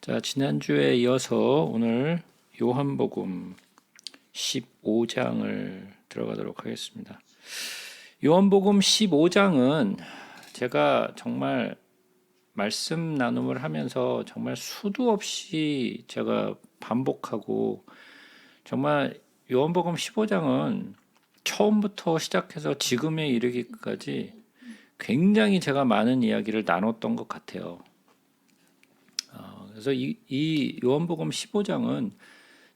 자, 지난주에 이어서 오늘 요한복음 15장을 들어가도록 하겠습니다. 요한복음 15장은 제가 정말 말씀 나눔을 하면서 정말 수도 없이 제가 반복하고 정말 요한복음 15장은 처음부터 시작해서 지금에 이르기까지 굉장히 제가 많은 이야기를 나눴던 것 같아요. 그래서 이 요한복음 15장은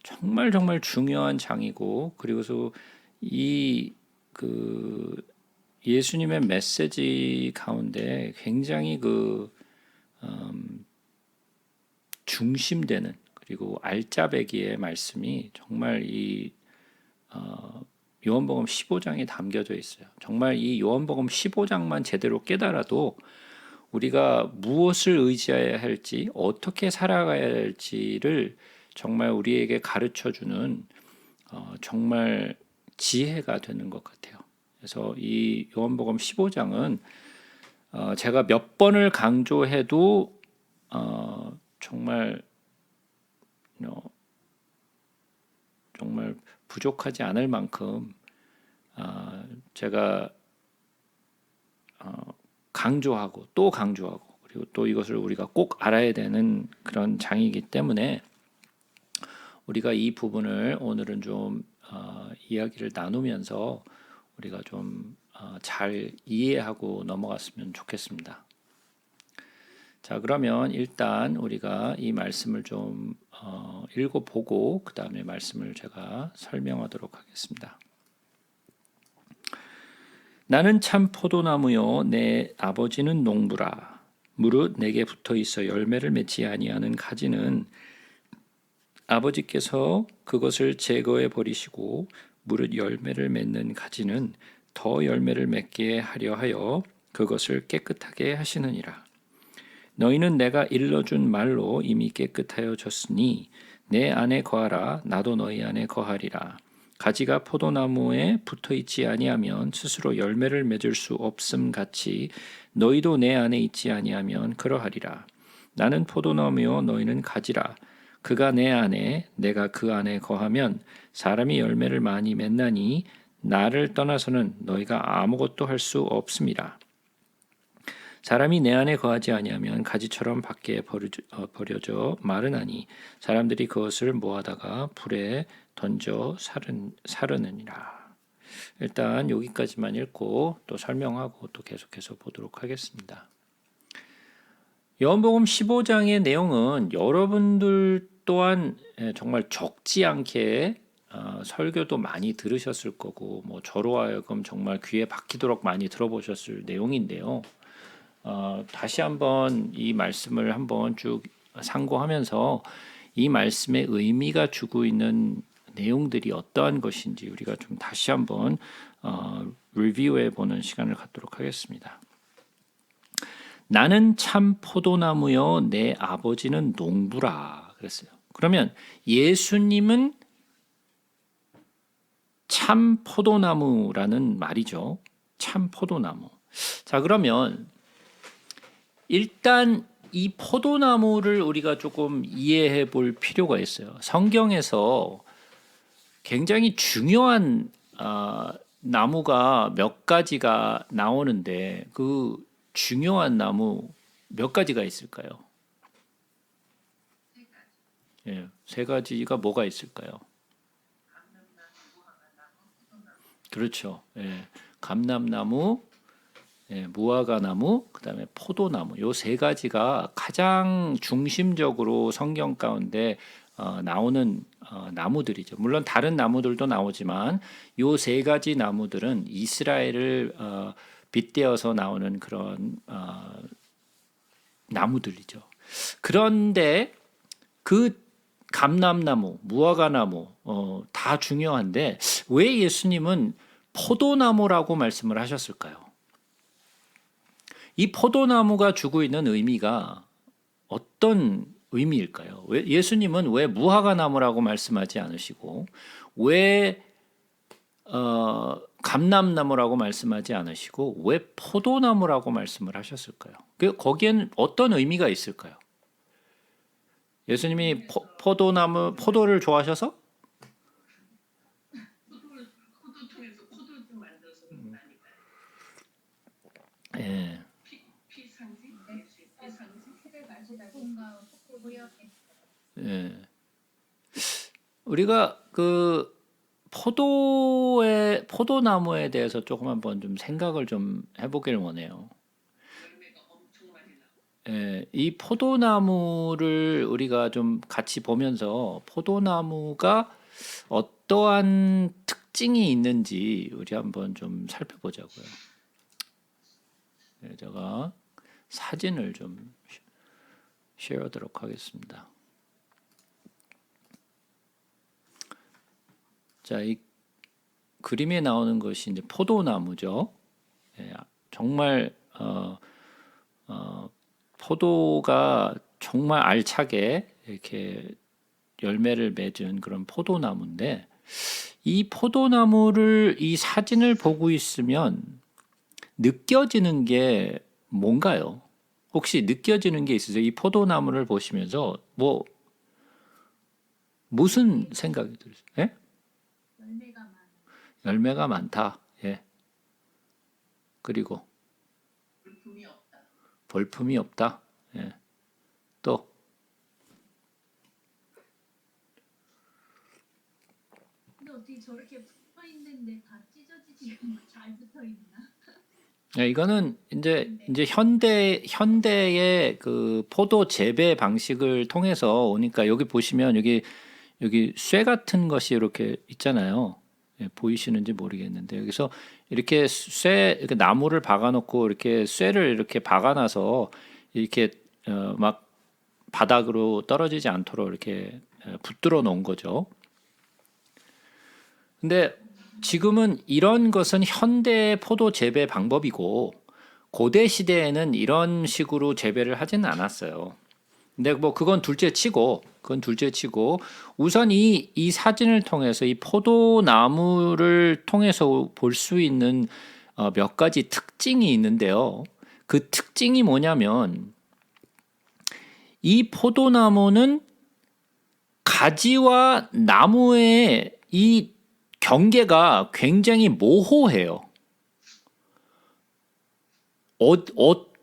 정말 중요한 장이고, 그리고서 이 예수님의 메시지 가운데 굉장히 중심되는, 그리고 알짜배기의 말씀이 정말 이 요한복음 15장에 담겨져 있어요. 정말 이 요한복음 15장만 제대로 깨달아도 우리가 무엇을 의지해야 할지, 어떻게 살아가야 할지를 정말 우리에게 가르쳐주는 정말 지혜가 되는 것 같아요. 그래서 이 요한복음 15장은 제가 몇 번을 강조해도 정말 정말 부족하지 않을 만큼 제가 강조하고 또 강조하고, 그리고 또 이것을 우리가 꼭 알아야 되는 그런 장이기 때문에 우리가 이 부분을 오늘은 좀 이야기를 나누면서 우리가 좀 잘 이해하고 넘어갔으면 좋겠습니다. 자, 그러면 일단 우리가 이 말씀을 좀 읽어보고 그 다음에 말씀을 제가 설명하도록 하겠습니다. 나는 참 포도나무요 내 아버지는 농부라. 무릇 내게 붙어 있어 열매를 맺지 아니하는 가지는 아버지께서 그것을 제거해 버리시고, 무릇 열매를 맺는 가지는 더 열매를 맺게 하려 하여 그것을 깨끗하게 하시느니라. 너희는 내가 일러준 말로 이미 깨끗하여졌으니 내 안에 거하라. 나도 너희 안에 거하리라. 가지가 포도나무에 붙어 있지 아니하면 스스로 열매를 맺을 수 없음 같이 너희도 내 안에 있지 아니하면 그러하리라. 나는 포도나무요 너희는 가지라. 그가 내 안에 내가 그 안에 거하면 사람이 열매를 많이 맺나니 나를 떠나서는 너희가 아무것도 할 수 없음이라. 사람이 내 안에 거하지 아니하면 가지처럼 밖에 버려져 마르나니 사람들이 그것을 모아다가 불에 던져 사르느니라. 일단 여기까지만 읽고 또 설명하고 또 계속해서 보도록 하겠습니다. 요한복음 15장의 내용은 여러분들 또한 정말 적지 않게 설교도 많이 들으셨을 거고, 뭐 저로 하여금 정말 귀에 박히도록 많이 들어보셨을 내용인데요. 다시 한번 이 말씀을 한번 쭉 상고하면서 이 말씀의 의미가 주고 있는 내용들이 어떠한 것인지 우리가 좀 다시 한번 리뷰해 보는 시간을 갖도록 하겠습니다. 나는 참 포도나무요 내 아버지는 농부라 그랬어요. 그러면 예수님은 참 포도나무라는 말이죠. 참 포도나무. 자, 그러면 일단 이 포도나무를 우리가 조금 이해해 볼 필요가 있어요. 성경에서 굉장히 중요한 나무가 몇 가지가 나오는데 그 중요한 나무 몇 가지가 있을까요? 예, 세 가지가 뭐가 있을까요? 그렇죠. 예, 감람나무, 예, 무화과나무, 그다음에 포도나무. 요 세 가지가 가장 중심적으로 성경 가운데 나오는 나무들이죠. 물론 다른 나무들도 나오지만 요 세 가지 나무들은 이스라엘을 빗대어서 나오는 그런 나무들이죠. 그런데 그 감람나무, 무화과나무 다 중요한데 왜 예수님은 포도나무라고 말씀을 하셨을까요? 이 포도나무가 주고 있는 의미가 어떤 의미일까요? 예수님은 왜 무화과나무라고 말씀하지 않으시고 왜 감람나무라고 말씀하지 않으시고 왜 포도나무라고 말씀을 하셨을까요? 거기에는 어떤 의미가 있을까요? 예수님이 포도를 좋아하셔서? 포도 통해서 포도 좀 만들어서 먹다니까요. 예. 피상지? 피상지? 피를 마시다가 뭔가 고요해. 예. 우리가 그 포도나무에 대해서 조금 한번 좀 생각을 좀 해보길 원해요. 열매가 엄청 많이 나고. 예, 이 포도나무를 우리가 좀 같이 보면서 포도나무가 어떠한 특징이 있는지 우리 한번 좀 살펴보자고요. 네, 제가 사진을 좀 쉐어하도록 하겠습니다. 자, 이 그림에 나오는 것이 이제 포도나무죠. 예, 정말 포도가 정말 알차게 이렇게 열매를 맺은 그런 포도나무인데, 이 포도나무를 이 사진을 보고 있으면 느껴지는 게 뭔가요? 혹시 느껴지는 게 있으세요? 이 포도나무를 보시면서 무슨 생각이 들으세요? 예? 열매가 많아. 열매가 많다. 예. 그리고 볼품이 없다. 볼품이 없다. 예. 또 근데 어떻게 저렇게 붙어 있는데 다 찢어지지 않고 잘 붙어 있나? 예, 이거는 이제 현대의 그 포도 재배 방식을 통해서 오니까 여기 보시면 여기 쇠 같은 것이 이렇게 있잖아요. 예, 보이시는지 모르겠는데 여기서 이렇게 이렇게 나무를 박아놓고 이렇게 쇠를 이렇게 박아놔서 이렇게 막 바닥으로 떨어지지 않도록 이렇게 붙들어 놓은 거죠. 근데 지금은 이런 것은 현대의 포도 재배 방법이고 고대 시대에는 이런 식으로 재배를 하지는 않았어요. 근데 그건 둘째 치고 우선 이 사진을 통해서 이 포도나무를 통해서 볼 수 있는 몇 가지 특징이 있는데요. 그 특징이 뭐냐면 이 포도나무는 가지와 나무의 이 경계가 굉장히 모호해요.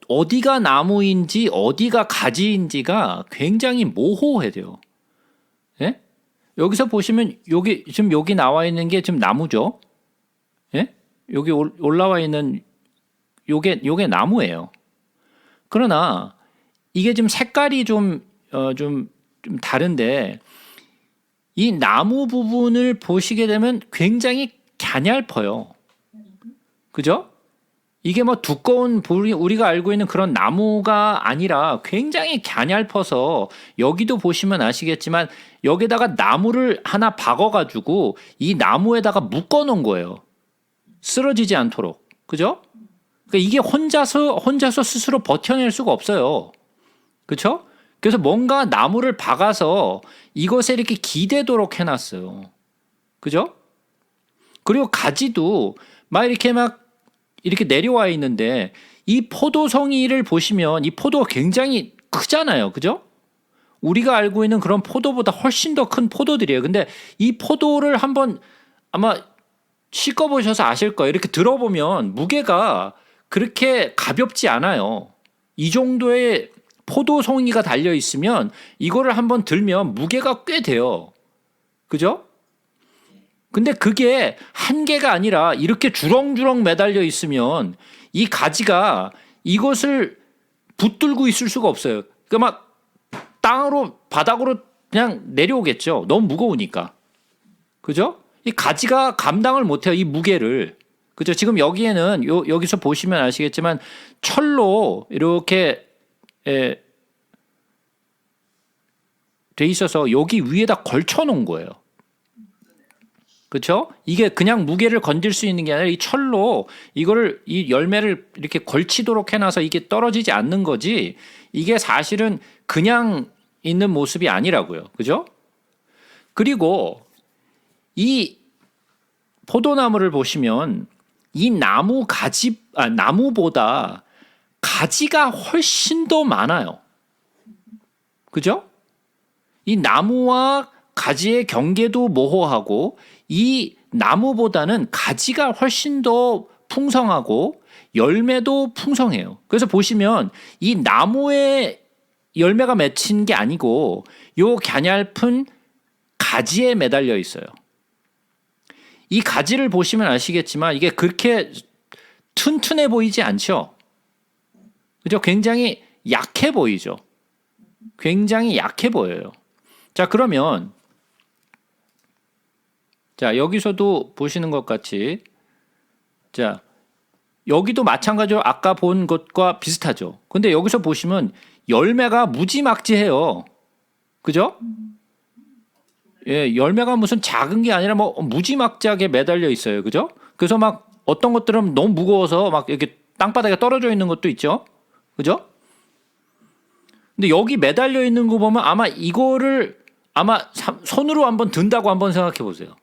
어디가 나무인지 어디가 가지인지가 굉장히 모호해요. 예? 여기서 보시면 지금 여기 나와 있는 게 지금 나무죠. 예? 여기 올라와 있는 요게 나무예요. 그러나 이게 지금 색깔이 좀 다른데 이 나무 부분을 보시게 되면 굉장히 갸냘퍼요. 그죠? 이게 뭐 두꺼운 우리가 알고 있는 그런 나무가 아니라 굉장히 갸냘퍼서 여기도 보시면 아시겠지만 여기다가 나무를 하나 박아가지고 이 나무에다가 묶어 놓은 거예요. 쓰러지지 않도록. 그죠? 그러니까 이게 혼자서 스스로 버텨낼 수가 없어요. 그렇죠? 그래서 뭔가 나무를 박아서 이것에 이렇게 기대도록 해놨어요. 그죠? 그리고 가지도 이렇게 내려와 있는데 이 포도송이를 보시면 이 포도가 굉장히 크잖아요. 그죠? 우리가 알고 있는 그런 포도보다 훨씬 더 큰 포도들이에요. 근데 이 포도를 한번 아마 씻어보셔서 아실 거예요. 이렇게 들어보면 무게가 그렇게 가볍지 않아요. 이 정도의 포도송이가 달려 있으면 이거를 한번 들면 무게가 꽤 돼요. 그죠? 근데 그게 한 개가 아니라 이렇게 주렁주렁 매달려 있으면 이 가지가 이것을 붙들고 있을 수가 없어요. 그러니까 막 바닥으로 그냥 내려오겠죠. 너무 무거우니까. 그죠? 이 가지가 감당을 못해요. 이 무게를. 그죠? 지금 여기에는 여기서 보시면 아시겠지만 철로 이렇게 돼 있어서 여기 위에다 걸쳐 놓은 거예요. 그렇죠? 이게 그냥 무게를 건질 수 있는 게 아니라 이 철로 이 열매를 이렇게 걸치도록 해놔서 이게 떨어지지 않는 거지. 이게 사실은 그냥 있는 모습이 아니라고요. 그죠? 그리고 이 포도나무를 보시면 이 나무보다 가지가 훨씬 더 많아요. 그죠? 이 나무와 가지의 경계도 모호하고 이 나무보다는 가지가 훨씬 더 풍성하고 열매도 풍성해요. 그래서 보시면 이 나무에 열매가 맺힌 게 아니고 요 가냘픈 가지에 매달려 있어요. 이 가지를 보시면 아시겠지만 이게 그렇게 튼튼해 보이지 않죠? 그죠? 굉장히 약해 보이죠? 굉장히 약해 보여요. 자, 그러면 자, 여기서도 보시는 것 같이 자, 여기도 마찬가지로 아까 본 것과 비슷하죠. 근데 여기서 보시면 열매가 무지막지해요. 그죠? 예, 열매가 무슨 작은 게 아니라 뭐 무지막지하게 매달려 있어요. 그죠? 그래서 막 어떤 것들은 너무 무거워서 막 이렇게 땅바닥에 떨어져 있는 것도 있죠. 그죠? 근데 여기 매달려 있는 거 보면 아마 이거를 아마 손으로 한번 든다고 한번 생각해 보세요.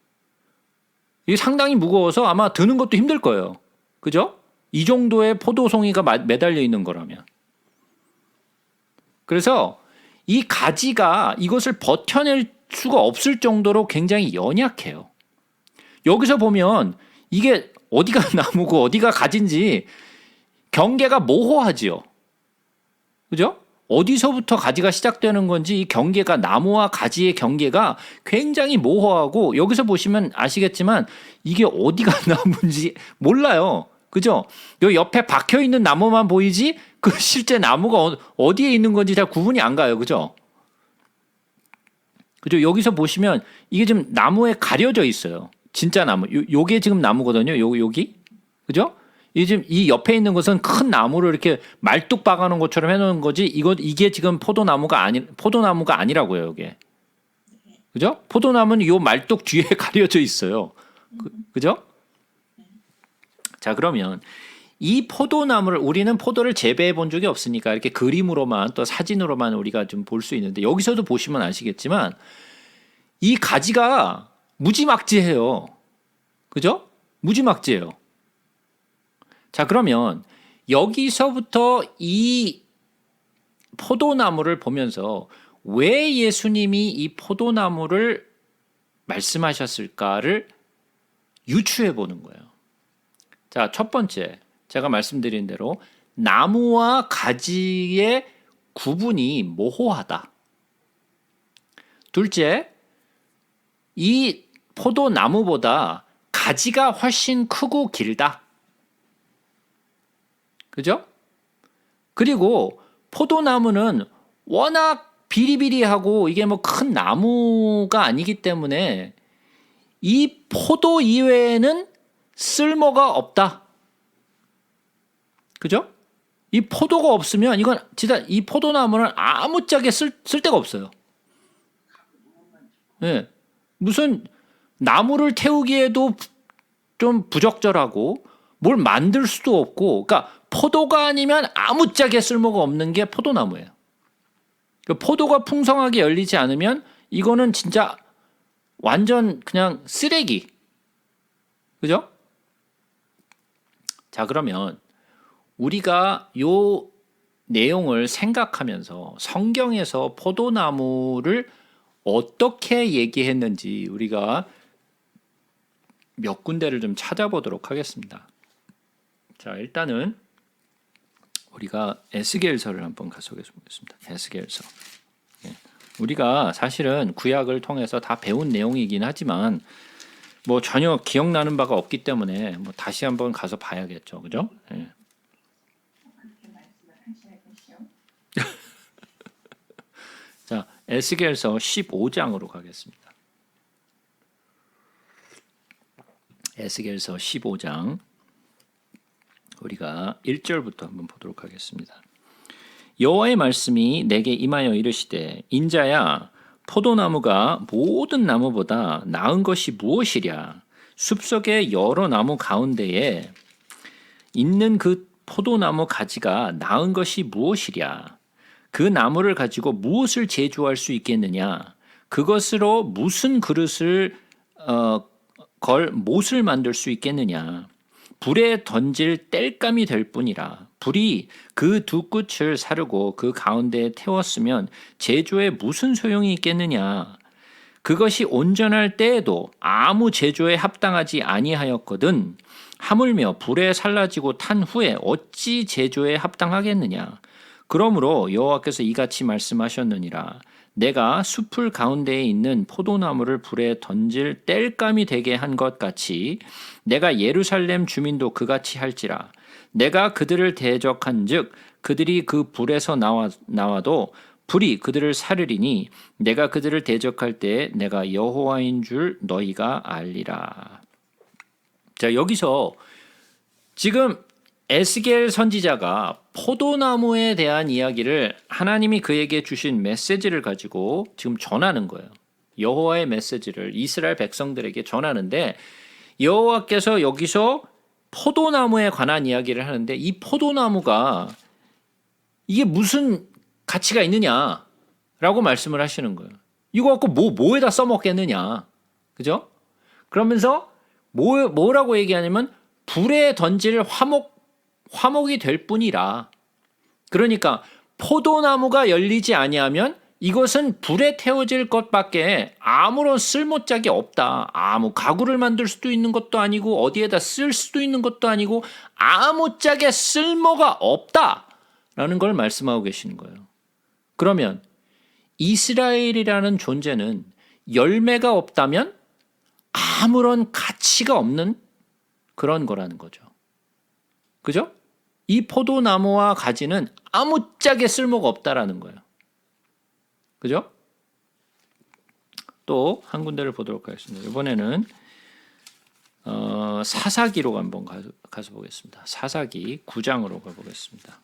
이게 상당히 무거워서 아마 드는 것도 힘들 거예요. 그죠? 이 정도의 포도송이가 매달려 있는 거라면. 그래서 이 가지가 이것을 버텨낼 수가 없을 정도로 굉장히 연약해요. 여기서 보면 이게 어디가 나무고 어디가 가지인지 경계가 모호하지요. 그죠? 어디서부터 가지가 시작되는 건지 이 경계가 나무와 가지의 경계가 굉장히 모호하고 여기서 보시면 아시겠지만 이게 어디가 나무인지 몰라요. 그죠? 요 옆에 박혀 있는 나무만 보이지 그 실제 나무가 어디에 있는 건지 잘 구분이 안 가요. 그죠? 그죠? 여기서 보시면 이게 지금 나무에 가려져 있어요. 진짜 나무. 요게 지금 나무거든요. 여기. 그죠? 이 지금 이 옆에 있는 것은 큰 나무를 이렇게 말뚝 박아놓은 것처럼 해놓은 거지. 이게 지금 포도나무가 아니라고요. 이게. 그죠? 포도나무는 요 말뚝 뒤에 가려져 있어요. 그죠? 자, 그러면 이 포도나무를 우리는 포도를 재배해 본 적이 없으니까 이렇게 그림으로만 또 사진으로만 우리가 좀 볼 수 있는데 여기서도 보시면 아시겠지만 이 가지가 무지막지해요. 그죠? 무지막지해요. 자, 그러면 여기서부터 이 포도나무를 보면서 왜 예수님이 이 포도나무를 말씀하셨을까를 유추해 보는 거예요. 자, 첫 번째, 제가 말씀드린 대로 나무와 가지의 구분이 모호하다. 둘째, 이 포도나무보다 가지가 훨씬 크고 길다. 그죠? 그리고 포도나무는 워낙 비리비리하고 이게 뭐 큰 나무가 아니기 때문에 이 포도 이외에는 쓸모가 없다. 그죠? 이 포도가 없으면 이건 진짜 이 포도나무는 아무짝에 쓸 데가 없어요. 예. 무슨 나무를 태우기에도 좀 부적절하고 뭘 만들 수도 없고, 그러니까 포도가 아니면 아무짝에 쓸모가 없는 게 포도나무예요. 그러니까 포도가 풍성하게 열리지 않으면 이거는 진짜 완전 그냥 쓰레기. 그죠? 자, 그러면 우리가 요 내용을 생각하면서 성경에서 포도나무를 어떻게 얘기했는지 우리가 몇 군데를 좀 찾아보도록 하겠습니다. 자, 일단은 우리가 에스겔서를 한번 가속해서 보겠습니다. 에스겔서. 예. 우리가 사실은 구약을 통해서 다 배운 내용이긴 하지만 뭐 전혀 기억나는 바가 없기 때문에 뭐 다시 한번 가서 봐야겠죠. 그죠? 예. 자, 에스겔서 15장으로 가겠습니다. 에스겔서 15장 우리가 1절부터 한번 보도록 하겠습니다. 여호와의 말씀이 내게 임하여 이르시되 인자야 포도나무가 모든 나무보다 나은 것이 무엇이랴 숲속의 여러 나무 가운데에 있는 그 포도나무 가지가 나은 것이 무엇이랴 그 나무를 가지고 무엇을 제조할 수 있겠느냐 그것으로 무슨 그릇을 걸 못을 만들 수 있겠느냐 불에 던질 땔감이 될 뿐이라 불이 그 두 끝을 사르고 그 가운데에 태웠으면 제조에 무슨 소용이 있겠느냐. 그것이 온전할 때에도 아무 제조에 합당하지 아니하였거든 하물며 불에 살라지고 탄 후에 어찌 제조에 합당하겠느냐. 그러므로 여호와께서 이같이 말씀하셨느니라. 내가 숲을 가운데에 있는 포도나무를 불에 던질 땔감이 되게 한 것 같이 내가 예루살렘 주민도 그같이 할지라. 내가 그들을 대적한즉 그들이 그 불에서 나와도 불이 그들을 사르리니 내가 그들을 대적할 때에 내가 여호와인 줄 너희가 알리라. 자, 여기서 지금 에스겔 선지자가 포도나무에 대한 이야기를 하나님이 그에게 주신 메시지를 가지고 지금 전하는 거예요. 여호와의 메시지를 이스라엘 백성들에게 전하는데 여호와께서 여기서 포도나무에 관한 이야기를 하는데 이 포도나무가 이게 무슨 가치가 있느냐라고 말씀을 하시는 거예요. 이거 갖고 뭐에다 써먹겠느냐. 그죠? 그러면서 뭐라고 얘기하냐면 불에 던질 화목이 될 뿐이라. 그러니까 포도나무가 열리지 아니하면 이것은 불에 태워질 것밖에 아무런 쓸모짝이 없다. 아무 가구를 만들 수도 있는 것도 아니고 어디에다 쓸 수도 있는 것도 아니고 아무짝에 쓸모가 없다라는 걸 말씀하고 계시는 거예요. 그러면 이스라엘이라는 존재는 열매가 없다면 아무런 가치가 없는 그런 거라는 거죠. 그죠? 이 포도나무와 가지는 아무짝에 쓸모가 없다라는 거예요. 그죠? 또 한 군데를 보도록 하겠습니다. 이번에는 사사기로 한번 가서 보겠습니다. 사사기 9장으로 가보겠습니다.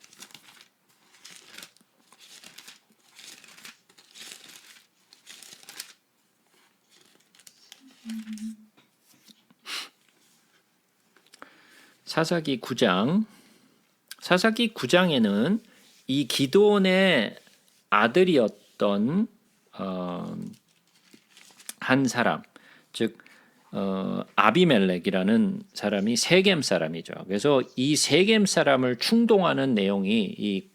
사사기 9장. 사사기 9장에는 이 기드온의 아들이었던 한 사람, 즉 아비멜렉이라는 사람이 세겜 사람이죠. 그래서 이 세겜 사람을 충동하는 내용이 이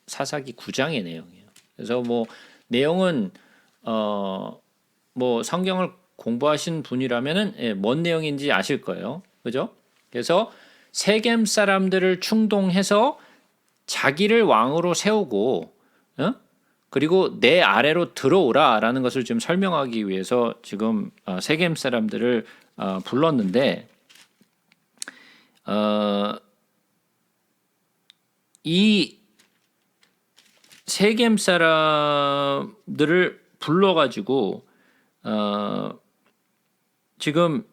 사사기 9장의 내용이에요. 그래서 뭐 내용은 뭐 성경을 공부하신 분이라면은 뭔 내용인지 아실 거예요. 그죠? 그래서 세겜 사람들을 충동해서 자기를 왕으로 세우고 그리고 내 아래로 들어오라라는 것을 지금 설명하기 위해서 지금 세겜 사람들을 불렀는데 이 세겜 사람들을 불러가지고 지금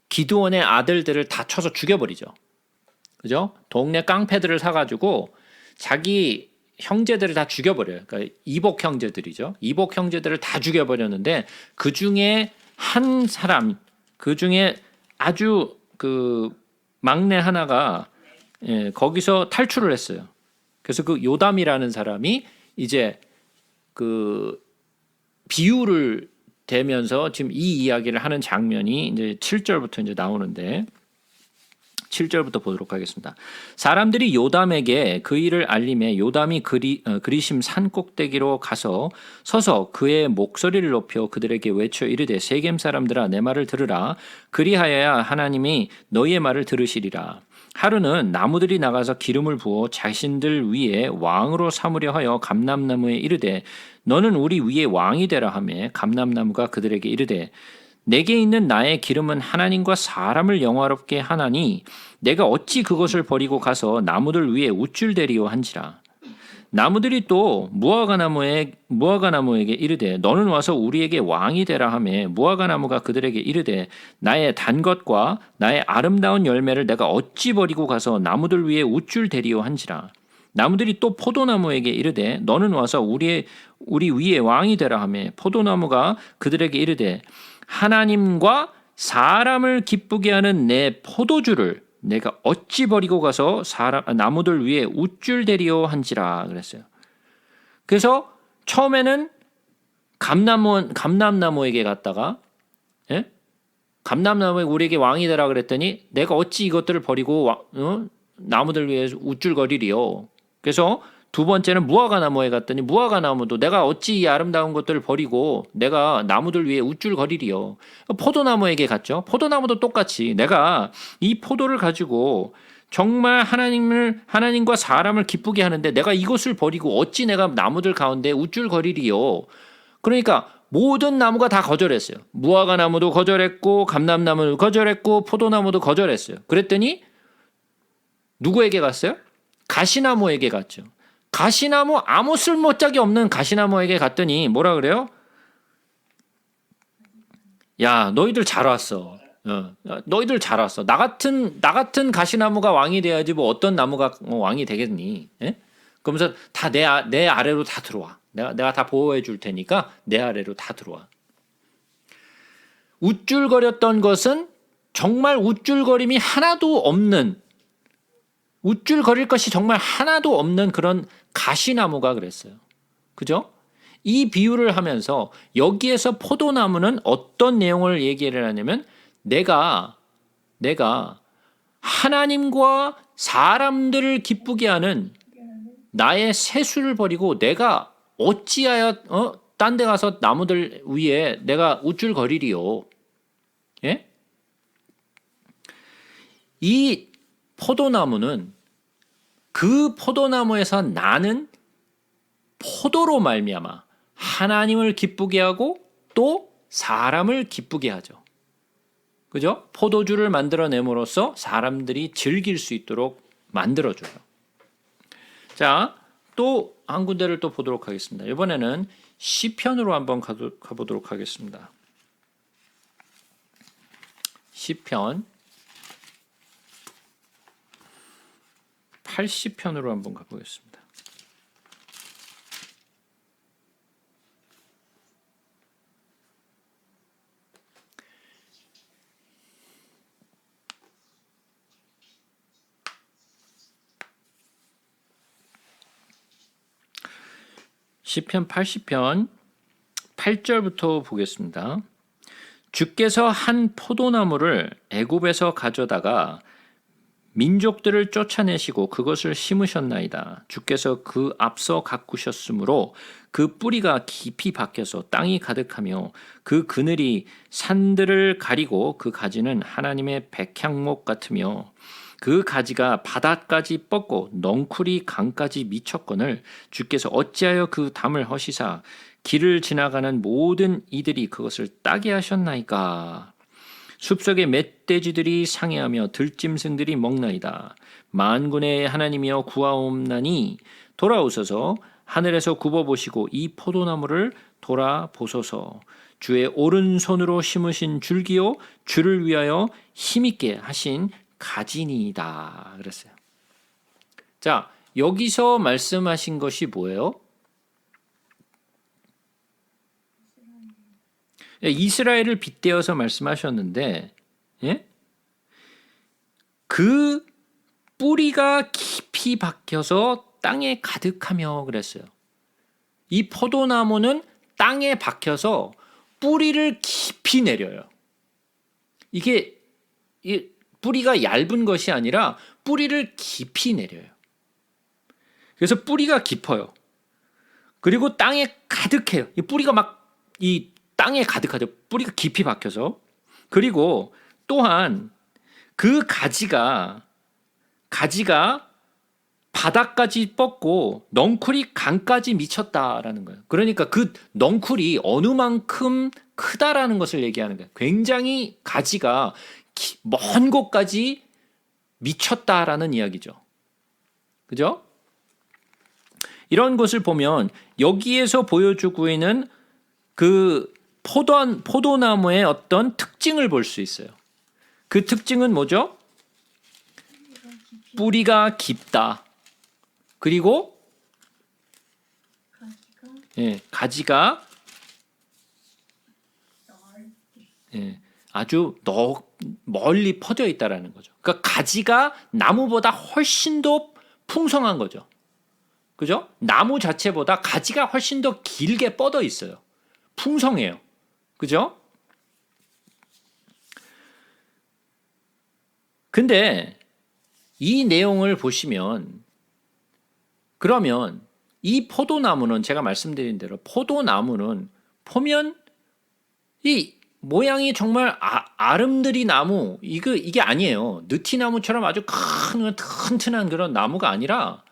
기드온의 아들들을 다 쳐서 죽여버리죠. 그죠? 동네 깡패들을 사가지고 자기 형제들을 다 죽여버려요. 그러니까 이복 형제들이죠. 이복 형제들을 다 죽여버렸는데 그 중에 한 사람, 그 중에 아주 그 막내 하나가 거기서 탈출을 했어요. 그래서 그 요담이라는 사람이 이제 그 비유를 대면서 지금 이 이야기를 하는 장면이 이제 7절부터 이제 나오는데 7절부터 보도록 하겠습니다. 사람들이 요담에게 그 일을 알림해 요담이 그리심 산 꼭대기로 가서 서서 그의 목소리를 높여 그들에게 외쳐 이르되 세겜 사람들아 내 말을 들으라. 그리하여야 하나님이 너희의 말을 들으시리라. 하루는 나무들이 나가서 기름을 부어 자신들 위에 왕으로 삼으려 하여 감람나무에 이르되 너는 우리 위에 왕이 되라 하매 감람나무가 그들에게 이르되 내게 있는 나의 기름은 하나님과 사람을 영화롭게 하나니 내가 어찌 그것을 버리고 가서 나무들 위에 우쭐대리오 한지라. 나무들이 또 무화과나무에게 이르되 너는 와서 우리에게 왕이 되라 하매 무화과나무가 그들에게 이르되 나의 단 것과 나의 아름다운 열매를 내가 어찌 버리고 가서 나무들 위에 우쭐대리오 한지라. 나무들이 또 포도나무에게 이르되 너는 와서 우리 위에 왕이 되라 하매 포도나무가 그들에게 이르되 하나님과 사람을 기쁘게 하는 내 포도주를 내가 어찌 버리고 가서 나무들 위에 우쭐대리오 한지라 그랬어요. 그래서 처음에는 감람나무에게 갔다가 감람나무에 우리에게 왕이 되라 그랬더니 내가 어찌 이것들을 버리고 나무들 위해 우쭐거리리요. 그래서 두 번째는 무화과 나무에 갔더니 무화과 나무도 내가 어찌 이 아름다운 것들을 버리고 내가 나무들 위해 우쭐거리리요. 포도나무에게 갔죠. 포도나무도 똑같이 내가 이 포도를 가지고 정말 하나님과 사람을 기쁘게 하는데 내가 이것을 버리고 어찌 내가 나무들 가운데 우쭐거리리요. 그러니까 모든 나무가 다 거절했어요. 무화과 나무도 거절했고 감람나무도 거절했고 포도나무도 거절했어요. 그랬더니 누구에게 갔어요? 가시나무에게 갔죠. 가시나무 아무 쓸모짝이 없는 가시나무에게 갔더니 뭐라 그래요? 야, 너희들 잘 왔어. 너희들 잘 왔어. 나 같은 가시나무가 왕이 돼야지 뭐 어떤 나무가 왕이 되겠니? 예? 그러면서 다 내 아래로 다 들어와. 내가 다 보호해 줄 테니까 내 아래로 다 들어와. 우쭐거렸던 것은 정말 우쭐거림이 하나도 없는, 우쭐거릴 것이 정말 하나도 없는 그런 가시나무가 그랬어요. 그죠? 이 비유를 하면서 여기에서 포도나무는 어떤 내용을 얘기를 하냐면 내가 하나님과 사람들을 기쁘게 하는 나의 세수를 버리고 내가 어찌하여 딴 데 가서 나무들 위에 내가 우쭐거리리요. 예? 이 포도나무는 그 포도나무에서 나는 포도로 말미암아 하나님을 기쁘게 하고 또 사람을 기쁘게 하죠. 그죠? 포도주를 만들어냄으로써 사람들이 즐길 수 있도록 만들어줘요. 자, 또 한 군데를 또 보도록 하겠습니다. 이번에는 시편으로 한번 가보도록 하겠습니다. 시편 80편으로 한번 가보겠습니다. 시편 80편 8절부터 보겠습니다. 주께서 한 포도나무를 애굽에서 가져다가 민족들을 쫓아내시고 그것을 심으셨나이다. 주께서 그 앞서 가꾸셨으므로 그 뿌리가 깊이 박혀서 땅이 가득하며 그 그늘이 산들을 가리고 그 가지는 하나님의 백향목 같으며 그 가지가 바다까지 뻗고 넝쿨이 강까지 미쳤거늘 주께서 어찌하여 그 담을 허시사 길을 지나가는 모든 이들이 그것을 따게 하셨나이까. 숲속의 멧돼지들이 상해하며 들짐승들이 먹나이다. 만군의 하나님이여 구하옵나니 돌아오소서. 하늘에서 굽어보시고 이 포도나무를 돌아보소서. 주의 오른손으로 심으신 줄기요 주를 위하여 힘있게 하신 가지니이다. 그랬어요. 자, 여기서 말씀하신 것이 뭐예요? 이스라엘을 빗대어서 말씀하셨는데, 예? 그 뿌리가 깊이 박혀서 땅에 가득하며 그랬어요. 이 포도나무는 땅에 박혀서 뿌리를 깊이 내려요. 이게 뿌리가 얇은 것이 아니라 뿌리를 깊이 내려요. 그래서 뿌리가 깊어요. 그리고 땅에 가득해요. 이 뿌리가 막 이 땅에 가득하죠. 뿌리가 깊이 박혀서. 그리고 또한 그 가지가 바닥까지 뻗고 넝쿨이 강까지 미쳤다라는 거예요. 그러니까 그 넝쿨이 어느 만큼 크다라는 것을 얘기하는 거예요. 굉장히 가지가 먼 곳까지 미쳤다라는 이야기죠. 그죠? 이런 것을 보면 여기에서 보여주고 있는 그 포도나무의 어떤 특징을 볼 수 있어요. 그 특징은 뭐죠? 뿌리가 깊다. 그리고 가지가 아주 멀리 퍼져 있다라는 거죠. 그러니까 가지가 나무보다 훨씬 더 풍성한 거죠. 그죠? 나무 자체보다 가지가 훨씬 더 길게 뻗어 있어요. 풍성해요. 그죠? 근데 이 내용을 보시면 그러면 이 포도나무는 제가 말씀드린 대로 포도나무는 보면 이 모양이 정말 아름드리 나무 이게 아니에요. 느티나무처럼 아주 큰 튼튼한 그런 나무가 아니라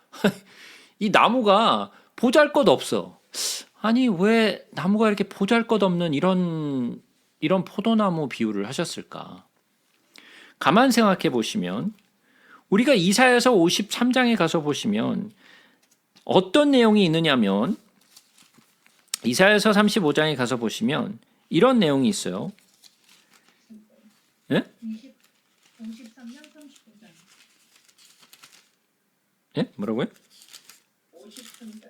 이 나무가 보잘것없어. 아니 왜 나무가 이렇게 보잘것없는 이런 포도나무 비유를 하셨을까? 가만 생각해 보시면 우리가 이사야서 53장에 가서 보시면 어떤 내용이 있느냐면 이사야서 35장에 가서 보시면 이런 내용이 있어요. 예? 53년 35장. 예? 뭐라고요? 53절.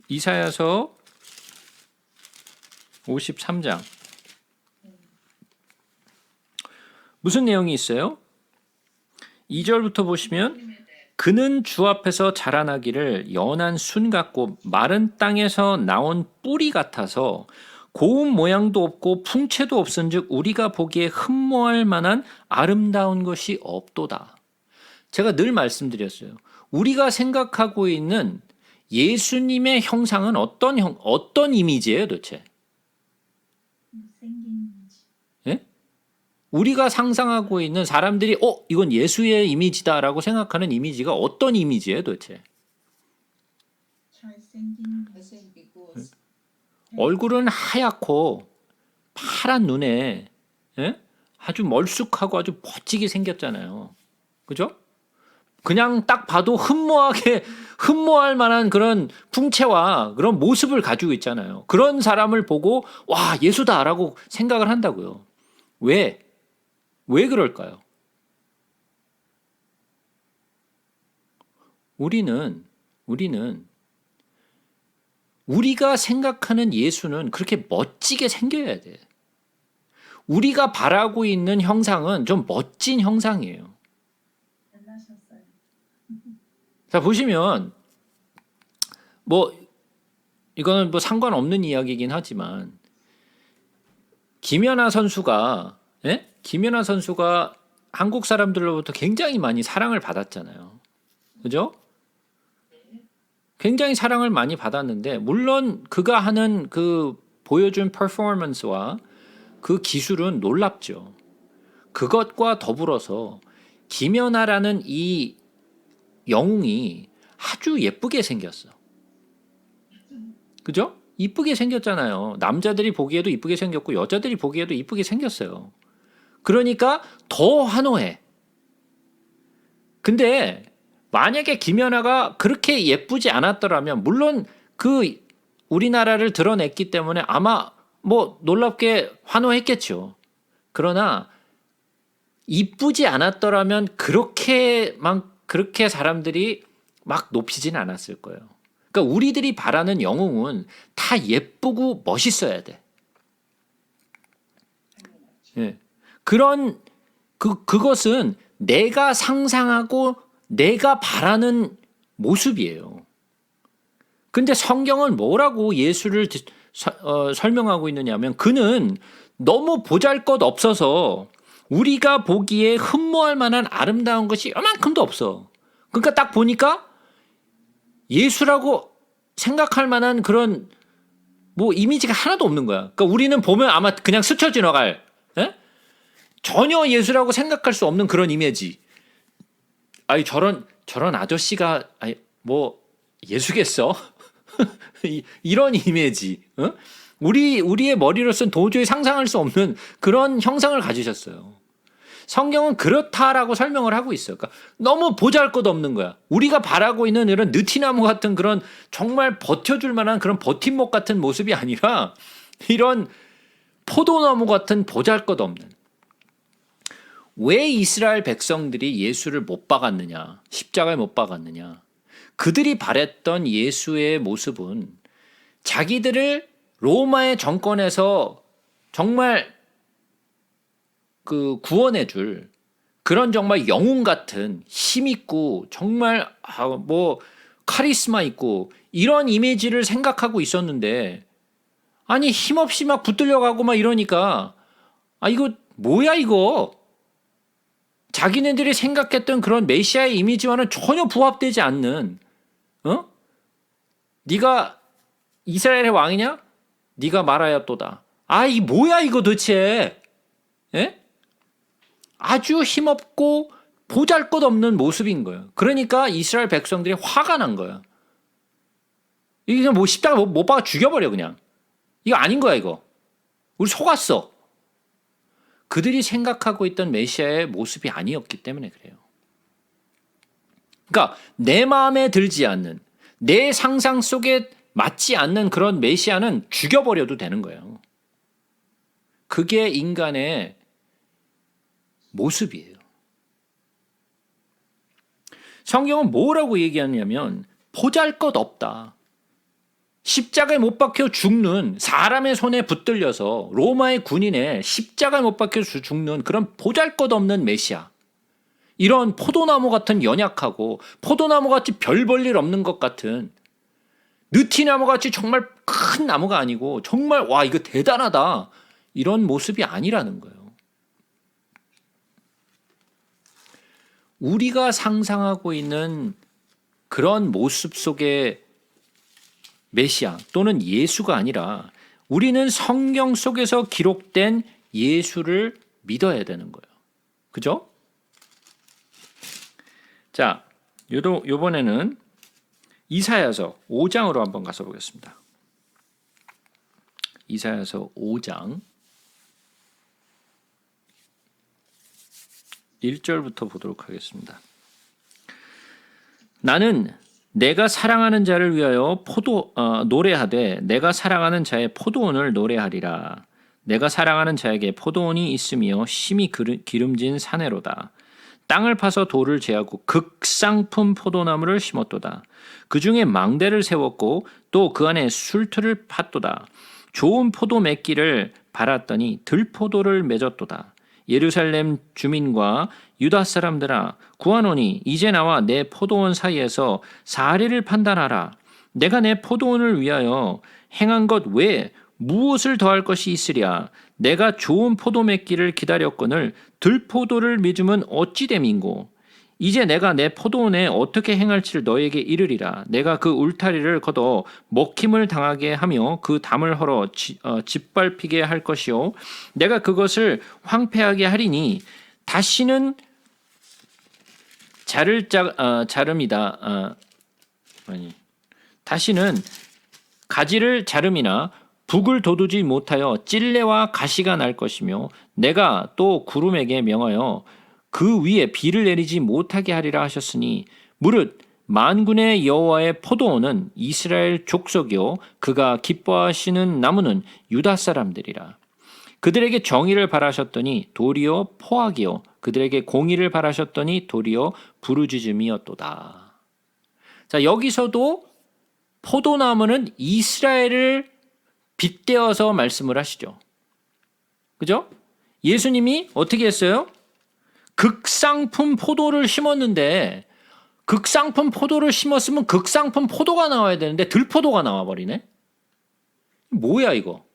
이사야서 53장. 무슨 내용이 있어요? 2절부터 보시면 그는 주 앞에서 자라나기를 연한 순 같고 마른 땅에서 나온 뿌리 같아서 고운 모양도 없고 풍채도 없은즉 우리가 보기에 흠모할 만한 아름다운 것이 없도다. 제가 늘 말씀드렸어요. 우리가 생각하고 있는 예수님의 형상은 어떤 이미지예요, 도대체? 생긴 예? 우리가 상상하고 있는 사람들이 이건 예수의 이미지다라고 생각하는 이미지가 어떤 이미지예요, 도대체? 잘생기고 얼굴은 하얗고 파란 눈에 예? 아주 멀쑥하고 아주 멋지게 생겼잖아요. 그죠? 그냥 딱 봐도 흠모할 만한 그런 풍채와 그런 모습을 가지고 있잖아요. 그런 사람을 보고 와, 예수다라고 생각을 한다고요. 왜 그럴까요? 우리는 우리가 생각하는 예수는 그렇게 멋지게 생겨야 돼. 우리가 바라고 있는 형상은 좀 멋진 형상이에요. 잘나셨어요. 자, 보시면 이거는 상관없는 이야기이긴 하지만 김연아 선수가 한국 사람들로부터 굉장히 많이 사랑을 받았잖아요. 그죠? 굉장히 사랑을 많이 받았는데 물론 그가 하는 그 보여준 퍼포먼스와 그 기술은 놀랍죠. 그것과 더불어서 김연아라는 이 영웅이 아주 예쁘게 생겼어. 그죠? 이쁘게 생겼잖아요. 남자들이 보기에도 이쁘게 생겼고 여자들이 보기에도 이쁘게 생겼어요. 그러니까 더 환호해. 근데 만약에 김연아가 그렇게 예쁘지 않았더라면 물론 그 우리나라를 드러냈기 때문에 아마 놀랍게 환호했겠죠. 그러나 이쁘지 않았더라면 그렇게 사람들이 막 높이진 않았을 거예요. 그러니까 우리들이 바라는 영웅은 다 예쁘고 멋있어야 돼. 예. 그것은 내가 상상하고 내가 바라는 모습이에요. 근데 성경은 뭐라고 예수를 설명하고 있느냐면 그는 너무 보잘것없어서 우리가 보기에 흠모할 만한 아름다운 것이 요만큼도 없어. 그러니까 딱 보니까 예수라고 생각할 만한 그런 이미지가 하나도 없는 거야. 그러니까 우리는 보면 아마 그냥 스쳐 지나갈 전혀 예수라고 생각할 수 없는 그런 이미지. 아니 저런 아저씨가 예수겠어? 이런 이미지. 우리의 머리로서는 도저히 상상할 수 없는 그런 형상을 가지셨어요. 성경은 그렇다라고 설명을 하고 있어요. 그러니까 너무 보잘것없는 거야. 우리가 바라고 있는 이런 느티나무 같은 그런 정말 버텨줄 만한 그런 버팀목 같은 모습이 아니라 이런 포도나무 같은 보잘것없는. 왜 이스라엘 백성들이 예수를 못 박았느냐? 십자가에 못 박았느냐? 그들이 바랬던 예수의 모습은 자기들을 로마의 정권에서 정말 구원해줄 그런 정말 영웅 같은 힘 있고 정말 카리스마 있고 이런 이미지를 생각하고 있었는데 아니 힘없이 막 붙들려가고 막 이러니까 이거 뭐야 이거? 자기네들이 생각했던 그런 메시아의 이미지와는 전혀 부합되지 않는, 네가 이스라엘의 왕이냐? 네가 말하였도다. 이 뭐야 이거 도대체? 예? 아주 힘없고 보잘것없는 모습인 거예요. 그러니까 이스라엘 백성들이 화가 난 거예요. 이게 그냥 뭐 십자가 못 박아 죽여버려 그냥. 이거 아닌 거야 이거. 우리 속았어. 그들이 생각하고 있던 메시아의 모습이 아니었기 때문에 그래요. 그러니까 내 마음에 들지 않는, 내 상상 속에 맞지 않는 그런 메시아는 죽여버려도 되는 거예요. 그게 인간의 모습이에요. 성경은 뭐라고 얘기하냐면 보잘것없다. 십자가에 못 박혀 죽는, 사람의 손에 붙들려서 로마의 군인의 십자가에 못 박혀 죽는 그런 보잘것없는 메시아. 이런 포도나무 같은 연약하고 포도나무 같이 별 볼 일 없는 것 같은 느티나무 같이 정말 큰 나무가 아니고 정말 와 이거 대단하다 이런 모습이 아니라는 거예요. 우리가 상상하고 있는 그런 모습 속의 메시아 또는 예수가 아니라 우리는 성경 속에서 기록된 예수를 믿어야 되는 거예요. 그죠? 자, 요번에는 이사야서 5장으로 한번 가서 보겠습니다. 이사야서 5장 1절부터 보도록 하겠습니다. 나는 내가 사랑하는 자를 위하여 노래하되 내가 사랑하는 자의 포도원을 노래하리라. 내가 사랑하는 자에게 포도원이 있으며 심히 기름진 사내로다. 땅을 파서 돌을 제하고 극상품 포도나무를 심었도다. 그 중에 망대를 세웠고 또 그 안에 술틀을 팠도다. 좋은 포도 맺기를 바랐더니 들포도를 맺었도다. 예루살렘 주민과 유다 사람들아 구하노니 이제 나와 내 포도원 사이에서 사리를 판단하라. 내가 내 포도원을 위하여 행한 것 외에 무엇을 더할 것이 있으랴. 내가 좋은 포도 맺기를 기다렸거늘 들포도를 믿음은 어찌 됨인고. 이제 내가 내 포도원에 어떻게 행할지를 너에게 이르리라. 내가 그 울타리를 걷어 먹힘을 당하게 하며 그 담을 헐어 짓밟히게 할 것이요. 내가 그것을 황폐하게 하리니 다시는 다시는 가지를 자름이나 북을 돋우지 못하여 찔레와 가시가 날 것이며 내가 또 구름에게 명하여 그 위에 비를 내리지 못하게 하리라 하셨으니 무릇 만군의 여호와의 포도원은 이스라엘 족속이요 그가 기뻐하시는 나무는 유다 사람들이라. 그들에게 정의를 바라셨더니 도리어 포악이요 그들에게 공의를 바라셨더니 도리어 부르짖음이었도다. 자, 여기서도 포도나무는 이스라엘을 빗대어서 말씀을 하시죠. 그죠? 예수님이 어떻게 했어요? 극상품 포도를 심었는데 극상품 포도를 심었으면 극상품 포도가 나와야 되는데 들포도가 나와버리네? 뭐야 이거?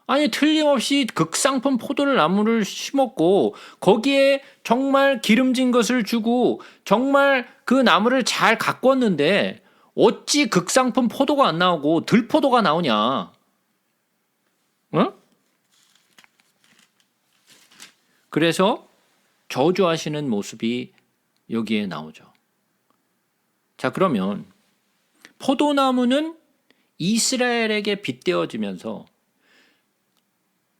아니 틀림없이 극상품 포도를 나무를 심었고 거기에 정말 기름진 것을 주고 정말 그 나무를 잘 가꿨는데 어찌 극상품 포도가 안 나오고 들포도가 나오냐? 그래서 저주하시는 모습이 여기에 나오죠. 자, 그러면 포도나무는 이스라엘에게 빗대어지면서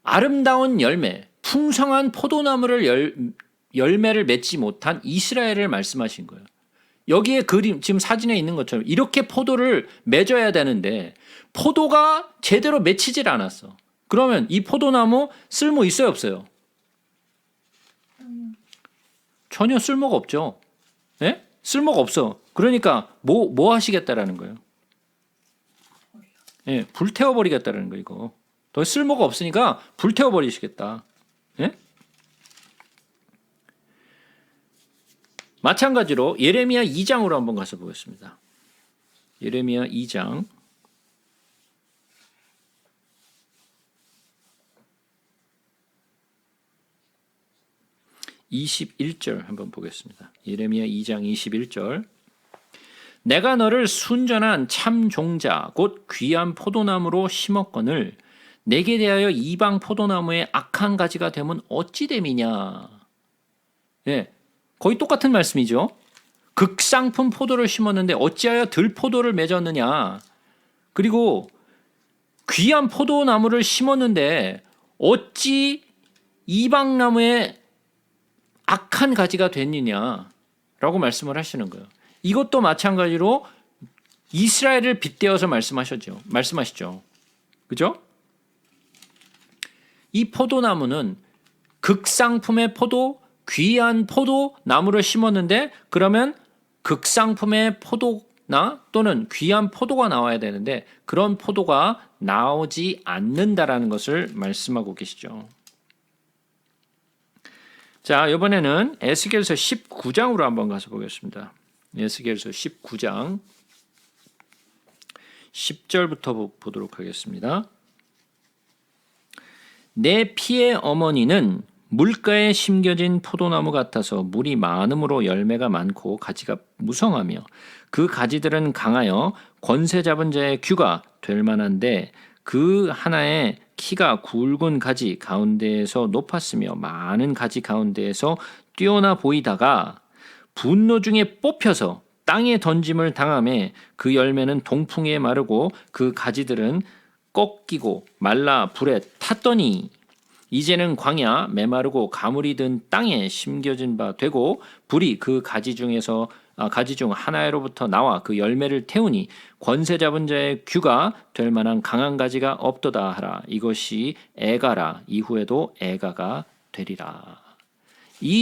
아름다운 열매, 풍성한 포도나무를 열매를 맺지 못한 이스라엘을 말씀하신 거예요. 여기에 그림, 지금 사진에 있는 것처럼 이렇게 포도를 맺어야 되는데 포도가 제대로 맺히질 않았어. 그러면 이 포도나무 쓸모 있어요, 없어요? 전혀 쓸모가 없죠. 네? 쓸모가 없어. 그러니까 뭐 하시겠다라는 거예요? 예, 불태워버리겠다라는 거 이거. 더 쓸모가 없으니까 불태워버리시겠다. 예? 마찬가지로 예레미야 2장으로 한번 가서 보겠습니다. 예레미야 2장 21절 한번 보겠습니다. 예레미야 2장 21절. 내가 너를 순전한 참 종자 곧 귀한 포도나무로 심었거늘 내게 대하여 이방 포도나무의 악한 가지가 되면 어찌 됨이냐. 예, 거의 똑같은 말씀이죠. 극상품 포도를 심었는데 어찌하여 들포도를 맺었느냐. 그리고 귀한 포도나무를 심었는데 어찌 이방나무의 악한 가지가 됐느냐라고 말씀을 하시는 거예요. 이것도 마찬가지로 이스라엘을 빗대어서 말씀하시죠. 그죠? 이 포도나무는 극상품의 포도, 귀한 포도나무를 심었는데 그러면 극상품의 포도나 또는 귀한 포도가 나와야 되는데 그런 포도가 나오지 않는다라는 것을 말씀하고 계시죠. 자, 이번에는 에스겔서 19장으로 한번 가서 보겠습니다. 에스겔서 19장 10절부터 보도록 하겠습니다. 내 피의 어머니는 물가에 심겨진 포도나무 같아서 물이 많음으로 열매가 많고 가지가 무성하며 그 가지들은 강하여 권세 잡은 자의 규가 될 만한데 그 하나의 키가 굵은 가지 가운데에서 높았으며 많은 가지 가운데에서 뛰어나 보이다가 분노 중에 뽑혀서 땅에 던짐을 당하매 그 열매는 동풍에 마르고 그 가지들은 꺾이고 말라 불에 탔더니 이제는 광야 메마르고 가물이 든 땅에 심겨진 바 되고 불이 그 가지 중 하나로부터 나와 그 열매를 태우니 권세 잡은 자의 규가 될 만한 강한 가지가 없도다 하라. 이것이 애가라. 이후에도 애가가 되리라.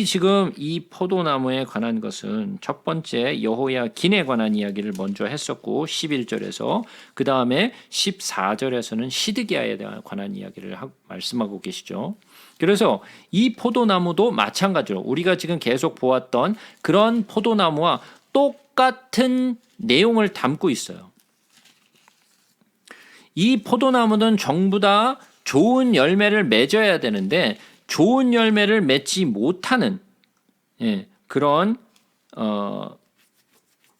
지금 이 포도나무에 관한 것은 첫 번째 여호야긴에 관한 이야기를 먼저 했었고 11절에서 그 다음에 14절에서는 시드기야에 관한 이야기를 말씀하고 계시죠. 그래서 이 포도나무도 마찬가지로 우리가 지금 계속 보았던 그런 포도나무와 똑같은 내용을 담고 있어요. 이 포도나무는 전부 다 좋은 열매를 맺어야 되는데 좋은 열매를 맺지 못하는 그런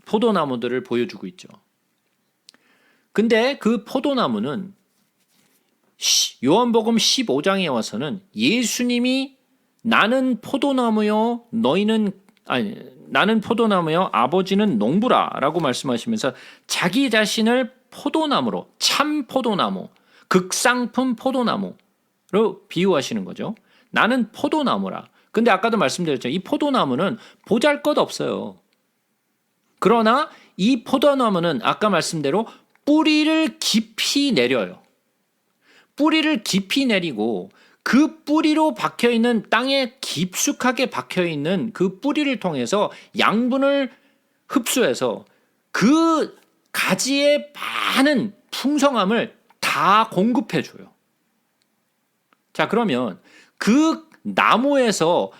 포도나무들을 보여주고 있죠. 근데 그 포도나무는 요한복음 15장에 와서는 예수님이 나는 포도나무요 나는 포도나무요 아버지는 농부라라고 말씀하시면서 자기 자신을 포도나무로 참 포도나무 극상품 포도나무로 비유하시는 거죠. 나는 포도나무라. 근데 아까도 말씀드렸죠. 이 포도나무는 보잘것없어요. 그러나 이 포도나무는 아까 말씀대로 뿌리를 깊이 내려요. 뿌리를 깊이 내리고 그 뿌리로 박혀있는 땅에 깊숙하게 박혀있는 그 뿌리를 통해서 양분을 흡수해서 그 가지의 많은 풍성함을 다 공급해줘요. 자, 그러면 그 나무에서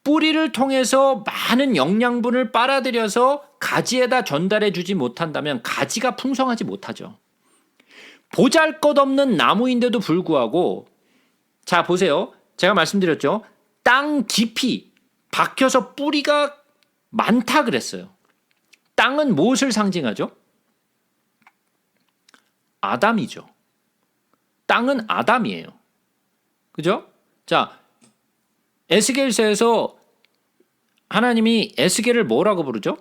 뿌리를 통해서 많은 영양분을 빨아들여서 가지에다 전달해 주지 못한다면 가지가 풍성하지 못하죠. 보잘것없는 나무인데도 불구하고 자 보세요. 제가 말씀드렸죠. 땅 깊이 박혀서 뿌리가 많다 그랬어요. 땅은 무엇을 상징하죠? 아담이죠. 땅은 아담이에요. 그죠? 자, 에스겔서에서 하나님이 에스겔을 뭐라고 부르죠?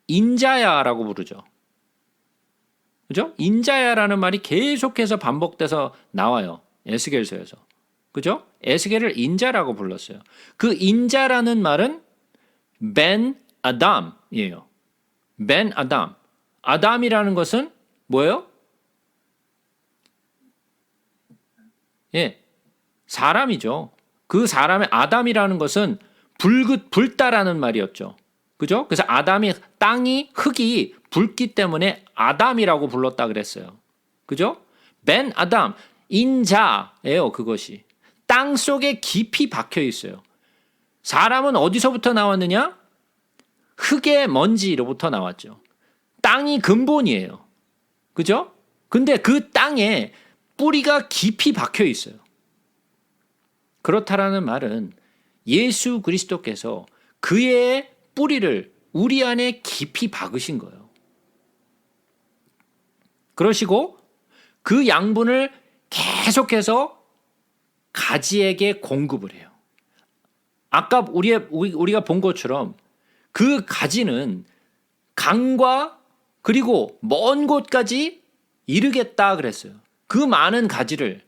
인자야라고 부르죠. 그죠? 인자야라는 말이 계속해서 반복돼서 나와요. 에스겔서에서. 그죠? 에스겔을 인자라고 불렀어요. 그 인자라는 말은 벤 아담이에요. 벤 아담. 아담이라는 것은 뭐예요? 예. 사람이죠. 그 사람의 아담이라는 것은 불다라는 말이었죠. 그죠? 그래서 아담이 흙이 붉기 때문에 아담이라고 불렀다 그랬어요. 그죠? 벤 아담, 인자예요, 그것이. 땅 속에 깊이 박혀 있어요. 사람은 어디서부터 나왔느냐? 흙의 먼지로부터 나왔죠. 땅이 근본이에요. 그죠? 근데 그 땅에 뿌리가 깊이 박혀 있어요. 그렇다라는 말은 예수 그리스도께서 그의 뿌리를 우리 안에 깊이 박으신 거예요. 그러시고 그 양분을 계속해서 가지에게 공급을 해요. 아까 우리가 본 것처럼 그 가지는 강과 그리고 먼 곳까지 이르겠다 그랬어요. 그 많은 가지를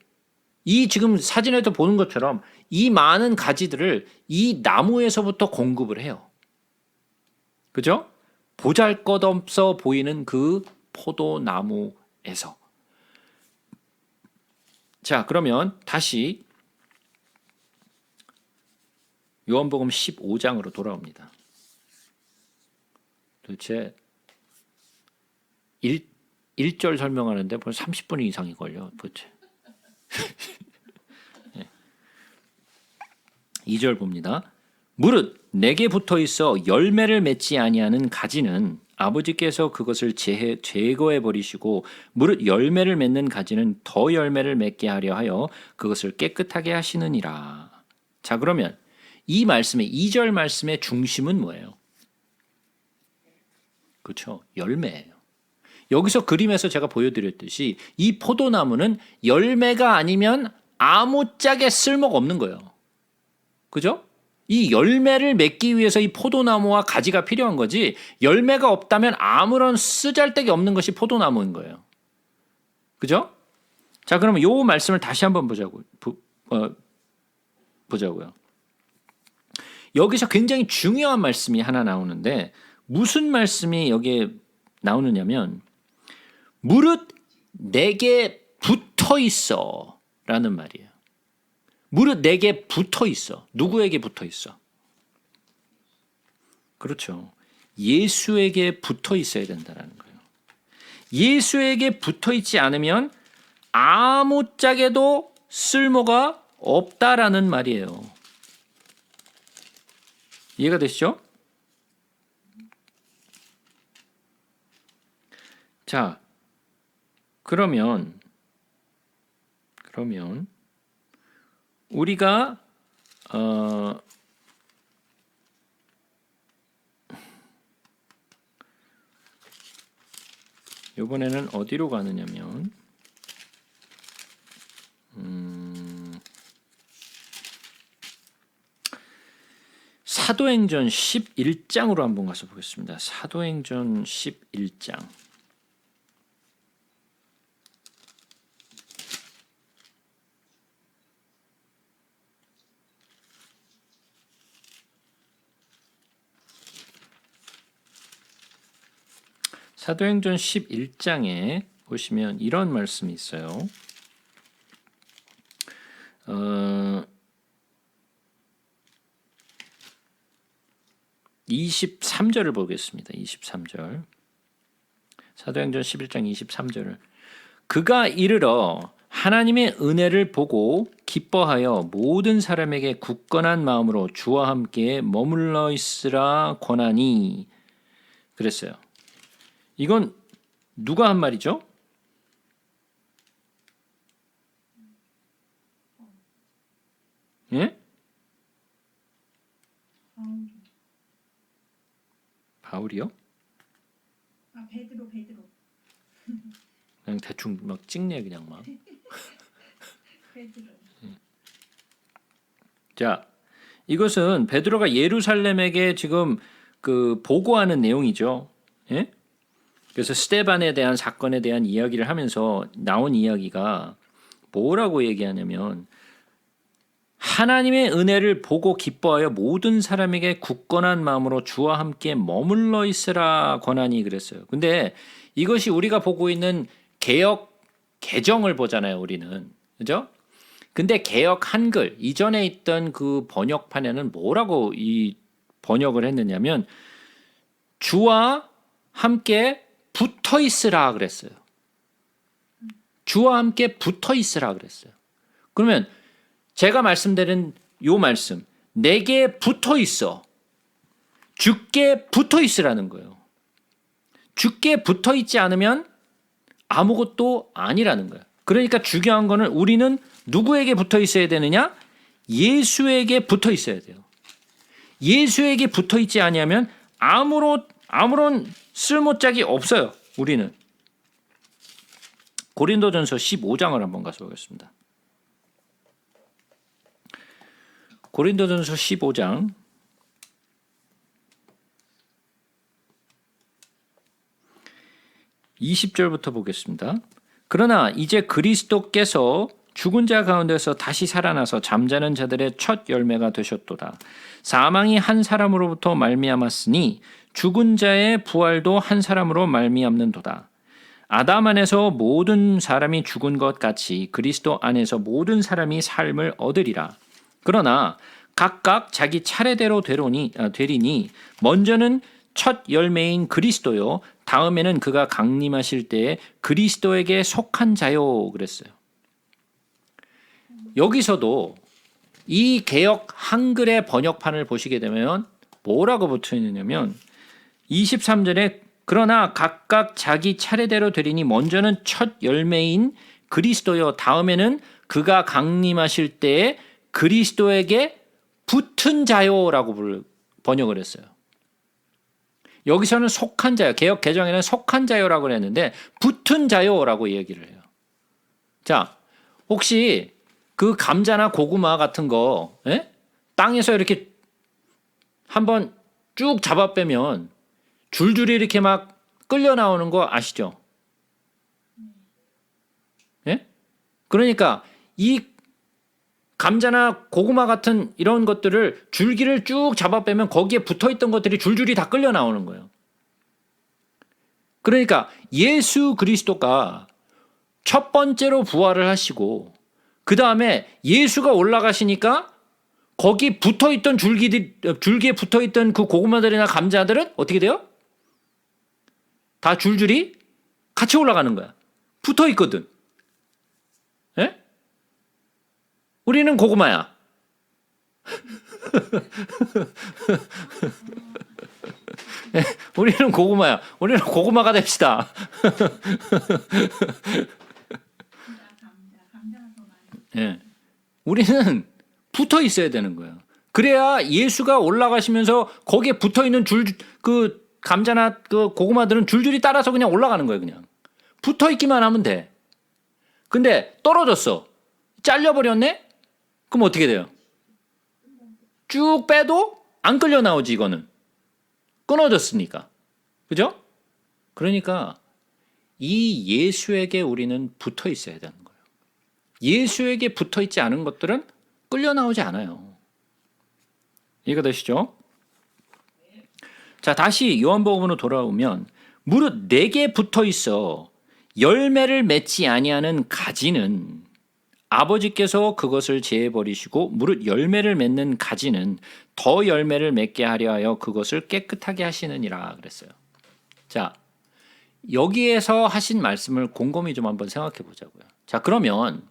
이 지금 사진에도 보는 것처럼 이 많은 가지들을 이 나무에서부터 공급을 해요. 그죠? 보잘것없어 보이는 그 포도나무에서. 자, 그러면 다시 요한복음 15장으로 돌아옵니다. 도대체 1절 설명하는데 벌써 30분 이상이 걸려. 도대체. 2절 봅니다. 무릇 내게 붙어 있어 열매를 맺지 아니하는 가지는 아버지께서 그것을 제거해 버리시고 무릇 열매를 맺는 가지는 더 열매를 맺게 하려 하여 그것을 깨끗하게 하시느니라. 자, 그러면 이 말씀의 2절 말씀의 중심은 뭐예요? 그렇죠. 열매예요. 여기서 그림에서 제가 보여드렸듯이 이 포도나무는 열매가 아니면 아무짝에 쓸모가 없는 거예요. 그죠? 이 열매를 맺기 위해서 이 포도나무와 가지가 필요한 거지 열매가 없다면 아무런 쓰잘데기 없는 것이 포도나무인 거예요. 그죠? 자, 그러면 요 말씀을 다시 한번 보자고요. 여기서 굉장히 중요한 말씀이 하나 나오는데 무슨 말씀이 여기에 나오느냐면 무릇 내게 붙어 있어 라는 말이에요. 무릇 내게 붙어 있어. 누구에게 붙어 있어? 그렇죠. 예수에게 붙어 있어야 된다는 거예요. 예수에게 붙어 있지 않으면 아무짝에도 쓸모가 없다라는 말이에요. 이해가 되시죠? 자, 그러면 우리가 이번에는 어디로 가느냐면 사도행전 11장으로 한번 가서 보겠습니다. 사도행전 11장. 사도행전 11장에 보시면 이런 말씀이 있어요. 23절을 보겠습니다. 23절. 사도행전 11장 23절을. 그가 이르러 하나님의 은혜를 보고 기뻐하여 모든 사람에게 굳건한 마음으로 주와 함께 머물러 있으라 권하니 그랬어요. 이건 누가 한 말이죠? 예? 바울이요? 아, 베드로. 그냥 대충 막 찍네 그냥 막. 베드로. 자, 이것은 베드로가 예루살렘에게 지금 그 보고하는 내용이죠. 예? 그래서 스데반에 대한 사건에 대한 이야기를 하면서 나온 이야기가 뭐라고 얘기하냐면 하나님의 은혜를 보고 기뻐하여 모든 사람에게 굳건한 마음으로 주와 함께 머물러 있으라 권하니 그랬어요. 근데 이것이 우리가 보고 있는 개역 개정을 보잖아요, 우리는. 그죠? 근데 개역 한글 이전에 있던 그 번역판에는 뭐라고 이 번역을 했느냐면 주와 함께 붙어 있으라 그랬어요. 주와 함께 붙어 있으라 그랬어요. 그러면 제가 말씀드린 요 말씀, 내게 붙어 있어. 주께 붙어 있으라는 거예요. 주께 붙어 있지 않으면 아무것도 아니라는 거예요. 그러니까 중요한 거는 우리는 누구에게 붙어 있어야 되느냐? 예수에게 붙어 있어야 돼요. 예수에게 붙어 있지 아니하면 아무런 쓸모짝이 없어요. 우리는. 고린도전서 15장을 한번 가서 보겠습니다. 고린도전서 15장 20절부터 보겠습니다. 그러나 이제 그리스도께서 죽은 자 가운데서 다시 살아나서 잠자는 자들의 첫 열매가 되셨도다. 사망이 한 사람으로부터 말미암았으니 죽은 자의 부활도 한 사람으로 말미암는도다. 아담 안에서 모든 사람이 죽은 것 같이 그리스도 안에서 모든 사람이 삶을 얻으리라. 그러나 각각 자기 차례대로 되리니 먼저는 첫 열매인 그리스도요, 다음에는 그가 강림하실 때에 그리스도에게 속한 자요 그랬어요. 여기서도 이 개역 한글의 번역판을 보시게 되면 뭐라고 붙어 있느냐면 23절에 그러나 각각 자기 차례대로 되리니 먼저는 첫 열매인 그리스도요, 다음에는 그가 강림하실 때에 그리스도에게 붙은 자요라고 번역을 했어요. 여기서는 속한 자요. 개역 개정에는 속한 자요라고 했는데 붙은 자요라고 얘기를 해요. 자, 혹시 그 감자나 고구마 같은 거 땅에서 이렇게 한번 쭉 잡아 빼면 줄줄이 이렇게 막 끌려 나오는 거 아시죠? 예? 그러니까 이 감자나 고구마 같은 이런 것들을 줄기를 쭉 잡아 빼면 거기에 붙어 있던 것들이 줄줄이 다 끌려 나오는 거예요. 그러니까 예수 그리스도가 첫 번째로 부활을 하시고 그 다음에 예수가 올라가시니까 거기 붙어 있던 줄기에 붙어 있던 그 고구마들이나 감자들은 어떻게 돼요? 다 줄줄이 같이 올라가는 거야. 붙어 있거든. 예? 우리는 고구마야. 예, 우리는 고구마야. 우리는 고구마가 됩시다. 예, 우리는 붙어 있어야 되는 거예요. 그래야 예수가 올라가시면서 거기에 붙어 있는 그 감자나 그 고구마들은 줄줄이 따라서 그냥 올라가는 거예요. 그냥 붙어 있기만 하면 돼. 근데 떨어졌어. 잘려버렸네? 그럼 어떻게 돼요? 쭉 빼도 안 끌려 나오지. 이거는 끊어졌으니까. 그죠? 그러니까 이 예수에게 우리는 붙어 있어야 되는 거예요. 예수에게 붙어 있지 않은 것들은 끌려 나오지 않아요. 이해가 되시죠? 자, 다시 요한복음으로 돌아오면 무릇 내게 붙어 있어 열매를 맺지 아니하는 가지는 아버지께서 그것을 제해 버리시고 무릇 열매를 맺는 가지는 더 열매를 맺게 하려 하여 그것을 깨끗하게 하시느니라 그랬어요. 자, 여기에서 하신 말씀을 곰곰이 좀 한번 생각해 보자고요. 자, 그러면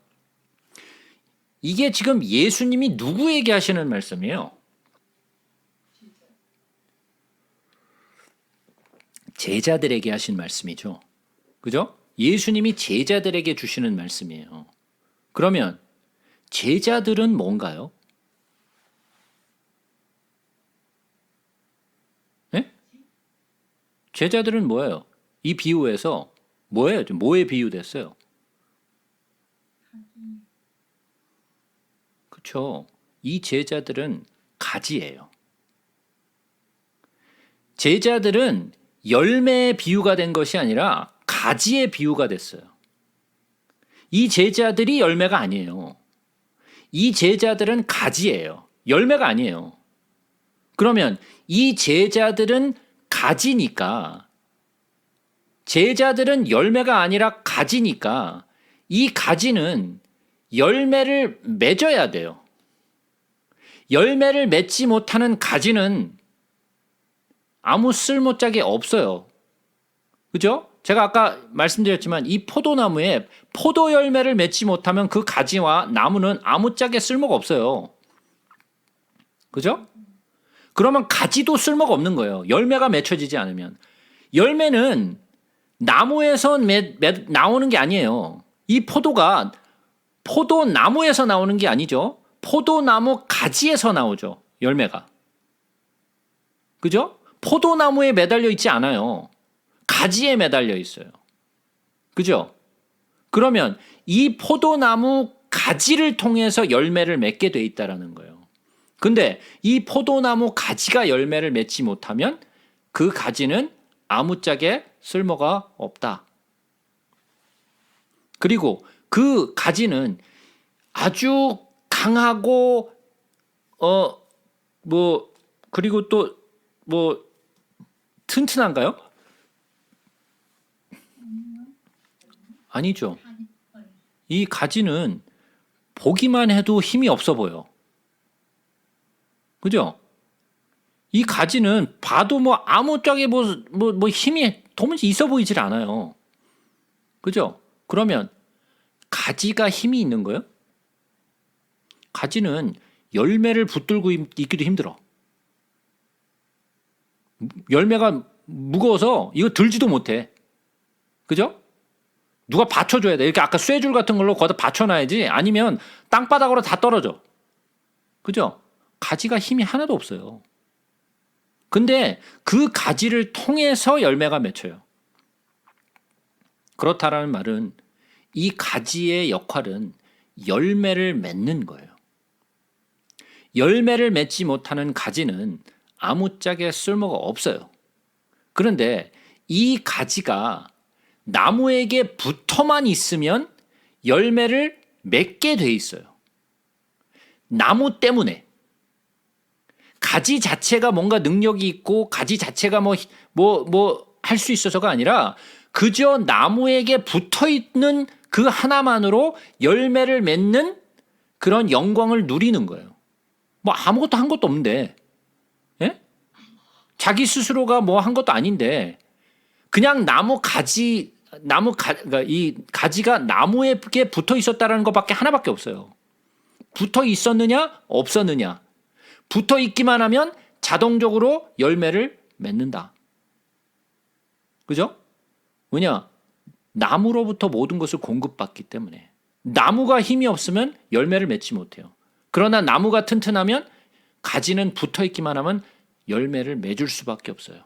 이게 지금 예수님이 누구에게 하시는 말씀이에요? 제자들에게 하신 말씀이죠. 그죠? 예수님이 제자들에게 주시는 말씀이에요. 그러면 제자들은 뭔가요? 네? 제자들은 뭐예요? 이 비유에서 뭐예요? 뭐에 비유됐어요? 그렇죠. 이 제자들은 가지예요. 제자들은 열매의 비유가 된 것이 아니라 가지의 비유가 됐어요. 이 제자들이 열매가 아니에요. 이 제자들은 가지예요. 열매가 아니에요. 그러면 이 제자들은 가지니까, 제자들은 열매가 아니라 가지니까 이 가지는 열매를 맺어야 돼요. 열매를 맺지 못하는 가지는 아무 쓸모짝이 없어요. 그죠? 제가 아까 말씀드렸지만 이 포도나무에 포도 열매를 맺지 못하면 그 가지와 나무는 아무짝에 쓸모가 없어요. 그죠? 그러면 가지도 쓸모가 없는 거예요. 열매가 맺혀지지 않으면. 열매는 나무에서 나오는 게 아니에요. 이 포도가 포도나무에서 나오는 게 아니죠. 포도나무 가지에서 나오죠. 열매가. 그죠? 포도나무에 매달려 있지 않아요. 가지에 매달려 있어요. 그죠? 그러면 이 포도나무 가지를 통해서 열매를 맺게 돼 있다라는 거예요. 근데 이 포도나무 가지가 열매를 맺지 못하면 그 가지는 아무짝에 쓸모가 없다. 그리고 그 가지는 아주 강하고 그리고 또 튼튼한가요? 아니죠. 이 가지는 보기만 해도 힘이 없어 보여. 그죠? 이 가지는 봐도 아무짝에 힘이 도무지 있어 보이질 않아요. 그죠? 그러면 가지가 힘이 있는 거예요? 가지는 열매를 붙들고 있기도 힘들어. 열매가 무거워서 이거 들지도 못해. 그죠? 누가 받쳐줘야 돼. 이렇게 아까 쇠줄 같은 걸로 거기다 받쳐놔야지. 아니면 땅바닥으로 다 떨어져. 그죠? 가지가 힘이 하나도 없어요. 근데 그 가지를 통해서 열매가 맺혀요. 그렇다라는 말은 이 가지의 역할은 열매를 맺는 거예요. 열매를 맺지 못하는 가지는 아무짝에 쓸모가 없어요. 그런데 이 가지가 나무에게 붙어만 있으면 열매를 맺게 돼 있어요. 나무 때문에. 가지 자체가 뭔가 능력이 있고 가지 자체가 할 수 있어서가 아니라 그저 나무에게 붙어 있는 그 하나만으로 열매를 맺는 그런 영광을 누리는 거예요. 아무것도 한 것도 없는데, 예? 자기 스스로가 한 것도 아닌데, 그냥 그러니까 이 가지가 나무에게 붙어 있었다라는 것밖에 하나밖에 없어요. 붙어 있었느냐, 없었느냐. 붙어 있기만 하면 자동적으로 열매를 맺는다. 그죠? 왜냐? 나무로부터 모든 것을 공급받기 때문에. 나무가 힘이 없으면 열매를 맺지 못해요. 그러나 나무가 튼튼하면 가지는 붙어 있기만 하면 열매를 맺을 수밖에 없어요.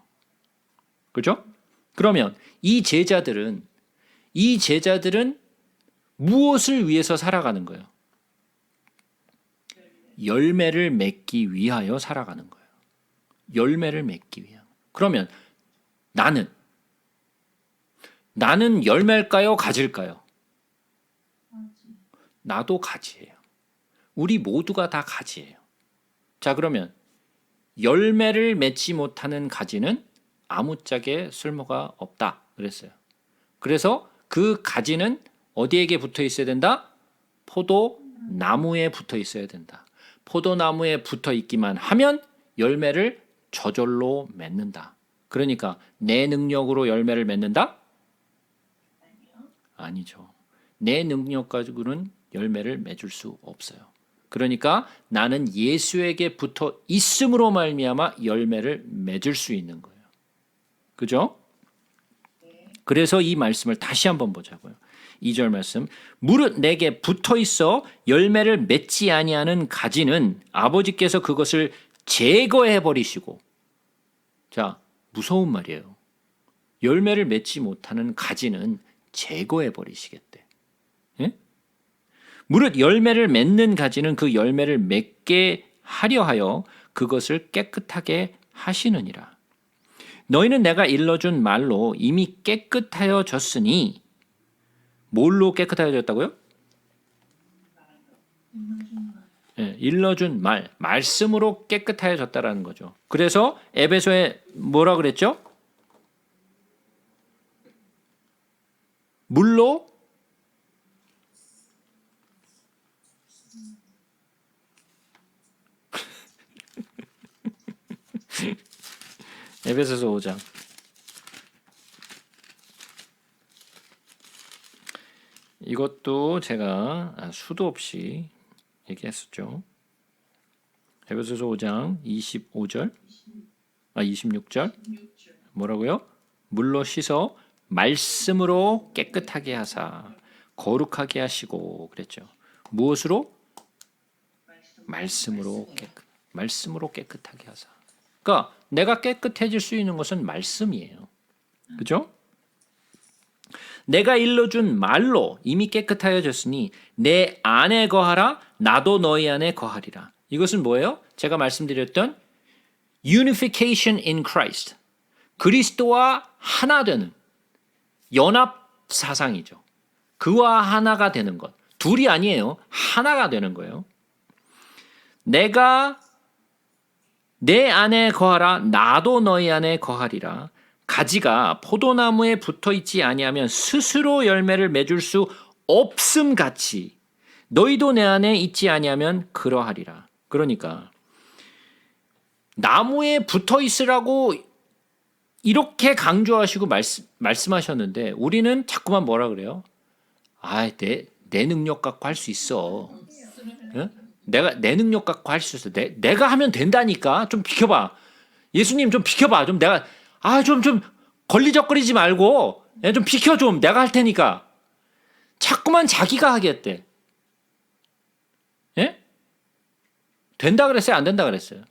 그죠? 그러면 이 제자들은 무엇을 위해서 살아가는 거예요? 열매를 맺기 위하여 살아가는 거예요. 열매를 맺기 위하여. 그러면 나는 열매일까요? 가지일까요? 나도 가지예요. 우리 모두가 다 가지예요. 자, 그러면 열매를 맺지 못하는 가지는 아무짝에 쓸모가 없다 그랬어요. 그래서 그 가지는 어디에게 붙어 있어야 된다? 포도나무에 붙어 있어야 된다. 포도나무에 붙어 있기만 하면 열매를 저절로 맺는다. 그러니까 내 능력으로 열매를 맺는다? 아니죠. 내 능력 가지고는 열매를 맺을 수 없어요. 그러니까 나는 예수에게 붙어 있음으로 말미암아 열매를 맺을 수 있는 거예요. 그죠? 그래서 이 말씀을 다시 한번 보자고요. 2절 말씀. 무릇 내게 붙어 있어 열매를 맺지 아니하는 가지는 아버지께서 그것을 제거해 버리시고. 자, 무서운 말이에요. 열매를 맺지 못하는 가지는 제거해 버리시겠대. 예? 무릇 열매를 맺는 가지는 그 열매를 맺게 하려 하여 그것을 깨끗하게 하시느니라. 너희는 내가 일러준 말로 이미 깨끗하여졌으니. 뭘로 깨끗하여졌다고요? 예, 일러준 말씀으로 깨끗하여졌다라는 거죠. 그래서 에베소에 뭐라 그랬죠? 물로 에베소서 5장. 이것도 제가 수도 없이 얘기했었죠. 에베소서 5장 26절. 뭐라고요? 물로 씻어 말씀으로 깨끗하게 하사 거룩하게 하시고 그랬죠. 무엇으로? 말씀으로 깨끗하게 하사. 그러니까 내가 깨끗해질 수 있는 것은 말씀이에요. 그죠? 내가 일러준 말로 이미 깨끗하여졌으니 내 안에 거하라 나도 너희 안에 거하리라. 이것은 뭐예요? 제가 말씀드렸던 unification in Christ. 그리스도와 하나 되는 연합 사상이죠. 그와 하나가 되는 것. 둘이 아니에요. 하나가 되는 거예요. 내가 내 안에 거하라 나도 너희 안에 거하리라. 가지가 포도나무에 붙어 있지 아니하면 스스로 열매를 맺을 수 없음 같이 너희도 내 안에 있지 아니하면 그러하리라. 그러니까 나무에 붙어 있으라고 이렇게 강조하시고 말씀하셨는데 우리는 자꾸만 뭐라 그래요? 내 능력 갖고 할 수 있어. 응? 내가 내 능력 갖고 할 수 있어. 내가 하면 된다니까. 좀 비켜봐. 예수님 좀 비켜봐. 좀 내가 좀 걸리적거리지 말고 좀 비켜 좀. 내가 할 테니까. 자꾸만 자기가 하겠대. 예? 된다 그랬어요? 안 된다 그랬어요?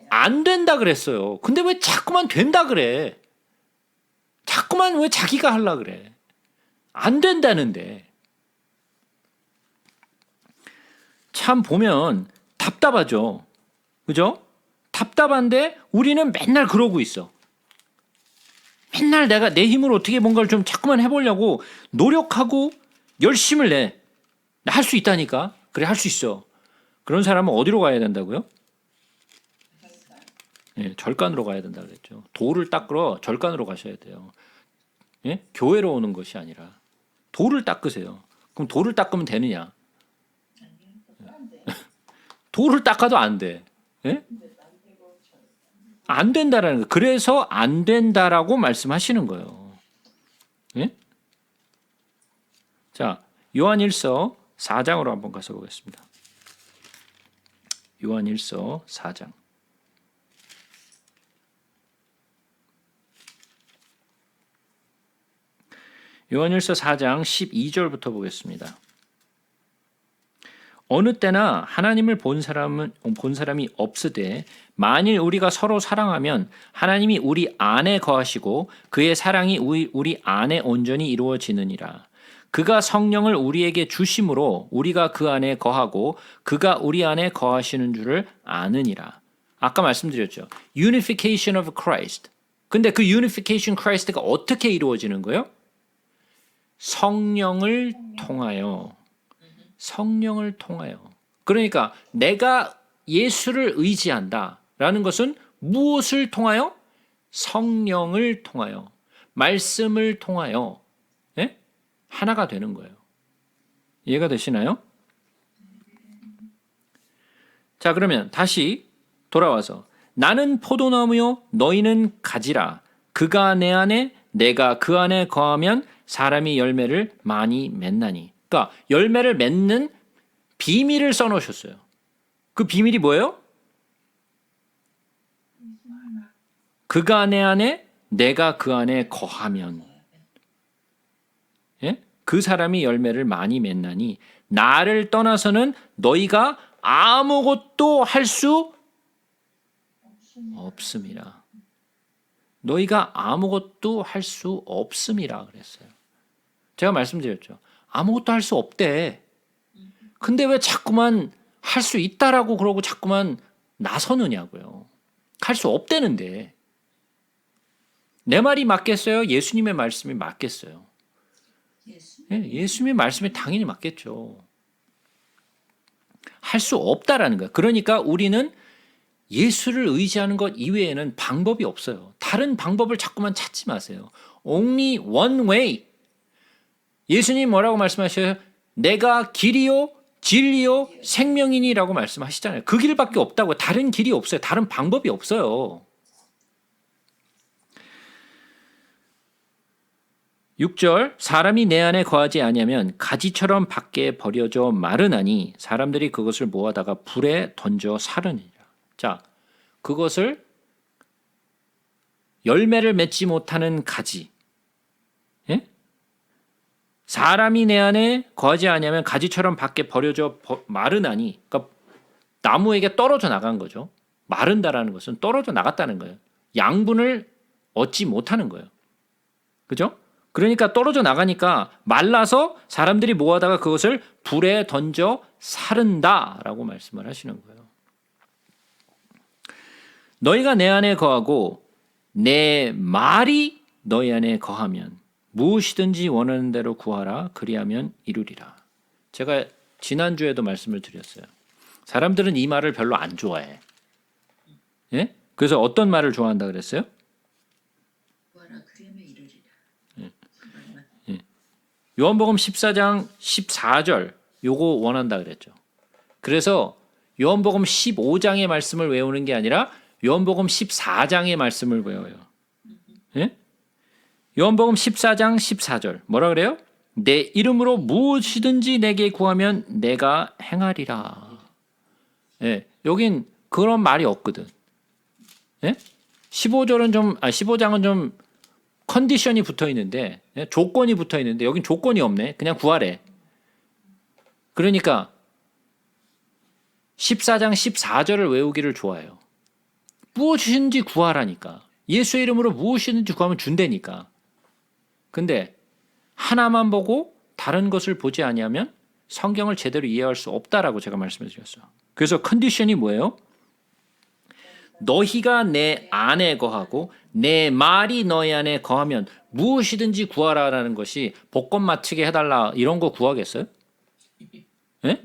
안 된다 그랬어요. 근데 왜 자꾸만 된다 그래? 자꾸만 왜 자기가 하려 그래? 안 된다는데. 참 보면 답답하죠. 그죠? 답답한데 우리는 맨날 그러고 있어. 맨날 내가 내 힘으로 어떻게 뭔가를 좀 자꾸만 해보려고 노력하고 열심을 내. 할 수 있다니까. 그래, 할 수 있어. 그런 사람은 어디로 가야 된다고요? 예, 절간으로 가야 된다 그랬죠. 돌을 닦으러 절간으로 가셔야 돼요. 예? 교회로 오는 것이 아니라 돌을 닦으세요. 그럼 돌을 닦으면 되느냐? 돌을 닦아도 안 돼. 예? 안 된다라는 거. 그래서 안 된다라고 말씀하시는 거예요. 예? 자, 요한일서 4장으로 한번 가서 보겠습니다. 요한일서 4장. 요한일서 4장 12절부터 보겠습니다. 어느 때나 하나님을 본 사람이 없으되 만일 우리가 서로 사랑하면 하나님이 우리 안에 거하시고 그의 사랑이 우리 안에 온전히 이루어지느니라. 그가 성령을 우리에게 주심으로 우리가 그 안에 거하고 그가 우리 안에 거하시는 줄을 아느니라. 아까 말씀드렸죠. Unification of Christ. 근데 그 Unification Christ가 어떻게 이루어지는 거예요? 성령을 통하여. 성령을 통하여. 그러니까 내가 예수를 의지한다라는 것은 무엇을 통하여? 성령을 통하여. 말씀을 통하여. 예? 하나가 되는 거예요. 이해가 되시나요? 자, 그러면 다시 돌아와서 나는 포도나무요 너희는 가지라. 그가 내 안에 내가 그 안에 거하면 사람이 열매를 많이 맺나니. 그러니까 열매를 맺는 비밀을 써놓으셨어요. 그 비밀이 뭐예요? 그가 내 안에 내가 그 안에 거하면 예? 그 사람이 열매를 많이 맺나니 나를 떠나서는 너희가 아무것도 할 수 없음이라. 너희가 아무것도 할 수 없음이라 그랬어요. 제가 말씀드렸죠. 아무것도 할 수 없대. 근데 왜 자꾸만 할 수 있다라고 그러고 자꾸만 나서느냐고요. 할 수 없대는데. 내 말이 맞겠어요? 예수님의 말씀이 맞겠어요? 예수님의 말씀이 당연히 맞겠죠. 할 수 없다라는 거예요. 그러니까 우리는 예수를 의지하는 것 이외에는 방법이 없어요. 다른 방법을 자꾸만 찾지 마세요. Only one way. 예수님 뭐라고 말씀하셔요? 내가 길이요, 진리요, 생명이니라고 말씀하시잖아요. 그 길밖에 없다고. 다른 길이 없어요. 다른 방법이 없어요. 6절 사람이 내 안에 거하지 아니하면 가지처럼 밖에 버려져 마르나니 사람들이 그것을 모아다가 불에 던져 사르니라. 자, 그것을 열매를 맺지 못하는 가지. 예? 사람이 내 안에 거하지 아니하면 가지처럼 밖에 버려져 마르나니. 그러니까 나무에게 떨어져 나간 거죠. 마른다라는 것은 떨어져 나갔다는 거예요. 양분을 얻지 못하는 거예요. 그죠? 그러니까 떨어져 나가니까 말라서 사람들이 모아다가 그것을 불에 던져 사른다라고 말씀을 하시는 거예요. 너희가 내 안에 거하고 내 말이 너희 안에 거하면 무엇이든지 원하는 대로 구하라. 그리하면 이루리라. 제가 지난주에도 말씀을 드렸어요. 사람들은 이 말을 별로 안 좋아해. 예? 그래서 어떤 말을 좋아한다 그랬어요? 구하라 그러면 이루리라. 요한복음 14장 14절 요거 원한다 그랬죠. 그래서 요한복음 15장의 말씀을 외우는 게 아니라 요한복음 14장의 말씀을 외워요. 예? 요한복음 14장 14절 뭐라 그래요? 내 이름으로 무엇이든지 내게 구하면 내가 행하리라. 예, 여긴 그런 말이 없거든. 예? 15장은 좀 컨디션이 붙어 있는데, 예? 조건이 붙어 있는데 여긴 조건이 없네. 그냥 구하래. 그러니까 14장 14절을 외우기를 좋아해요. 무엇이든지 구하라니까. 예수의 이름으로 무엇이든지 구하면 준다니까. 근데 하나만 보고 다른 것을 보지 아니하면 성경을 제대로 이해할 수 없다라고 제가 말씀을 드렸어요. 그래서 컨디션이 뭐예요? 너희가 내 안에 거하고 내 말이 너희 안에 거하면 무엇이든지 구하라라는 것이 복권 맞추게 해달라 이런 거 구하겠어요? 예?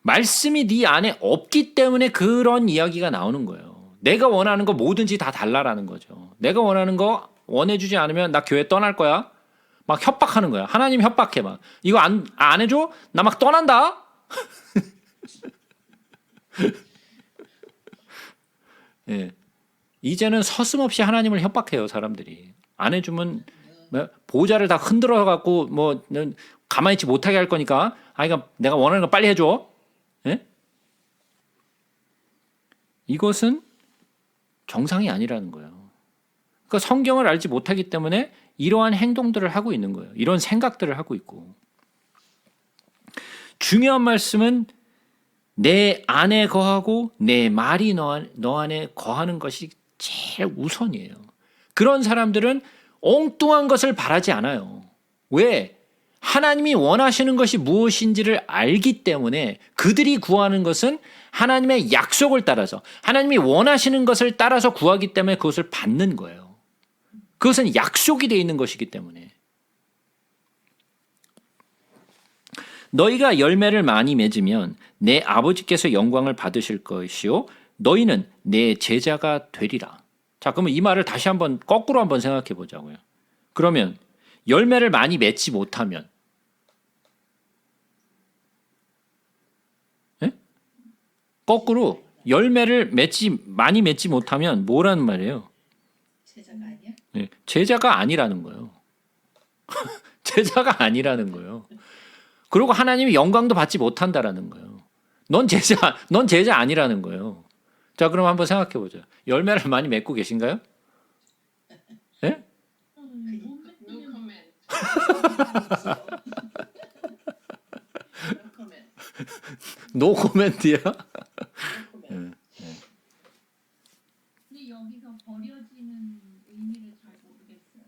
말씀이 네 안에 없기 때문에 그런 이야기가 나오는 거예요. 내가 원하는 거 뭐든지 다 달라라는 거죠. 내가 원하는 거 원해주지 않으면 나 교회 떠날 거야. 막 협박하는 거야. 하나님 협박해 막. 이거 안 해줘? 나 막 떠난다. 예. 이제는 서슴없이 하나님을 협박해요 사람들이. 안 해주면 보좌를 다 흔들어 갖고 뭐 가만히 있지 못하게 할 거니까. 그러니까 내가 원하는 거 빨리 해줘. 예? 이것은 정상이 아니라는 거예요. 그러니까 성경을 알지 못하기 때문에 이러한 행동들을 하고 있는 거예요. 이런 생각들을 하고 있고. 중요한 말씀은 내 안에 거하고 내 말이 너 안에 거하는 것이 제일 우선이에요. 그런 사람들은 엉뚱한 것을 바라지 않아요. 왜? 하나님이 원하시는 것이 무엇인지를 알기 때문에 그들이 구하는 것은 하나님의 약속을 따라서 하나님이 원하시는 것을 따라서 구하기 때문에 그것을 받는 거예요. 그것은 약속이 되어 있는 것이기 때문에. 너희가 열매를 많이 맺으면 내 아버지께서 영광을 받으실 것이요 너희는 내 제자가 되리라. 자, 그러면 이 말을 다시 한번 거꾸로 한번 생각해 보자고요. 그러면 열매를 많이 맺지 못하면 거꾸로 열매를 많이 맺지 못하면 뭐라는 말이에요? 제자가 아니야? 네, 제자가 아니라는 거예요. 제자가 아니라는 거예요. 그리고 하나님이 영광도 받지 못한다라는 거예요. 넌 제자 아니라는 거예요. 자, 그럼 한번 생각해 보죠. 열매를 많이 맺고 계신가요? 예? No comment. 노 코멘트야? 근데 여기서 버려지는 의미를 잘 모르겠어요.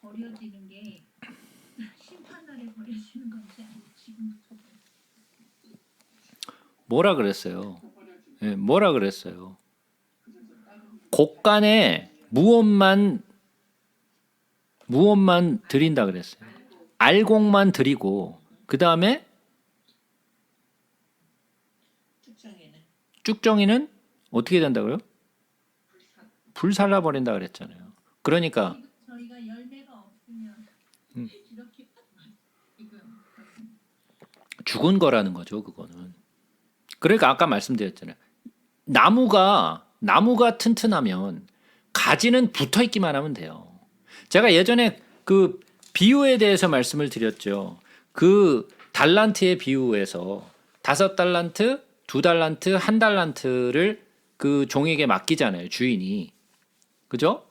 버려지는 게 심판날에 버려지는 건지 아니면 지금부터 뭐라 그랬어요? 예, 뭐라 그랬어요? 곳간에 무엇만 드린다 그랬어요. 알곡만 드리고 그 다음에 쭉정이는 어떻게 된다고요? 불살라 버린다 그랬잖아요. 그러니까 저희가 열매가 없으면 이렇게 지금 죽은 거라는 거죠. 그거는. 그러니까 아까 말씀드렸잖아요. 나무가 튼튼하면 가지는 붙어 있기만 하면 돼요. 제가 예전에 그 비유에 대해서 말씀을 드렸죠. 그 달란트의 비유에서 5달란트, 2달란트, 1달란트를 그 종에게 맡기잖아요. 주인이. 그죠?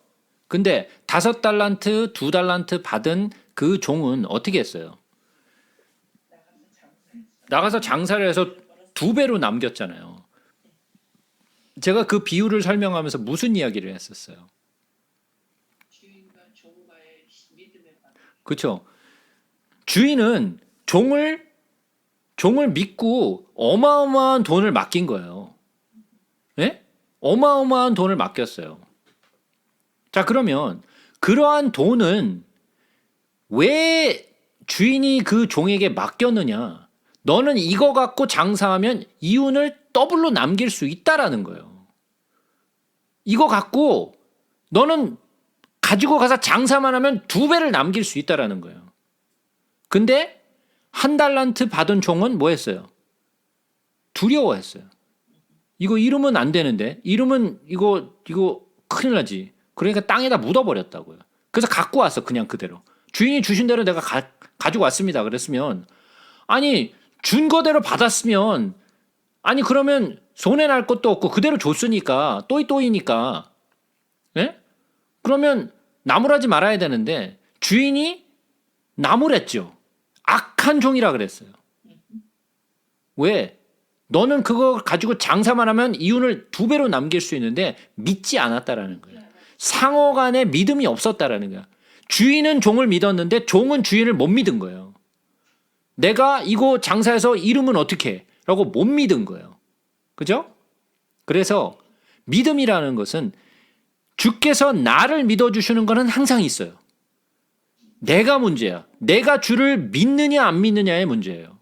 근데 5달란트, 2달란트 받은 그 종은 어떻게 했어요? 나가서 장사했어. 나가서 장사를 해서 2배로 남겼잖아요. 제가 그 비유를 설명하면서 무슨 이야기를 했었어요? 주인과 종과의 믿음의 관계. 그렇죠? 주인은 종을 믿고 어마어마한 돈을 맡긴 거예요. 예? 어마어마한 돈을 맡겼어요. 자, 그러면 그러한 돈은 왜 주인이 그 종에게 맡겼느냐? 너는 이거 갖고 장사하면 이윤을 더블로 남길 수 있다라는 거예요. 이거 갖고 너는 가지고 가서 장사만 하면 2배를 남길 수 있다라는 거예요. 근데 1달란트 받은 종은 뭐 했어요? 두려워했어요. 이거 잃으면 안 되는데, 잃으면 이거 큰일 나지. 그러니까 땅에다 묻어버렸다고요. 그래서 갖고 왔어, 그냥 그대로. 주인이 주신 대로 내가 가지고 왔습니다. 그랬으면, 아니, 준 거대로 받았으면, 아니, 그러면 손해날 것도 없고 그대로 줬으니까, 또이니까, 예? 그러면 나무라지 말아야 되는데, 주인이 나무랬죠. 악한 종이라 그랬어요. 왜? 너는 그거 가지고 장사만 하면 이윤을 2배로 남길 수 있는데 믿지 않았다라는 거예요. 상호 간에 믿음이 없었다라는 거야. 주인은 종을 믿었는데 종은 주인을 못 믿은 거예요. 내가 이거 장사해서 잃으면 어떡해? 라고 못 믿은 거예요. 그죠? 그래서 믿음이라는 것은 주께서 나를 믿어주시는 거는 항상 있어요. 내가 문제야. 내가 주를 믿느냐 안 믿느냐의 문제예요.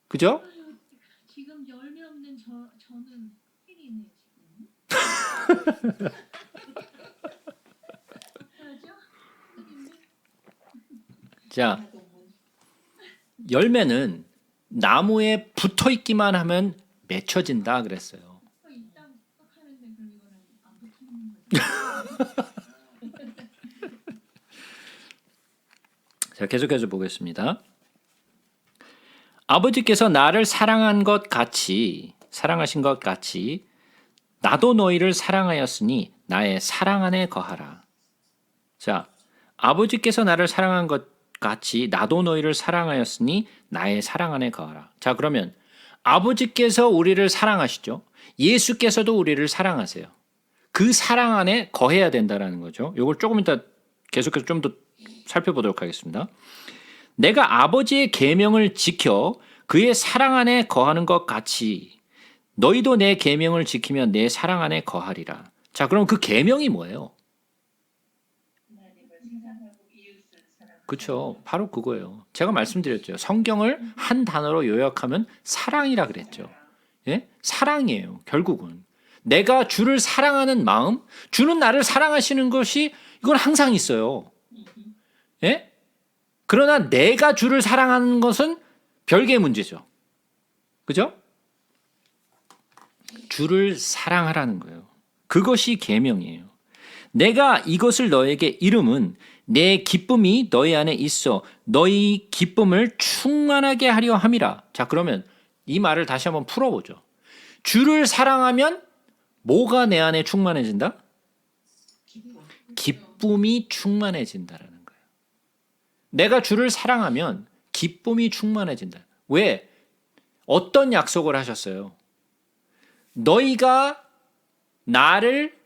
그죠? 지금 열매 없는 저는 힐이네 지금. 그렇죠? 자, 열매는 나무에 붙어 있기만 하면 맺혀진다 그랬어요. 일단 하는데 그럼 이거는 안 붙이는 거죠. 자, 계속해서 보겠습니다. 아버지께서 나를 사랑하신 것 같이 나도 너희를 사랑하였으니 나의 사랑 안에 거하라. 자, 아버지께서 나를 사랑한 것 같이 나도 너희를 사랑하였으니 나의 사랑 안에 거하라. 자, 그러면 아버지께서 우리를 사랑하시죠. 예수께서도 우리를 사랑하세요. 그 사랑 안에 거해야 된다라는 거죠. 이걸 조금 이따 계속해서 좀 더 살펴보도록 하겠습니다. 내가 아버지의 계명을 지켜 그의 사랑 안에 거하는 것 같이 너희도 내 계명을 지키면 내 사랑 안에 거하리라. 자, 그럼 그 계명이 뭐예요? 하나님을 사랑하고 이웃을 사랑하고. 그렇죠. 바로 그거예요. 제가 말씀드렸죠. 성경을 한 단어로 요약하면 사랑이라 그랬죠. 예? 사랑이에요. 결국은. 내가 주를 사랑하는 마음, 주는 나를 사랑하시는 것이 이건 항상 있어요. 예? 그러나 내가 주를 사랑하는 것은 별개의 문제죠. 그죠? 주를 사랑하라는 거예요. 그것이 계명이에요. 내가 이것을 너에게 이름은 내 기쁨이 너희 안에 있어 너희 기쁨을 충만하게 하려 함이라. 자, 그러면 이 말을 다시 한번 풀어보죠. 주를 사랑하면 뭐가 내 안에 충만해진다? 기쁨이 충만해진다라는 거예요. 내가 주를 사랑하면 기쁨이 충만해진다. 왜? 어떤 약속을 하셨어요? 너희가 나를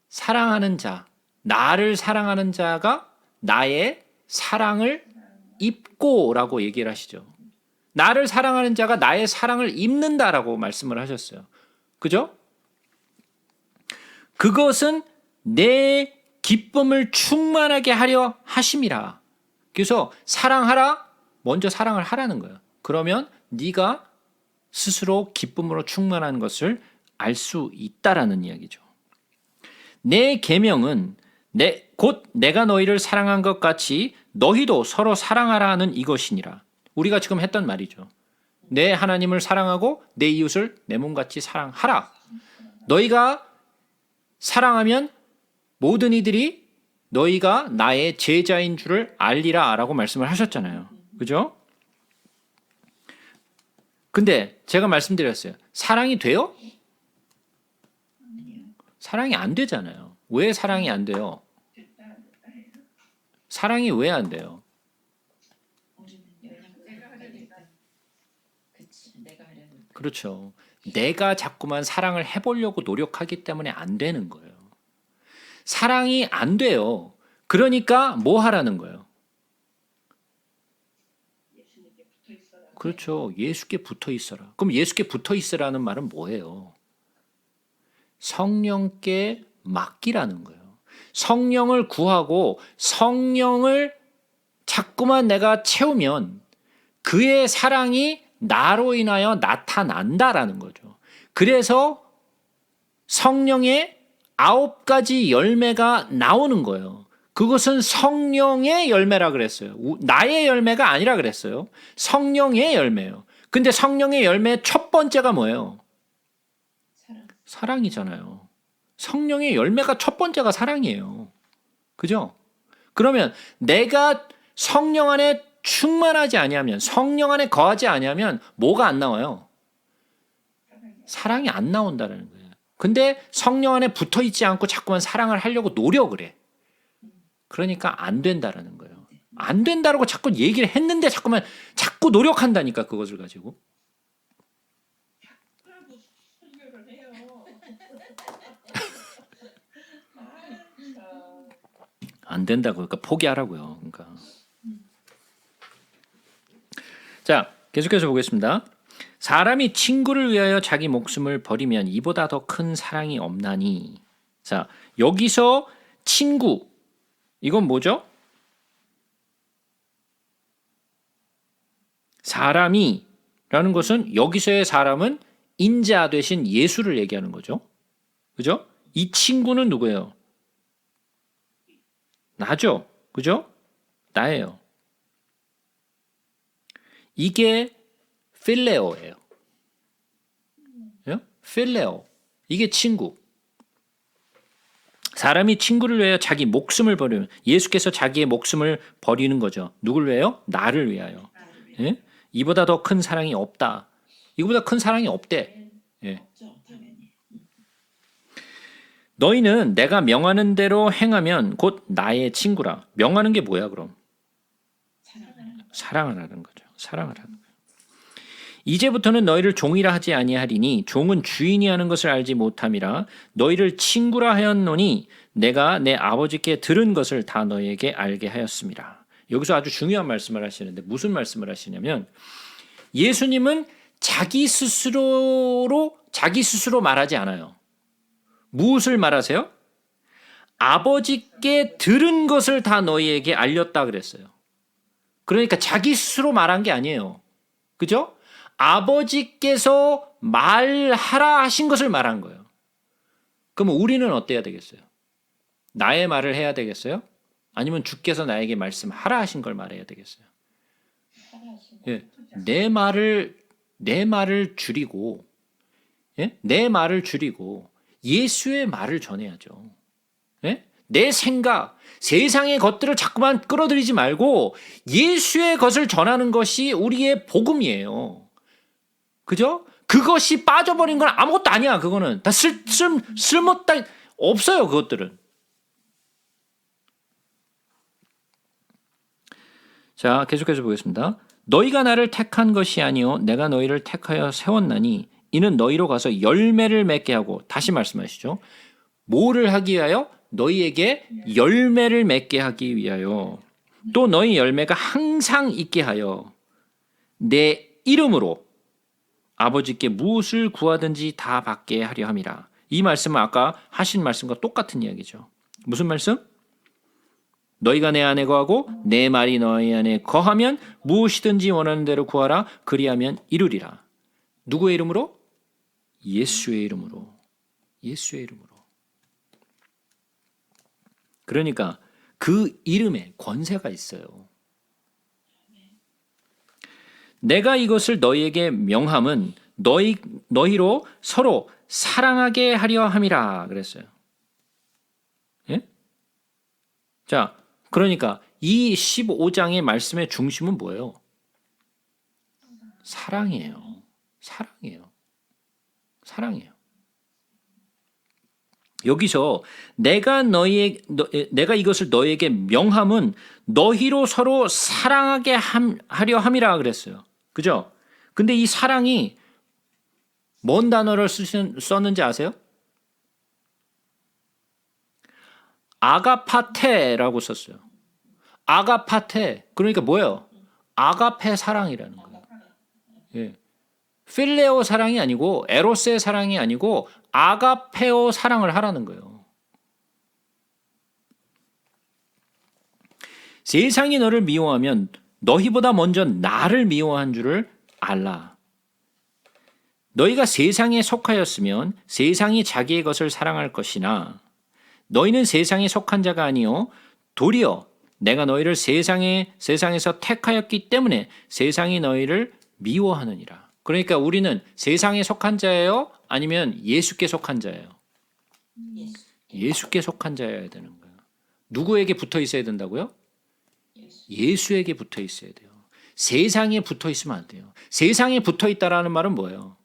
사랑하는 자, 나를 사랑하는 자가 나의 사랑을 입고라고 얘기를 하시죠. 나를 사랑하는 자가 나의 사랑을 입는다라고 말씀을 하셨어요. 그죠? 그것은 내 기쁨을 충만하게 하려 하심이라. 그래서 사랑하라, 먼저 사랑을 하라는 거예요. 그러면 네가 스스로 기쁨으로 충만한 것을 알 수 있다라는 이야기죠. 내 계명은 곧 내가 너희를 사랑한 것 같이 너희도 서로 사랑하라 하는 이것이니라. 우리가 지금 했던 말이죠. 내 하나님을 사랑하고 내 이웃을 내 몸같이 사랑하라. 너희가 사랑하면 모든 이들이 너희가 나의 제자인 줄을 알리라 라고 말씀을 하셨잖아요. 그죠? 근데 제가 말씀드렸어요. 사랑이 돼요? 사랑이 안 되잖아요. 왜 사랑이 안 돼요? 사랑이 왜 안 돼요? 우리는 내가 하려니까. 그치, 내가 하려니까. 그렇죠. 내가 자꾸만 사랑을 해보려고 노력하기 때문에 안 되는 거예요. 사랑이 안 돼요. 그러니까 뭐 하라는 거예요? 예수님께 붙어 있어라. 그렇죠. 예수께 붙어 있어라. 그럼 예수께 붙어 있으라는 말은 뭐예요? 성령께 맡기라는 거예요. 성령을 구하고 성령을 자꾸만 내가 채우면 그의 사랑이 나로 인하여 나타난다라는 거죠. 그래서 성령의 9가지 열매가 나오는 거예요. 그것은 성령의 열매라 그랬어요. 나의 열매가 아니라 그랬어요. 성령의 열매예요. 근데 성령의 열매의 첫 번째가 뭐예요? 사랑. 사랑이잖아요. 성령의 열매가 첫 번째가 사랑이에요. 그죠? 그러면 내가 성령 안에 충만하지 아니하면, 성령 안에 거하지 아니하면 뭐가 안 나와요? 사랑이 안 나온다는 거예요. 근데 성령 안에 붙어 있지 않고 자꾸만 사랑을 하려고 노력을 해. 그러니까 안 된다라는 거예요. 안 된다라고 자꾸 얘기를 했는데 자꾸 노력한다니까, 그것을 가지고. 하나도 설교를 해요. 안 된다고. 그러니까 포기하라고요. 그러니까. 자, 계속해서 보겠습니다. 사람이 친구를 위하여 자기 목숨을 버리면 이보다 더 큰 사랑이 없나니. 자, 여기서 친구, 이건 뭐죠? 사람이 라는 것은, 여기서의 사람은 인자 되신 예수를 얘기하는 거죠. 그죠? 이 친구는 누구예요? 나죠. 그죠? 나예요. 이게 필레오예요. 필레오. 이게 친구. 사람이 친구를 위하여 자기 목숨을 버리면, 예수께서 자기의 목숨을 버리는 거죠. 누굴 위하여? 나를 위하여. 예? 이보다 더 큰 사랑이 없다. 이거보다 큰 사랑이 없대. 예. 없죠, 당연히. 너희는 내가 명하는 대로 행하면 곧 나의 친구라. 명하는 게 뭐야 그럼? 사랑을 하는 거죠. 사랑을 하는 거예요. 이제부터는 너희를 종이라 하지 아니하리니 종은 주인이 하는 것을 알지 못함이라. 너희를 친구라 하였노니 내가 내 아버지께 들은 것을 다 너희에게 알게 하였습니다. 여기서 아주 중요한 말씀을 하시는데, 무슨 말씀을 하시냐면, 예수님은 자기 스스로 말하지 않아요. 무엇을 말하세요? 아버지께 들은 것을 다 너희에게 알렸다 그랬어요. 그러니까 자기 스스로 말한 게 아니에요. 그죠? 아버지께서 말하라 하신 것을 말한 거예요. 그럼 우리는 어때야 되겠어요? 나의 말을 해야 되겠어요? 아니면 주께서 나에게 말씀하라 하신 걸 말해야 되겠어요? 예, 내 말을 줄이고, 예? 내 말을 줄이고 예수의 말을 전해야죠. 예? 내 생각, 세상의 것들을 자꾸만 끌어들이지 말고 예수의 것을 전하는 것이 우리의 복음이에요. 그죠? 그것이 빠져버린 건 아무것도 아니야. 그거는 다 쓸모다 없어요. 그것들은. 자, 계속해서 보겠습니다. 너희가 나를 택한 것이 아니요 내가 너희를 택하여 세웠나니 이는 너희로 가서 열매를 맺게 하고, 다시 말씀하시죠. 뭐를 하기 위하여? 너희에게 열매를 맺게 하기 위하여, 또 너희 열매가 항상 있게 하여 내 이름으로 아버지께 무엇을 구하든지 다 받게 하려 함이라. 이 말씀은 아까 하신 말씀과 똑같은 이야기죠. 무슨 말씀? 너희가 내 안에 거하고 내 말이 너희 안에 거하면 무엇이든지 원하는 대로 구하라. 그리하면 이루리라. 누구의 이름으로? 예수의 이름으로. 예수의 이름으로. 그러니까 그 이름에 권세가 있어요. 내가 이것을 너희에게 명함은 너희로 서로 사랑하게 하려 함이라 그랬어요. 예? 자, 그러니까 이 15장의 말씀의 중심은 뭐예요? 사랑이에요. 사랑이에요. 사랑이에요. 여기서 내가 이것을 너희에게 명함은 너희로 서로 사랑하게 하려 함이라 그랬어요. 그죠? 근데 이 사랑이 뭔 단어를 썼는지 아세요? 아가파테라고 썼어요. 아가파테. 그러니까 뭐예요? 아가페 사랑이라는 거예요. 예. 필레오 사랑이 아니고 에로스의 사랑이 아니고 아가페오 사랑을 하라는 거예요. 세상이 너를 미워하면 너희보다 먼저 나를 미워한 줄을 알라. 너희가 세상에 속하였으면 세상이 자기의 것을 사랑할 것이나 너희는 세상에 속한 자가 아니요 도리어 내가 너희를 세상에서 택하였기 때문에 세상이 너희를 미워하느니라. 그러니까 우리는 세상에 속한 자예요? 아니면 예수께 속한 자예요? 예수. 예수께 속한 자여야 되는 거예요. 누구에게 붙어 있어야 된다고요? 예수. 예수에게 붙어 있어야 돼요. 세상에 붙어 있으면 안 돼요. 세상에 붙어 있다라는 말은 뭐예요?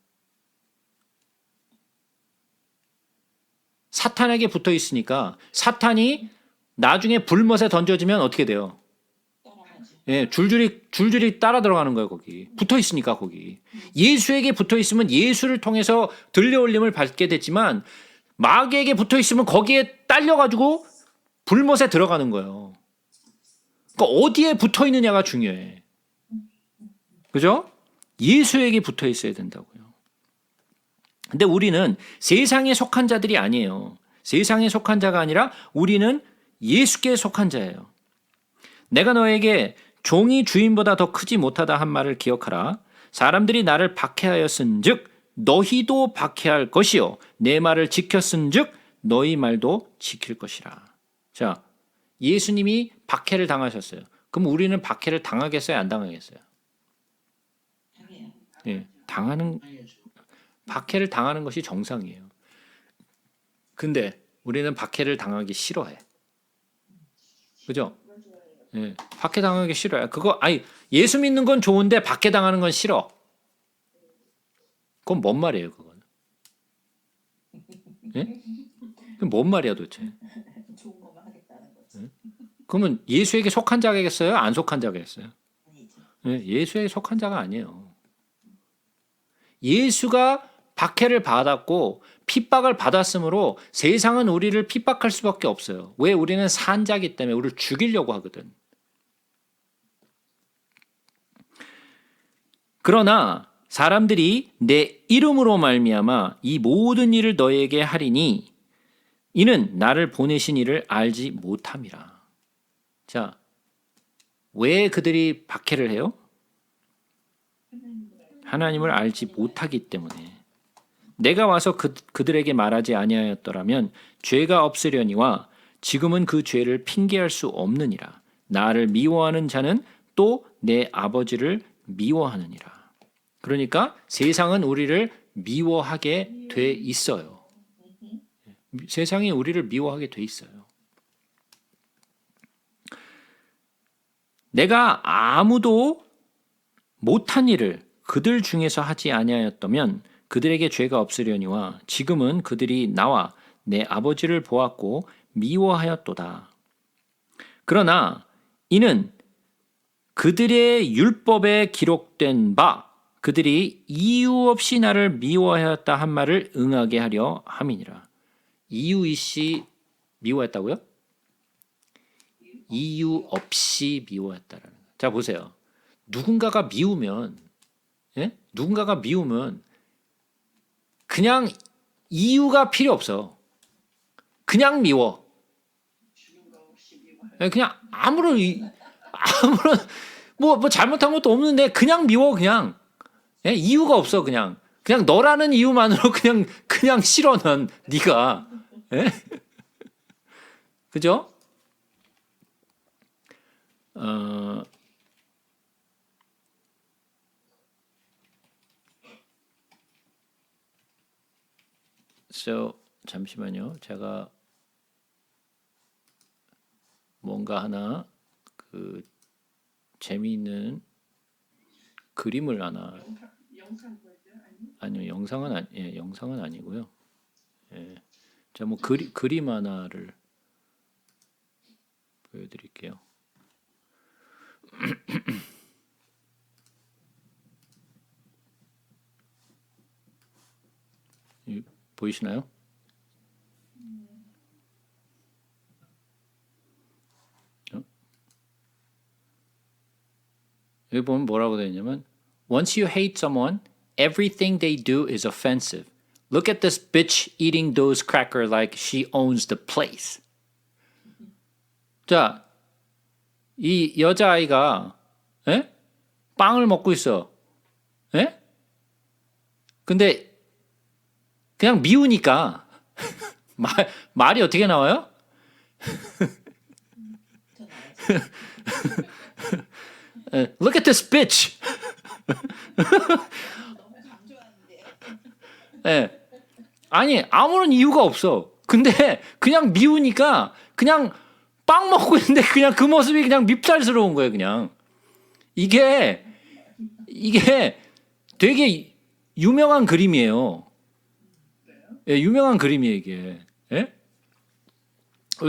사탄에게 붙어 있으니까 사탄이 나중에 불못에 던져지면 어떻게 돼요? 따라하지. 예, 줄줄이 따라 들어가는 거예요, 거기. 붙어 있으니까 거기. 예수에게 붙어 있으면 예수를 통해서 들려올림을 받게 됐지만 마귀에게 붙어 있으면 거기에 딸려 가지고 불못에 들어가는 거예요. 그러니까 어디에 붙어 있느냐가 중요해. 그죠? 예수에게 붙어 있어야 된다고요. 근데 우리는 세상에 속한 자들이 아니에요. 세상에 속한 자가 아니라 우리는 예수께 속한 자예요. 내가 너에게 종이 주인보다 더 크지 못하다 한 말을 기억하라. 사람들이 나를 박해하였은즉 너희도 박해할 것이요 내 말을 지켰은즉 너희 말도 지킬 것이라. 자, 예수님이 박해를 당하셨어요. 그럼 우리는 박해를 당하겠어요, 안 당하겠어요? 당해요. 예, 박해를 당하는 것이 정상이에요. 근데 우리는 박해를 당하기 싫어해. 그죠? 예, 박해 당하기 싫어요. 예수 믿는 건 좋은데 박해 당하는 건 싫어. 그건 뭔 말이에요, 그건? 예? 그건 뭔 말이야, 도대체? 좋은 것만 하겠다는 거지. 그러면 예수에게 속한 자겠어요? 안 속한 자겠어요? 아니지. 예, 예수에게 속한 자가 아니에요. 예수가 박해를 받았고 핍박을 받았으므로 세상은 우리를 핍박할 수밖에 없어요. 왜? 우리는 산자기 때문에 우리를 죽이려고 하거든. 그러나 사람들이 내 이름으로 말미암아 이 모든 일을 너에게 하리니 이는 나를 보내신 이를 알지 못함이라. 자, 왜 그들이 박해를 해요? 하나님을 알지 못하기 때문에. 내가 와서 그들에게 말하지 아니하였더라면 죄가 없으려니와 지금은 그 죄를 핑계할 수 없느니라. 나를 미워하는 자는 또 내 아버지를 미워하느니라. 그러니까 세상은 우리를 미워하게 돼 있어요. 세상이 우리를 미워하게 돼 있어요. 내가 아무도 못한 일을 그들 중에서 하지 아니하였다면 그들에게 죄가 없으려니와 지금은 그들이 나와 내 아버지를 보았고 미워하였도다. 그러나 이는 그들의 율법에 기록된 바 그들이 이유 없이 나를 미워하였다 한 말을 응하게 하려 함이니라. 이유 있이 미워했다고요? 이유 없이 미워했다라는 거예요. 자, 보세요. 누군가가 미우면 그냥 이유가 필요 없어. 그냥 미워. 그냥 아무런 뭐 잘못한 것도 없는데 그냥 미워 그냥. 이유가 없어 그냥. 그냥 너라는 이유만으로 그냥 싫어 넌 네가. 그죠? 잠시만요. 제가 뭔가 하나 재미있는 그림을 하나 영상 보여줘요? 아니? 아니요 영상은 아니고요. 예. 자, 뭐 그림 하나를 보여드릴게요. 보이시나요? 여기 보면 뭐라고 되어 있냐면 Once you hate someone, everything they do is offensive. Look at this bitch eating those crackers like she owns the place. 자, 이 여자아이가 에? 빵을 먹고 있어. 에? 근데 그냥 미우니까 말이 어떻게 나와요? 더 나아지. Look at this bitch. 너무 강조하는데. 예. 아니 아무런 이유가 없어. 근데 그냥 미우니까 그냥 빵 먹고 있는데 그냥 그 모습이 그냥 밉살스러운 거예요. 그냥 이게 되게 유명한 그림이에요. 예, 유명한 그림이에요 이게. 예?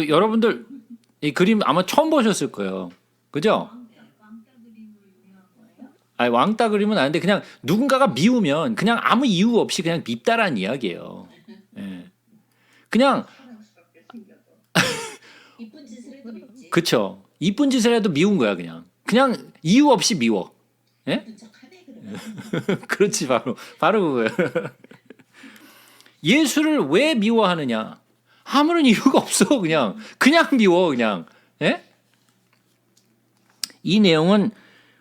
여러분들 이 그림 아마 처음 보셨을 거예요. 그죠? 왕따 그림으로 유명한 거예요? 아니 왕따 그림은 아닌데 그냥 누군가가 미우면 그냥 아무 이유 없이 그냥 밉다라는 이야기예요. 예. 그냥 사랑스럽게 생겨서. 이쁜 짓을 해도 밉지. 그쵸. 이쁜 짓을 해도 미운 거야 그냥 이유 없이 미워. 예? 이쁜 척하네 그러면. 그렇지 바로 그거예요. 예수를 왜 미워하느냐? 아무런 이유가 없어 그냥 미워 그냥. 예? 이 내용은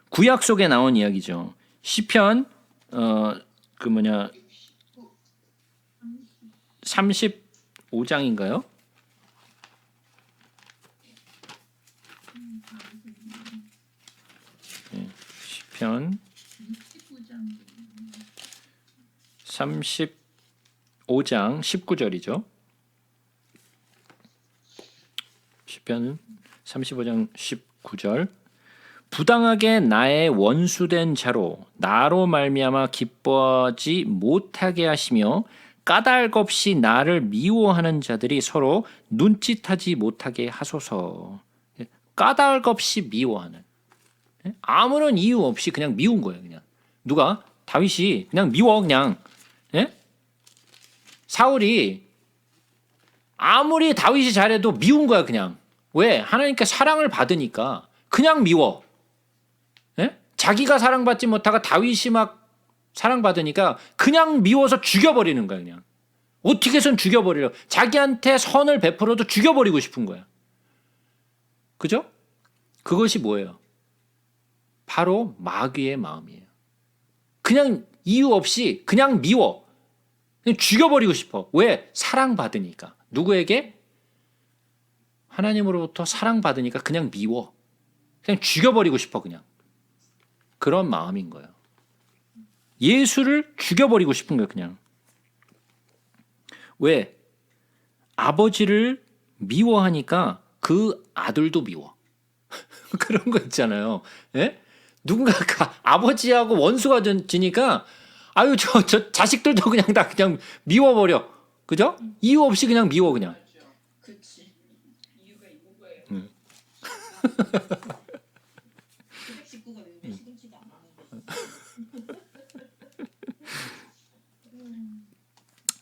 구약 속에 나온 이야기죠. 시편 35장인가요? 네, 시편 35장 19절이죠. 시편 35장 19절. 부당하게 나의 원수된 자로 나로 말미암아 기뻐하지 못하게 하시며 까닭 없이 나를 미워하는 자들이 서로 눈짓하지 못하게 하소서. 까닭 없이 미워하는. 아무런 이유 없이 그냥 미운 거예요. 그냥 누가 다윗이 그냥 미워 그냥. 예? 사울이 아무리 다윗이 잘해도 미운 거야 그냥. 왜? 하나님께 사랑을 받으니까 그냥 미워. 예? 자기가 사랑받지 못하고 다윗이 막 사랑받으니까 그냥 미워서 죽여버리는 거야 그냥. 어떻게 해선 죽여버리려. 자기한테 선을 베풀어도 죽여버리고 싶은 거야. 그죠? 그것이 뭐예요? 바로 마귀의 마음이에요. 그냥 이유 없이 그냥 미워. 그냥 죽여버리고 싶어. 왜? 사랑받으니까. 누구에게? 하나님으로부터 사랑받으니까 그냥 미워. 그냥 죽여버리고 싶어 그냥. 그런 마음인 거예요. 예수를 죽여버리고 싶은 거예요 그냥. 왜? 아버지를 미워하니까 그 아들도 미워. 그런 거 있잖아요. 예? 누군가가 아버지하고 원수가 지니까 아유 저 자식들도 그냥 다 그냥 미워버려. 그죠? 이유 없이 그냥 미워 그냥. 그렇지. 이유가 있는 거예요. 수백 식구가 있는데 시금치도 안 먹는 거지.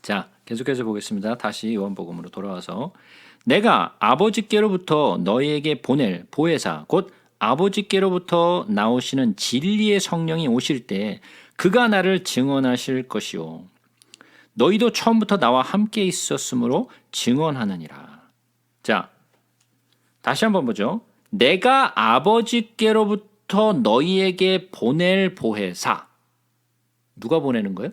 자, 계속해서 보겠습니다. 다시 요한복음으로 돌아와서 내가 아버지께로부터 너희에게 보낼 보혜사 곧 아버지께로부터 나오시는 진리의 성령이 오실 때 그가 나를 증언하실 것이요 너희도 처음부터 나와 함께 있었으므로 증언하느니라. 자, 다시 한번 보죠. 내가 아버지께로부터 너희에게 보낼 보혜사. 누가 보내는 거예요?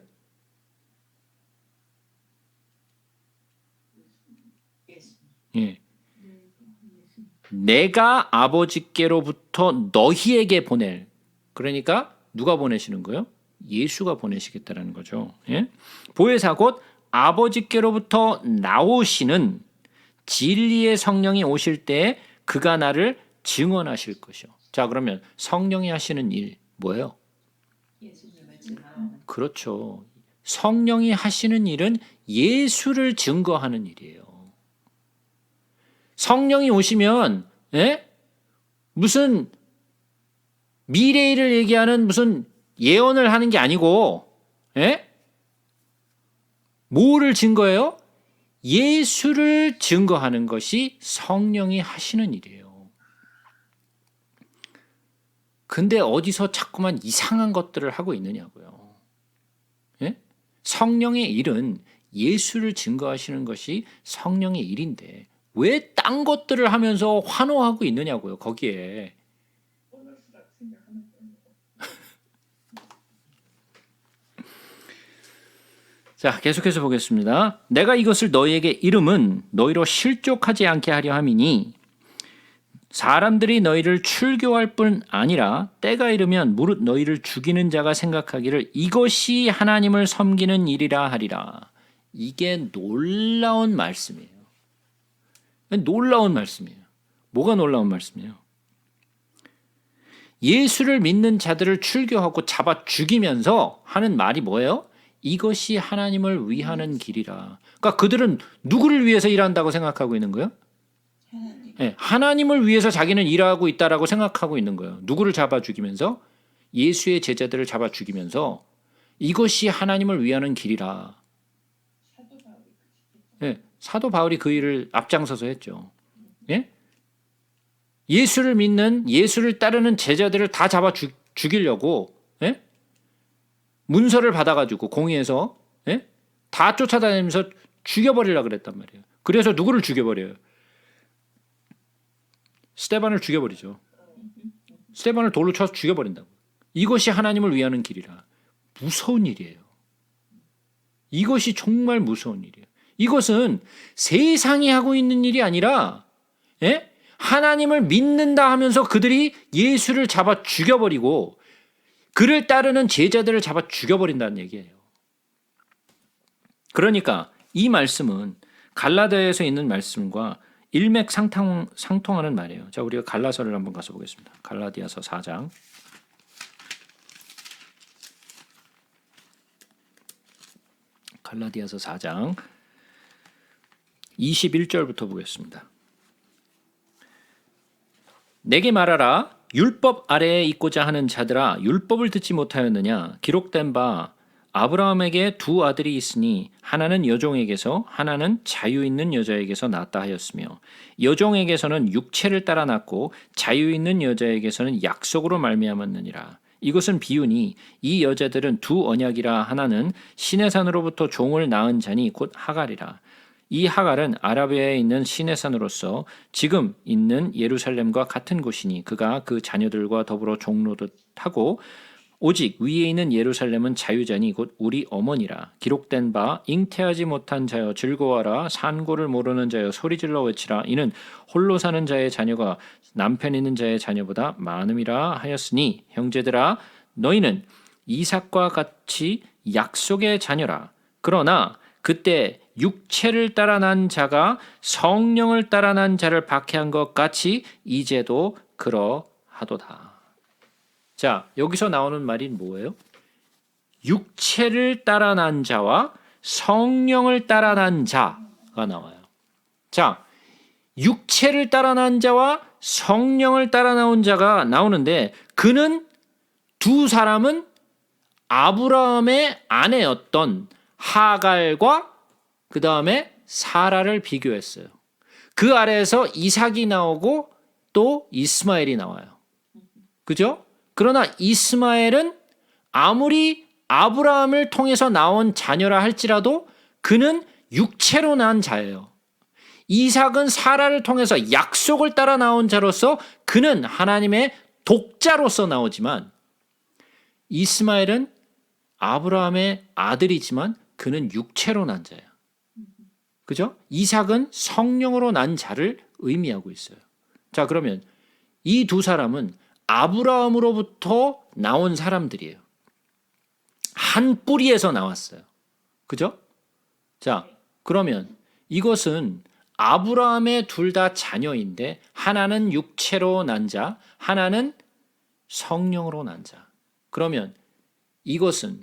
예수. 예. 내가 아버지께로부터 너희에게 보낼. 그러니까 누가 보내시는 거예요? 예수가 보내시겠다라는 거죠. 예? 보혜사 곧 아버지께로부터 나오시는 진리의 성령이 오실 때 그가 나를 증언하실 것이요. 자, 그러면 성령이 하시는 일 뭐예요? 예수님을 증언하는. 그렇죠. 성령이 하시는 일은 예수를 증거하는 일이에요. 성령이 오시면 무슨 미래일을 얘기하는 무슨 예언을 하는 게 아니고 뭐를 증거해요? 예수를 증거하는 것이 성령이 하시는 일이에요. 근데 어디서 자꾸만 이상한 것들을 하고 있느냐고요. 성령의 일은 예수를 증거하시는 것이 성령의 일인데 왜 딴 것들을 하면서 환호하고 있느냐고요. 거기에. 보너스라고 생각하면 됩니다. 자, 계속해서 보겠습니다. 내가 이것을 너희에게 이름은 너희로 실족하지 않게 하려 함이니 사람들이 너희를 출교할 뿐 아니라 때가 이르면 무릇 너희를 죽이는 자가 생각하기를 이것이 하나님을 섬기는 일이라 하리라. 이게 놀라운 말씀이에요. 놀라운 말씀이에요. 뭐가 놀라운 말씀이에요? 예수를 믿는 자들을 출교하고 잡아 죽이면서 하는 말이 뭐예요? 이것이 하나님을 위하는 길이라. 그러니까 그들은 누구를 위해서 일한다고 생각하고 있는 거예요? 하나님. 하나님을 위해서 자기는 일하고 있다라고 생각하고 있는 거예요. 누구를 잡아 죽이면서? 예수의 제자들을 잡아 죽이면서 이것이 하나님을 위하는 길이라. 사도 바울이 사도 바울이 그 일을 앞장서서 했죠. 예수를 믿는, 예수를 따르는 제자들을 다 잡아 죽이려고 문서를 받아가지고 공의에서 다 쫓아다니면서 죽여버리려고 그랬단 말이에요. 그래서 누구를 죽여버려요? 스데반을 죽여버리죠. 스데반을 돌로 쳐서 죽여버린다고. 이것이 하나님을 위하는 길이라. 무서운 일이에요. 이것이 정말 무서운 일이에요. 이것은 세상이 하고 있는 일이 아니라 하나님을 믿는다 하면서 그들이 예수를 잡아 죽여버리고 그를 따르는 제자들을 잡아 죽여버린다는 얘기예요. 그러니까 이 말씀은 갈라디아에서 있는 말씀과 일맥상통하는 말이에요. 자, 우리가 갈라서를 한번 가서 보겠습니다. 갈라디아서 4장. 갈라디아서 4장 21절부터 보겠습니다. 내게 말하라. 율법 아래에 있고자 하는 자들아, 율법을 듣지 못하였느냐? 기록된 바 아브라함에게 두 아들이 있으니 하나는 여종에게서 하나는 자유 있는 여자에게서 낳았다 하였으며 여종에게서는 육체를 따라 낳고 자유 있는 여자에게서는 약속으로 말미암았느니라. 이것은 비유니 이 여자들은 두 언약이라. 하나는 시내 산으로부터 종을 낳은 자니 곧 하갈이라. 이 하갈은 아라비아에 있는 시내 산으로서 지금 있는 예루살렘과 같은 곳이니 그가 그 자녀들과 더불어 종노릇하고 오직 위에 있는 예루살렘은 자유자니 곧 우리 어머니라. 기록된 바 잉태하지 못한 자여 즐거워하라. 산고를 모르는 자여 소리질러 외치라. 이는 홀로 사는 자의 자녀가 남편 있는 자의 자녀보다 많음이라 하였으니 형제들아 너희는 이삭과 같이 약속의 자녀라. 그러나 그때 육체를 따라 난 자가 성령을 따라 난 자를 박해한 것 같이 이제도 그러하도다. 자, 여기서 나오는 말이 뭐예요? 육체를 따라 난 자와 성령을 따라 난 자가 나와요. 자, 육체를 따라 난 자와 성령을 따라 나온 자가 나오는데 그는 두 사람은 아브라함의 아내였던 하갈과 그 다음에 사라를 비교했어요. 그 아래에서 이삭이 나오고 또 이스마엘이 나와요. 그죠? 그러나 이스마엘은 아무리 아브라함을 통해서 나온 자녀라 할지라도 그는 육체로 난 자예요. 이삭은 사라를 통해서 약속을 따라 나온 자로서 그는 하나님의 독자로서 나오지만 이스마엘은 아브라함의 아들이지만 그는 육체로 난 자예요. 그죠? 이삭은 성령으로 난 자를 의미하고 있어요. 자, 그러면 이 두 사람은 아브라함으로부터 나온 사람들이에요. 한 뿌리에서 나왔어요. 그죠? 자, 그러면 이것은 아브라함의 둘 다 자녀인데 하나는 육체로 난 자, 하나는 성령으로 난 자. 그러면 이것은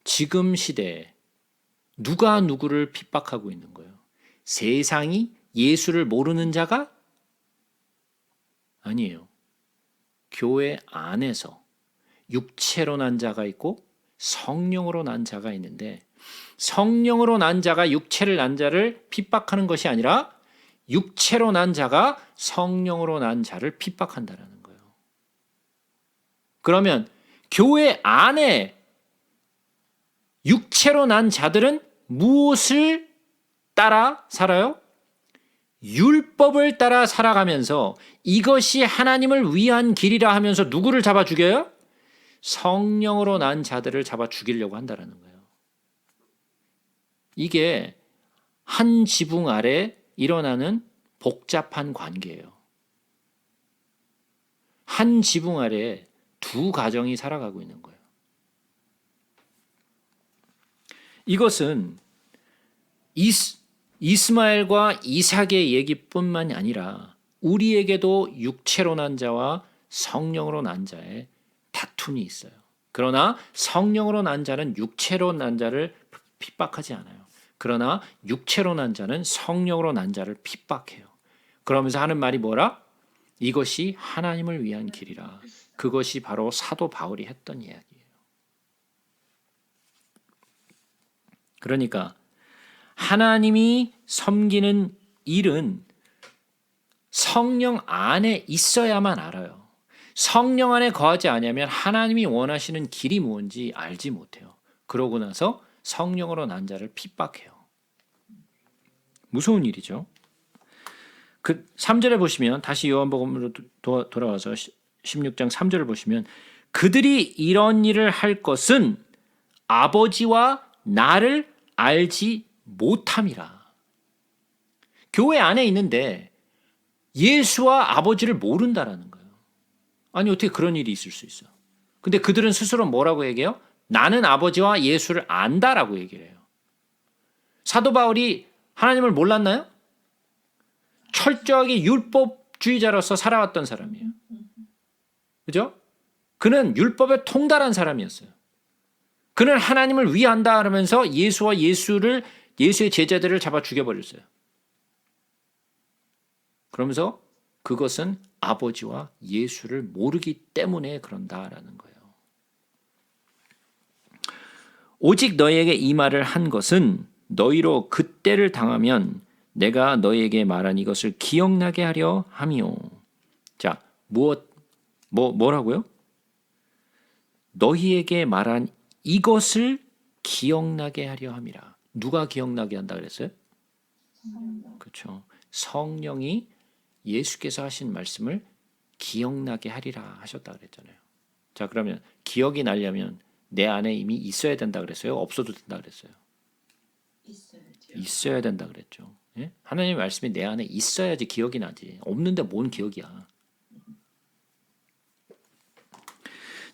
지금 시대에 누가 누구를 핍박하고 있는 거예요? 세상이 예수를 모르는 자가? 아니에요. 교회 안에서 육체로 난 자가 있고 성령으로 난 자가 있는데, 성령으로 난 자가 육체를 난 자를 핍박하는 것이 아니라 육체로 난 자가 성령으로 난 자를 핍박한다라는 거예요. 그러면 교회 안에 육체로 난 자들은 무엇을 따라 살아요? 율법을 따라 살아가면서 이것이 하나님을 위한 길이라 하면서 누구를 잡아 죽여요? 성령으로 난 자들을 잡아 죽이려고 한다는 거예요. 이게 한 지붕 아래 일어나는 복잡한 관계예요. 한 지붕 아래 두 가정이 살아가고 있는 거예요. 이것은 이스마엘과 이삭의 얘기뿐만이 아니라 우리에게도 육체로 난 자와 성령으로 난 자의 다툼이 있어요. 그러나 성령으로 난 자는 육체로 난 자를 핍박하지 않아요. 그러나 육체로 난 자는 성령으로 난 자를 핍박해요. 그러면서 하는 말이 뭐라? 이것이 하나님을 위한 길이라. 그것이 바로 사도 바울이 했던 이야기예요. 그러니까 하나님이 섬기는 일은 성령 안에 있어야만 알아요. 성령 안에 거하지 않으면 하나님이 원하시는 길이 뭔지 알지 못해요. 그러고 나서 성령으로 난 자를 핍박해요. 무서운 일이죠. 그 3절에 보시면, 다시 요한복음으로 돌아와서 16장 3절을 보시면, 그들이 이런 일을 할 것은 아버지와 나를 알지 못함이라. 교회 안에 있는데 예수와 아버지를 모른다라는 거예요. 아니, 어떻게 그런 일이 있을 수 있어? 근데 그들은 스스로 뭐라고 얘기해요? 나는 아버지와 예수를 안다라고 얘기를 해요. 사도 바울이 하나님을 몰랐나요? 철저하게 율법주의자로서 살아왔던 사람이에요. 그죠? 그는 율법에 통달한 사람이었어요. 그는 하나님을 위한다 하면서 예수와 예수의 제자들을 잡아 죽여버렸어요. 그러면서 그것은 아버지와 예수를 모르기 때문에 그런다라는 거예요. 오직 너희에게 이 말을 한 것은 너희로 그때를 당하면 내가 너희에게 말한 이것을 기억나게 하려 함이요. 자, 뭐라고요? 너희에게 말한 이것을 기억나게 하려 함이라. 누가 기억나게 한다 그랬어요? 그렇죠. 성령이 예수께서 하신 말씀을 기억나게 하리라 하셨다 그랬잖아요. 자, 그러면 기억이 나려면 내 안에 이미 있어야 된다 그랬어요? 없어도 된다 그랬어요? 있어야 된다 그랬죠. 예? 하나님의 말씀이 내 안에 있어야지 기억이 나지. 없는데 뭔 기억이야.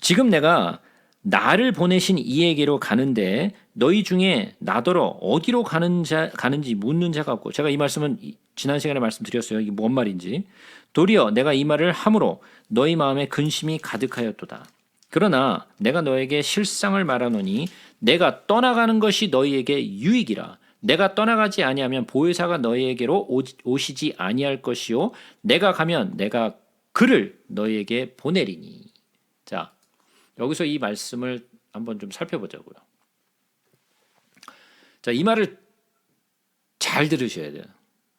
지금 내가 나를 보내신 이에게로 가는데 너희 중에 나더러 어디로 가는지 묻는 자가 없고, 제가 이 말씀은 지난 시간에 말씀드렸어요. 이게 뭔 말인지. 도리어 내가 이 말을 함으로 너희 마음에 근심이 가득하였도다. 그러나 내가 너에게 실상을 말하노니 내가 떠나가는 것이 너희에게 유익이라. 내가 떠나가지 아니하면 보혜사가 너희에게로 오시지 아니할 것이요 내가 가면 내가 그를 너희에게 보내리니. 자, 여기서 이 말씀을 한번 좀 살펴보자고요. 자, 이 말을 잘 들으셔야 돼요.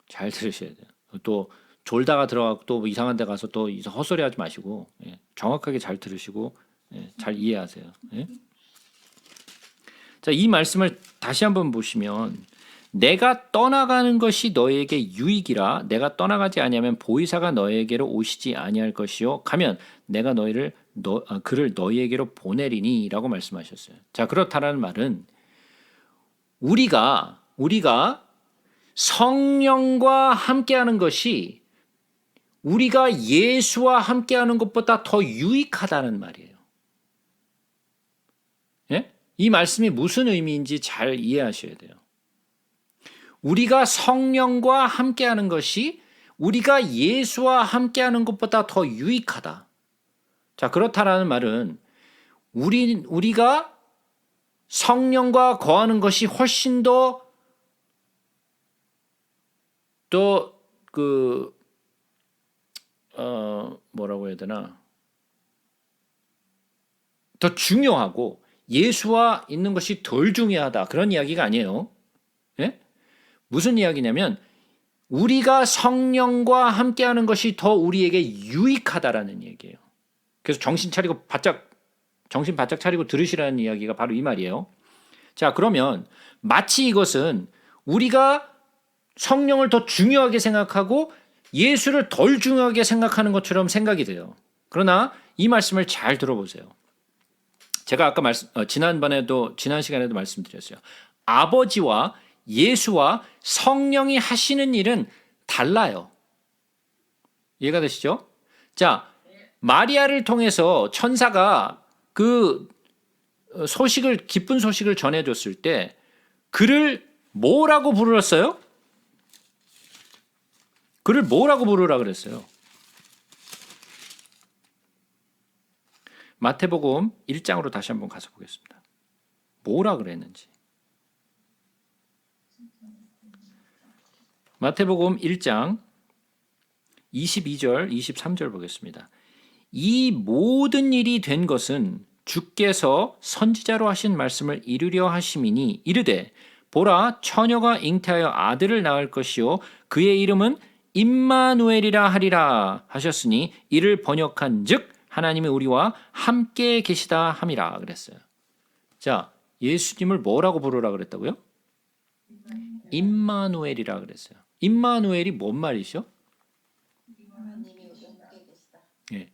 잘 들으셔야 돼요. 또 졸다가 들어가고 또 이상한 데 가서 또 헛소리 하지 마시고, 예, 정확하게 잘 들으시고, 예, 잘 이해하세요. 예? 자, 이 말씀을 다시 한번 보시면, 내가 떠나가는 것이 너에게 유익이라. 내가 떠나가지 아니하면 보혜사가 너에게로 오시지 아니할 것이요 가면 내가 그를 너희에게로 보내리니라고 말씀하셨어요. 자, 그렇다라는 말은 우리가 성령과 함께하는 것이 우리가 예수와 함께하는 것보다 더 유익하다는 말이에요. 예? 이 말씀이 무슨 의미인지 잘 이해하셔야 돼요. 우리가 성령과 함께하는 것이 우리가 예수와 함께하는 것보다 더 유익하다. 자, 그렇다라는 말은 우리가 성령과 거하는 것이 훨씬 뭐라고 해야 되나? 더 중요하고 예수와 있는 것이 덜 중요하다. 그런 이야기가 아니에요. 예? 무슨 이야기냐면 우리가 성령과 함께하는 것이 더 우리에게 유익하다라는 얘기예요. 그래서 정신 바짝 차리고 들으시라는 이야기가 바로 이 말이에요. 자, 그러면 마치 이것은 우리가 성령을 더 중요하게 생각하고 예수를 덜 중요하게 생각하는 것처럼 생각이 돼요. 그러나 이 말씀을 잘 들어보세요. 제가 아까 지난 시간에도 말씀드렸어요. 아버지와 예수와 성령이 하시는 일은 달라요. 이해가 되시죠? 자, 마리아를 통해서 천사가 그 기쁜 소식을 전해줬을 때 그를 뭐라고 불렀어요? 그를 뭐라고 부르라 그랬어요? 마태복음 1장으로 다시 한번 가서 보겠습니다. 뭐라 그랬는지. 마태복음 1장 22절, 23절 보겠습니다. 이 모든 일이 된 것은 주께서 선지자로 하신 말씀을 이루려 하심이니 이르되 보라 처녀가 잉태하여 아들을 낳을 것이요 그의 이름은 임마누엘이라 하리라 하셨으니 이를 번역한즉 하나님이 우리와 함께 계시다 함이라 그랬어요. 자, 예수님을 뭐라고 부르라 그랬다고요? 임마누엘이라 그랬어요. 임마누엘이 뭔 말이죠? 하나님이 우리와 함께 계시다. 예.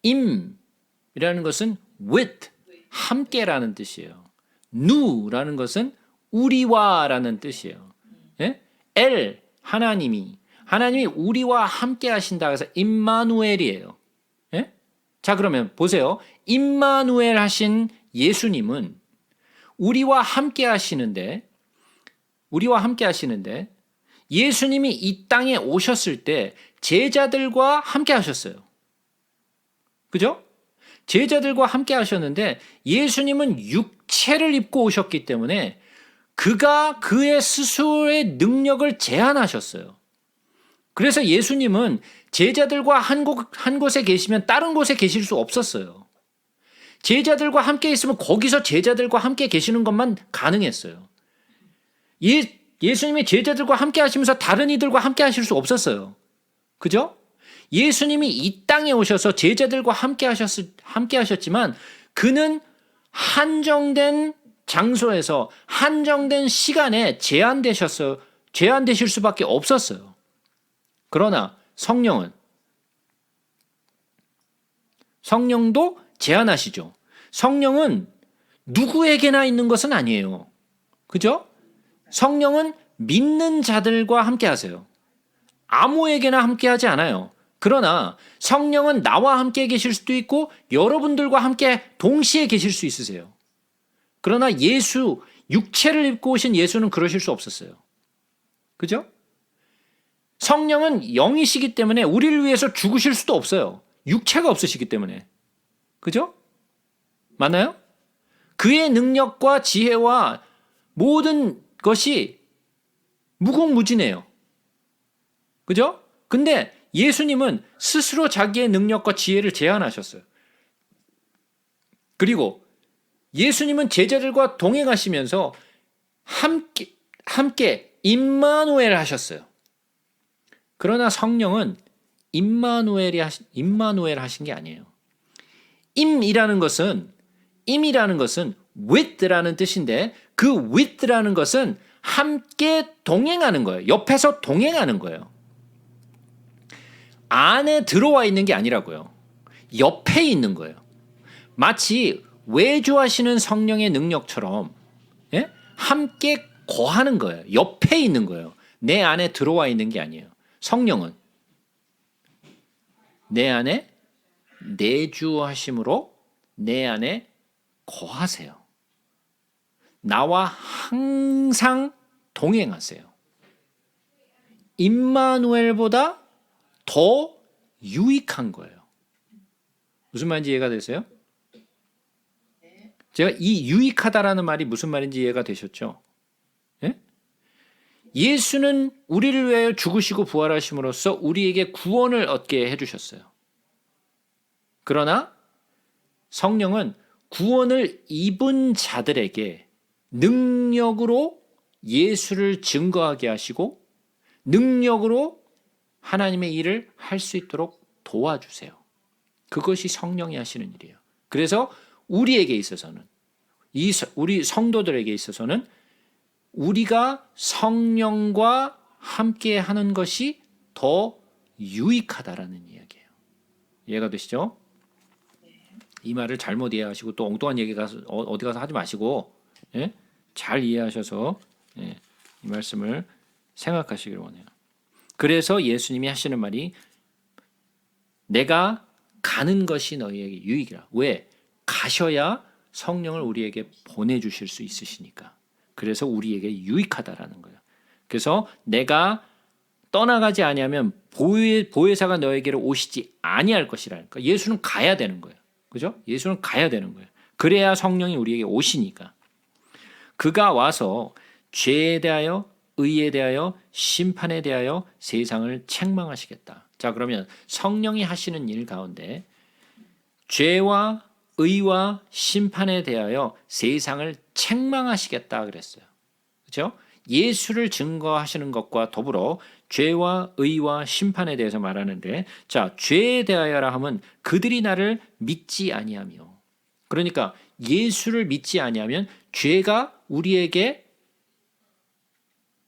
임이라는 것은 with, 함께라는 뜻이에요. 누라는 것은 우리와라는 뜻이에요. 예? 엘, 하나님이 우리와 함께 하신다. 그래서 임마누엘이에요. 예? 자, 그러면 보세요. 임마누엘 하신 예수님은 우리와 함께 하시는데 예수님이 이 땅에 오셨을 때 제자들과 함께 하셨어요. 그죠? 제자들과 함께 하셨는데 예수님은 육체를 입고 오셨기 때문에 그가 그의 스스로의 능력을 제한하셨어요. 그래서 예수님은 제자들과 한 곳에 계시면 다른 곳에 계실 수 없었어요. 제자들과 함께 있으면 거기서 제자들과 함께 계시는 것만 가능했어요. 예수님이 제자들과 함께 하시면서 다른 이들과 함께 하실 수 없었어요. 그죠? 예수님이 이 땅에 오셔서 제자들과 함께 하셨지만 그는 한정된 장소에서 한정된 시간에 제한되실 수밖에 없었어요. 그러나 성령도 제한하시죠. 성령은 누구에게나 있는 것은 아니에요. 그죠? 성령은 믿는 자들과 함께 하세요. 아무에게나 함께 하지 않아요. 그러나 성령은 나와 함께 계실 수도 있고 여러분들과 함께 동시에 계실 수 있으세요. 그러나 육체를 입고 오신 예수는 그러실 수 없었어요. 그죠? 성령은 영이시기 때문에 우리를 위해서 죽으실 수도 없어요. 육체가 없으시기 때문에. 그죠? 맞나요? 그의 능력과 지혜와 모든 것이 무궁무진해요. 그죠? 근데 예수님은 스스로 자기의 능력과 지혜를 제한하셨어요. 그리고 예수님은 제자들과 동행하시면서 함께 임마누엘 하셨어요. 그러나 성령은 임마누엘 하신 게 아니에요. 임이라는 것은 with라는 뜻인데 그 with라는 것은 함께 동행하는 거예요. 옆에서 동행하는 거예요. 안에 들어와 있는 게 아니라고요. 옆에 있는 거예요. 마치 외주하시는 성령의 능력처럼 예? 함께 거하는 거예요. 옆에 있는 거예요. 내 안에 들어와 있는 게 아니에요. 성령은 내 안에 내주하심으로 내 안에 거하세요. 나와 항상 동행하세요. 임마누엘보다 더 유익한 거예요. 무슨 말인지 이해가 되세요? 제가 이 유익하다라는 말이 무슨 말인지 이해가 되셨죠? 예? 예수는 우리를 위하여 죽으시고 부활하심으로써 우리에게 구원을 얻게 해주셨어요. 그러나 성령은 구원을 입은 자들에게 능력으로 예수를 증거하게 하시고 능력으로 하나님의 일을 할 수 있도록 도와주세요. 그것이 성령이 하시는 일이에요. 그래서 우리에게 있어서는 우리 성도들에게 있어서는 우리가 성령과 함께 하는 것이 더 유익하다라는 이야기예요. 이해가 되시죠? 이 말을 잘못 이해하시고 또 엉뚱한 얘기 가서 어디 가서 하지 마시고 예? 잘 이해하셔서 예, 이 말씀을 생각하시길 원해요. 그래서 예수님이 하시는 말이 내가 가는 것이 너희에게 유익이라. 왜? 가셔야 성령을 우리에게 보내주실 수 있으시니까. 그래서 우리에게 유익하다라는 거예요. 그래서 내가 떠나가지 아니하면 보혜사가 너에게로 오시지 아니할 것이라니까. 예수는 가야 되는 거예요. 그죠? 예수는 가야 되는 거예요. 그래야 성령이 우리에게 오시니까. 그가 와서 죄에 대하여 의에 대하여 심판에 대하여 세상을 책망하시겠다. 자, 그러면 성령이 하시는 일 가운데 죄와 의와 심판에 대하여 세상을 책망하시겠다 그랬어요. 그렇죠? 예수를 증거하시는 것과 더불어 죄와 의와 심판에 대해서 말하는데, 자, 죄에 대하여라 하면 그들이 나를 믿지 아니하며, 그러니까 예수를 믿지 아니하면 죄가 우리에게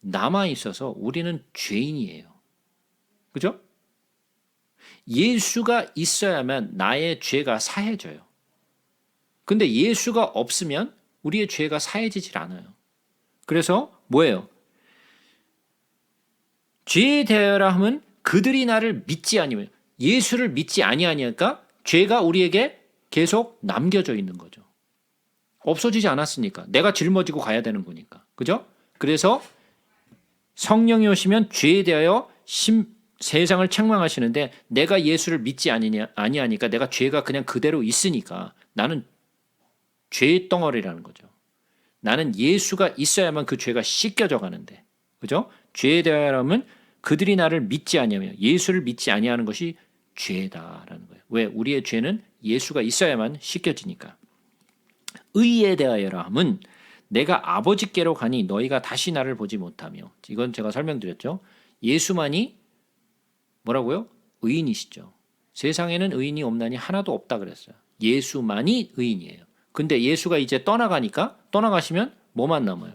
남아 있어서 우리는 죄인이에요. 그죠? 예수가 있어야만 나의 죄가 사해져요. 근데 예수가 없으면 우리의 죄가 사해지질 않아요. 그래서 뭐예요? 죄에 대하여라 하면 그들이 나를 믿지 아니하며, 예수를 믿지 아니하니까 죄가 우리에게 계속 남겨져 있는 거죠. 없어지지 않았으니까. 내가 짊어지고 가야 되는 거니까. 그죠? 그래서 성령이 오시면 죄에 대하여 세상을 책망하시는데, 내가 예수를 믿지 아니하니까 내가 죄가 그냥 그대로 있으니까 나는 죄의 덩어리라는 거죠. 나는 예수가 있어야만 그 죄가 씻겨져 가는데, 그죠? 죄에 대하여라면 그들이 나를 믿지 아니하며, 예수를 믿지 아니하는 것이 죄다라는 거예요. 왜? 우리의 죄는 예수가 있어야만 씻겨지니까. 의에 대하여라 함은 내가 아버지께로 가니 너희가 다시 나를 보지 못하며, 이건 제가 설명드렸죠. 예수만이 뭐라고요? 의인이시죠. 세상에는 의인이 없나니 하나도 없다 그랬어요. 예수만이 의인이에요. 근데 예수가 이제 떠나가시면 뭐만 남아요?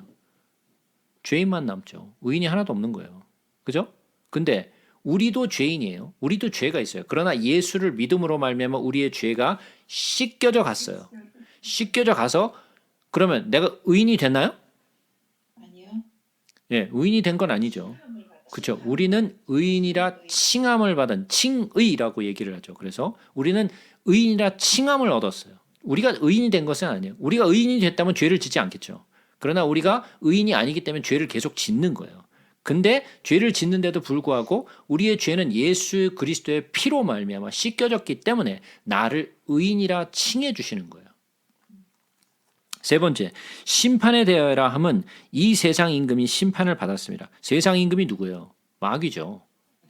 죄인만 남죠. 의인이 하나도 없는 거예요. 그죠? 근데 우리도 죄인이에요. 우리도 죄가 있어요. 그러나 예수를 믿음으로 말미암아 우리의 죄가 씻겨져 갔어요. 씻겨져 가서, 그러면 내가 의인이 됐나요? 아니요. 예, 의인이 된 건 아니죠. 그렇죠. 우리는 의인이라 칭함을 받은, 칭의라고 얘기를 하죠. 그래서 우리는 의인이라 칭함을 얻었어요. 우리가 의인이 된 것은 아니에요. 우리가 의인이 됐다면 죄를 짓지 않겠죠. 그러나 우리가 의인이 아니기 때문에 죄를 계속 짓는 거예요. 근데 죄를 짓는데도 불구하고 우리의 죄는 예수 그리스도의 피로 말미암아 씻겨졌기 때문에 나를 의인이라 칭해 주시는 거예요. 세 번째, 심판에 대하여라 함은 이 세상 임금이 심판을 받았습니다. 세상 임금이 누구예요? 마귀죠.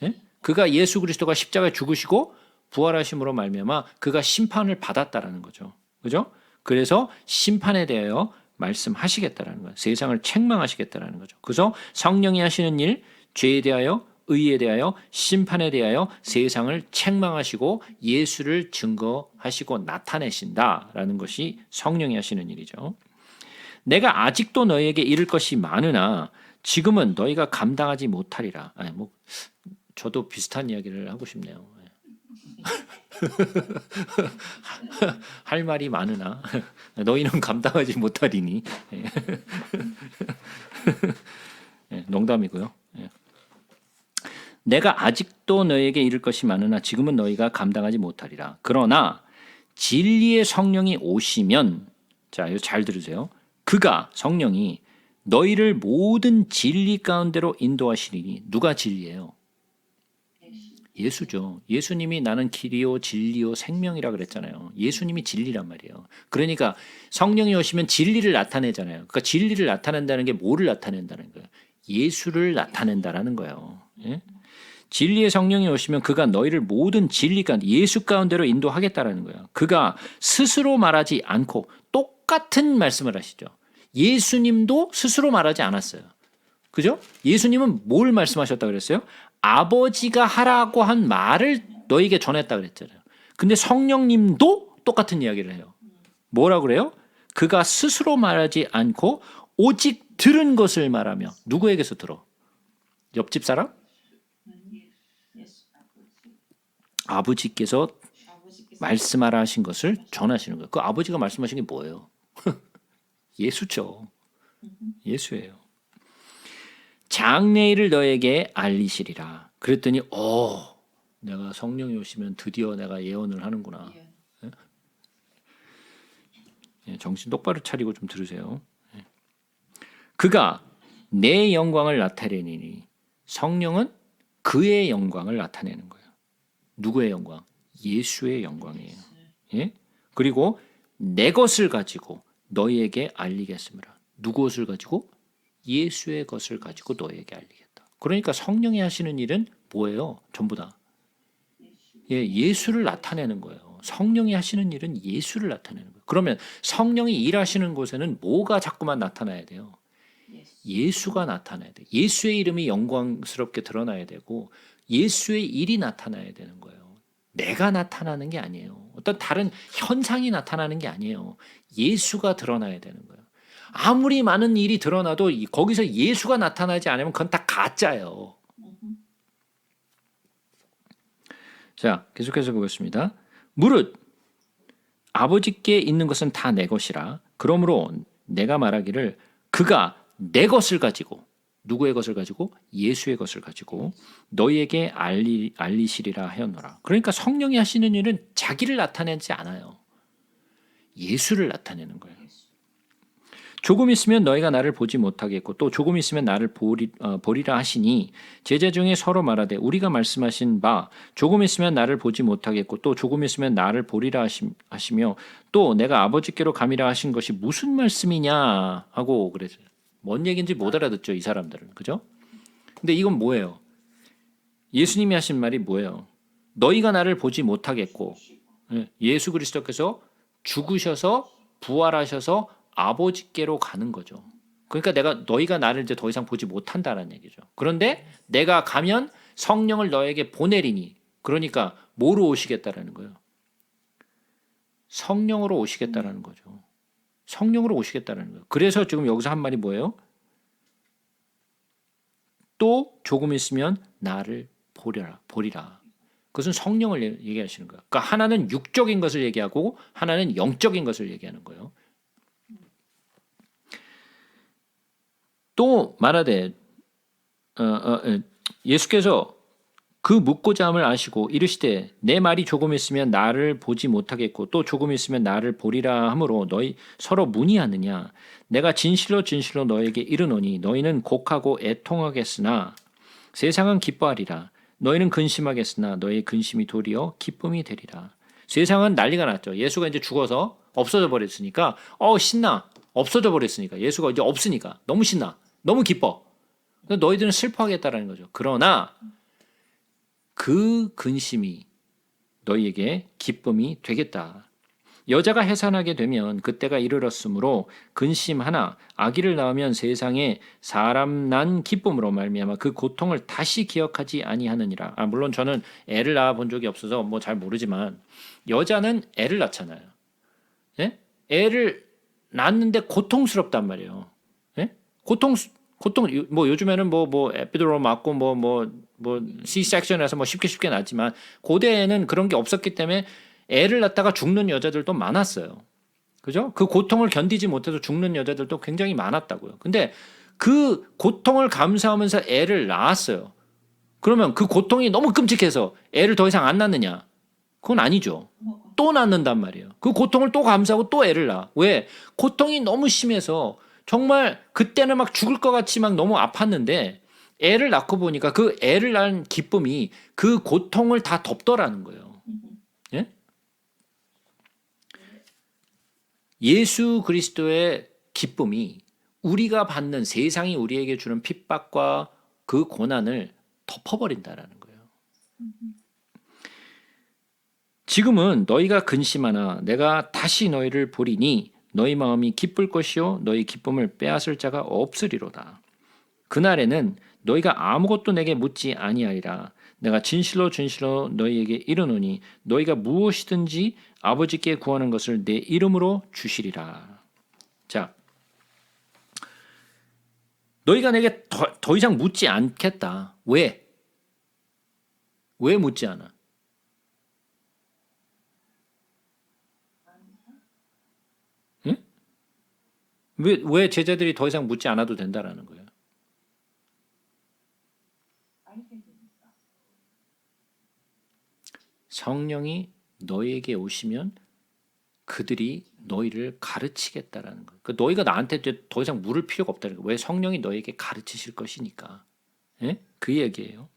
예? 그가 예수 그리스도가 십자가에 죽으시고 부활하심으로 말미암아 그가 심판을 받았다라는 거죠. 그죠? 그래서 심판에 대하여 말씀하시겠다라는 거예요. 세상을 책망하시겠다라는 거죠. 그래서 성령이 하시는 일, 죄에 대하여, 의에 대하여, 심판에 대하여 세상을 책망하시고 예수를 증거하시고 나타내신다라는 것이 성령이 하시는 일이죠. 내가 아직도 너희에게 이를 것이 많으나 지금은 너희가 감당하지 못하리라. 저도 비슷한 이야기를 하고 싶네요. 할 말이 많으나 너희는 감당하지 못하리니. 농담이고요. 내가 아직도 너희에게 이를 것이 많으나 지금은 너희가 감당하지 못하리라. 그러나 진리의 성령이 오시면, 자, 이거 잘 들으세요. 그가, 성령이 너희를 모든 진리 가운데로 인도하시리니. 누가 진리예요? 예수죠. 예수님이 나는 길이요 진리요 생명이라 그랬잖아요. 예수님이 진리란 말이에요. 그러니까 성령이 오시면 진리를 나타내잖아요. 그러니까 진리를 나타낸다는 게 뭐를 나타낸다는 거예요? 예수를 나타낸다라는 거예요. 예? 진리의 성령이 오시면 그가 너희를 모든 진리가 예수 가운데로 인도하겠다라는 거예요. 그가 스스로 말하지 않고 똑같은 말씀을 하시죠. 예수님도 스스로 말하지 않았어요. 그죠? 예수님은 뭘 말씀하셨다 그랬어요? 아버지가 하라고 한 말을 너에게 전했다 그랬잖아요. 근데 성령님도 똑같은 이야기를 해요. 뭐라 그래요? 그가 스스로 말하지 않고 오직 들은 것을 말하며. 누구에게서 들어? 옆집 사람? 예수 아버지께서 아버지께서 말씀하라 하신 것을 전하시는 거예요. 그 아버지가 말씀하신 게 뭐예요? 예수죠. 예수예요. 장래일을 너에게 알리시리라. 그랬더니 내가 성령이 오시면 드디어 내가 예언을 하는구나. 예, 정신 똑바로 차리고 좀 들으세요. 예. 그가 내 영광을 나타내니 성령은 그의 영광을 나타내는 거예요. 누구의 영광? 예수의 영광이에요. 예? 그리고 내 것을 가지고 너희에게 알리겠습니다. 누구 것을 가지고? 예수의 것을 가지고 너희에게 알리겠다. 그러니까 성령이 하시는 일은 뭐예요? 전부 다. 예, 예수를 나타내는 거예요. 성령이 하시는 일은 예수를 나타내는 거예요. 그러면 성령이 일하시는 곳에는 뭐가 자꾸만 나타나야 돼요? 예수가 나타나야 돼요. 예수의 이름이 영광스럽게 드러나야 되고 예수의 일이 나타나야 되는 거예요. 내가 나타나는 게 아니에요. 어떤 다른 현상이 나타나는 게 아니에요. 예수가 드러나야 되는 거예요. 아무리 많은 일이 드러나도 거기서 예수가 나타나지 않으면 그건 다 가짜예요. 자, 계속해서 보겠습니다. 무릇 아버지께 있는 것은 다 내 것이라. 그러므로 내가 말하기를 그가 내 것을 가지고, 누구의 것을 가지고? 예수의 것을 가지고 너희에게 알리시리라 하였노라. 그러니까 성령이 하시는 일은 자기를 나타내지 않아요. 예수를 나타내는 거예요. 조금 있으면 너희가 나를 보지 못하겠고 또 조금 있으면 나를 보리라 하시니 제자 중에 서로 말하되 우리가 말씀하신 바 조금 있으면 나를 보지 못하겠고 또 조금 있으면 나를 보리라 하시며 또 내가 아버지께로 가미라 하신 것이 무슨 말씀이냐 하고 그랬어요. 뭔 얘기인지 못 알아듣죠, 이 사람들은. 그죠? 근데 이건 뭐예요? 예수님이 하신 말이 뭐예요? 너희가 나를 보지 못하겠고 예수 그리스도께서 죽으셔서 부활하셔서 아버지께로 가는 거죠. 그러니까 너희가 나를 이제 더 이상 보지 못한다는 얘기죠. 그런데 내가 가면 성령을 너에게 보내리니, 그러니까 뭐로 오시겠다라는 거예요? 성령으로 오시겠다라는 거죠. 성령으로 오시겠다라는 거예요. 그래서 지금 여기서 한 말이 뭐예요? 또 조금 있으면 나를 보리라. 그것은 성령을 얘기하시는 거예요. 그러니까 하나는 육적인 것을 얘기하고 하나는 영적인 것을 얘기하는 거예요. 또 말하되 예수께서 그 묻고자 함을 아시고 이르시되 내 말이 조금 있으면 나를 보지 못하겠고 또 조금 있으면 나를 보리라 하므로 너희 서로 문의하느냐. 내가 진실로 진실로 너에게 이르노니 너희는 곡하고 애통하겠으나 세상은 기뻐하리라. 너희는 근심하겠으나 너희 근심이 도리어 기쁨이 되리라. 세상은 난리가 났죠. 예수가 이제 죽어서 없어져 버렸으니까 신나. 없어져 버렸으니까. 예수가 이제 없으니까 너무 신나. 너무 기뻐. 너희들은 슬퍼하겠다라는 거죠. 그러나 그 근심이 너희에게 기쁨이 되겠다. 여자가 해산하게 되면 그때가 이르렀으므로 근심하나 아기를 낳으면 세상에 사람 난 기쁨으로 말미암아 그 고통을 다시 기억하지 아니하느니라. 물론 저는 애를 낳아 본 적이 없어서 뭐 잘 모르지만 여자는 애를 낳잖아요. 예? 애를 낳는데 고통스럽단 말이에요. 예? 고통 뭐 요즘에는 뭐 에피두럴 맞고 뭐 C-섹션에서 뭐 쉽게 낳지만 고대에는 그런 게 없었기 때문에 애를 낳다가 죽는 여자들도 많았어요. 그죠? 그 고통을 견디지 못해서 죽는 여자들도 굉장히 많았다고요. 근데 그 고통을 감수하면서 애를 낳았어요. 그러면 그 고통이 너무 끔찍해서 애를 더 이상 안 낳느냐? 그건 아니죠. 또 낳는단 말이에요. 그 고통을 또 감수하고 또 애를 낳아. 왜? 고통이 너무 심해서 정말 그때는 막 죽을 것 같이 막 너무 아팠는데 애를 낳고 보니까 그 애를 낳은 기쁨이 그 고통을 다 덮더라는 거예요. 예? 예수 그리스도의 기쁨이 우리가 받는 세상이 우리에게 주는 핍박과 그 고난을 덮어버린다라는 거예요. 지금은 너희가 근심하나 내가 다시 너희를 보리니 너희 마음이 기쁠 것이요 너희 기쁨을 빼앗을 자가 없으리로다. 그날에는 너희가 아무것도 내게 묻지 아니하리라. 내가 진실로 진실로 너희에게 이르노니 너희가 무엇이든지 아버지께 구하는 것을 내 이름으로 주시리라. 자, 너희가 내게 더 이상 묻지 않겠다. 왜? 왜 묻지 않아? 응? 왜 제자들이 더 이상 묻지 않아도 된다라는 거예요? 성령이 너희에게 오시면 그들이 너희를 가르치겠다라는 거예요. 그러니까 너희가 나한테 더 이상 물을 필요가 없다는 거예요. 왜? 성령이 너희에게 가르치실 것이니까. 예? 그 얘기예요.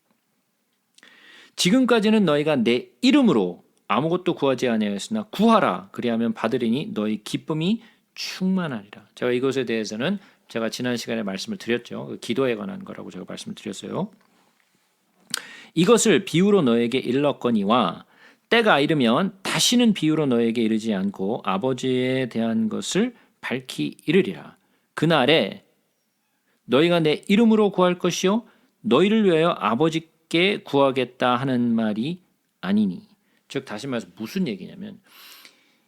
지금까지는 너희가 내 이름으로 아무것도 구하지 아니하였으나 구하라 그리하면 받으리니 너희 기쁨이 충만하리라. 제가 이것에 대해서는 제가 지난 시간에 말씀을 드렸죠. 기도에 관한 거라고 제가 말씀을 드렸어요. 이것을 비유로 너에게 일렀거니와 때가 이르면 다시는 비유로 너에게 이르지 않고 아버지에 대한 것을 밝히 이르리라. 그날에 너희가 내 이름으로 구할 것이요 너희를 위하여 아버지께 구하겠다 하는 말이 아니니. 즉 다시 말해서 무슨 얘기냐면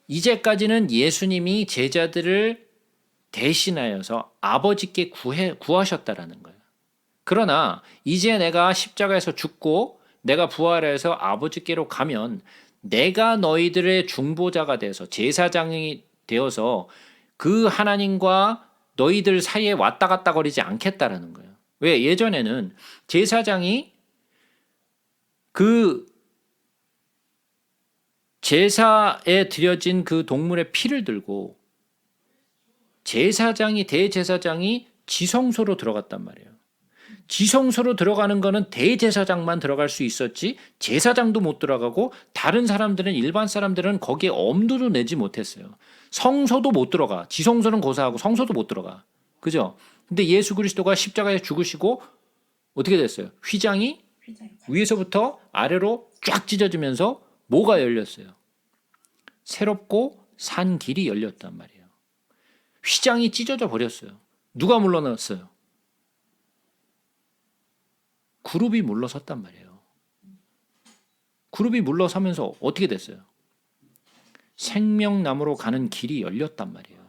이제까지는 예수님이 제자들을 대신하여서 아버지께 구하셨다라는 거예요. 그러나 이제 내가 십자가에서 죽고 내가 부활해서 아버지께로 가면 내가 너희들의 중보자가 돼서 제사장이 되어서 그 하나님과 너희들 사이에 왔다 갔다 거리지 않겠다라는 거예요. 왜? 예전에는 제사장이 그 제사에 드려진 그 동물의 피를 들고 대제사장이 지성소로 들어갔단 말이에요. 지성소로 들어가는 거는 대제사장만 들어갈 수 있었지 제사장도 못 들어가고 다른 사람들은 일반 사람들은 거기에 엄두도 내지 못했어요. 성소도 못 들어가. 지성소는 고사하고 성소도 못 들어가. 그죠? 근데 예수 그리스도가 십자가에 죽으시고 어떻게 됐어요? 휘장이 위에서부터 아래로 쫙 찢어지면서 뭐가 열렸어요? 새롭고 산 길이 열렸단 말이에요. 휘장이 찢어져 버렸어요. 누가 물러났어요? 그룹이 물러섰단 말이에요. 그룹이 물러서면서 어떻게 됐어요? 생명나무로 가는 길이 열렸단 말이에요.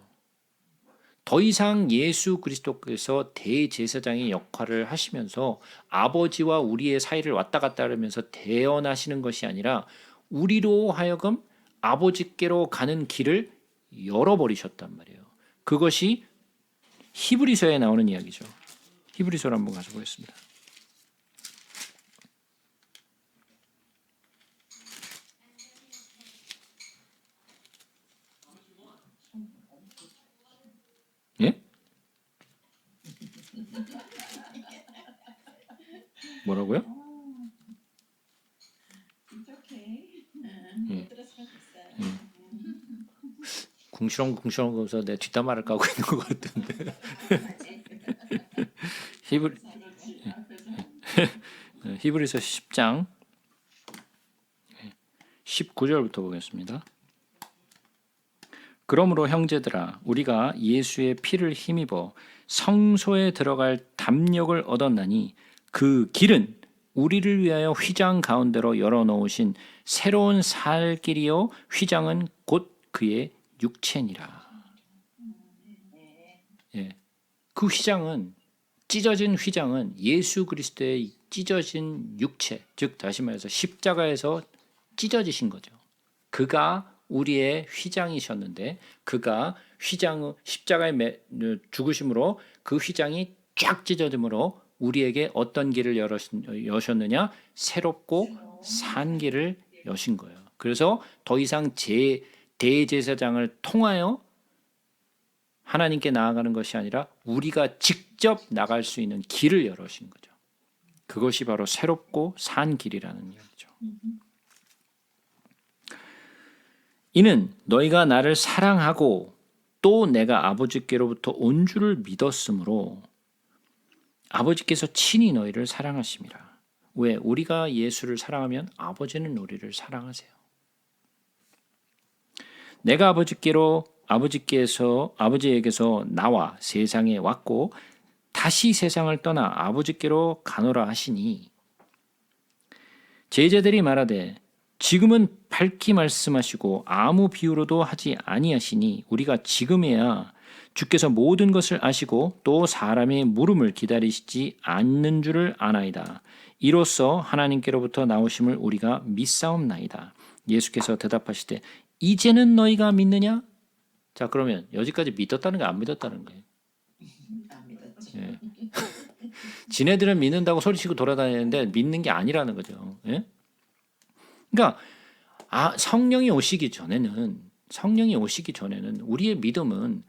더 이상 예수 그리스도께서 대제사장의 역할을 하시면서 아버지와 우리의 사이를 왔다 갔다 하면서 대언하시는 것이 아니라 우리로 하여금 아버지께로 가는 길을 열어버리셨단 말이에요. 그것이 히브리서에 나오는 이야기죠. 히브리서를 한번 가져보겠습니다. 예? 뭐라고요? 궁시렁궁시렁 거면서 내 뒷담화를 까고 있는 것 같은데. 히브리서 10장 19절부터 보겠습니다. 그러므로 형제들아 우리가 예수의 피를 힘입어 성소에 들어갈 담력을 얻었나니 그 길은 우리를 위하여 휘장 가운데로 열어놓으신 새로운 살 길이요 휘장은 곧 그의 육체니라. 예. 그 휘장은 찢어진 휘장은 예수 그리스도의 찢어진 육체, 즉 다시 말해서 십자가에서 찢어지신 거죠. 그가 우리의 휘장이셨는데 그가 십자가에 죽으심으로 그 휘장이 쫙 찢어짐으로 우리에게 어떤 길을 여셨느냐? 새롭고 산 길을 여신 거예요. 그래서 더 이상 대제사장을 통하여 하나님께 나아가는 것이 아니라 우리가 직접 나갈 수 있는 길을 열어신 거죠. 그것이 바로 새롭고 산 길이라는 이야기죠. 이는 너희가 나를 사랑하고 또 내가 아버지께로부터 온 줄을 믿었으므로 아버지께서 친히 너희를 사랑하심이라. 왜? 우리가 예수를 사랑하면 아버지는 우리를 사랑하세요. 내가 아버지에게서 나와 세상에 왔고 다시 세상을 떠나 아버지께로 가노라 하시니 제자들이 말하되 지금은 밝히 말씀하시고 아무 비유로도 하지 아니하시니 우리가 지금에야 주께서 모든 것을 아시고 또 사람의 물음을 기다리시지 않는 줄을 아나이다. 이로써 하나님께로부터 나오심을 우리가 믿사옵나이다. 예수께서 대답하시되 이제는 너희가 믿느냐? 자, 그러면 여기까지 믿었다는 거 안 믿었다는 거예요. 안 믿었죠. 예. 지네들은 믿는다고 소리치고 돌아다니는데 믿는 게 아니라는 거죠. 예? 그러니까 성령이 오시기 전에는 우리의 믿음은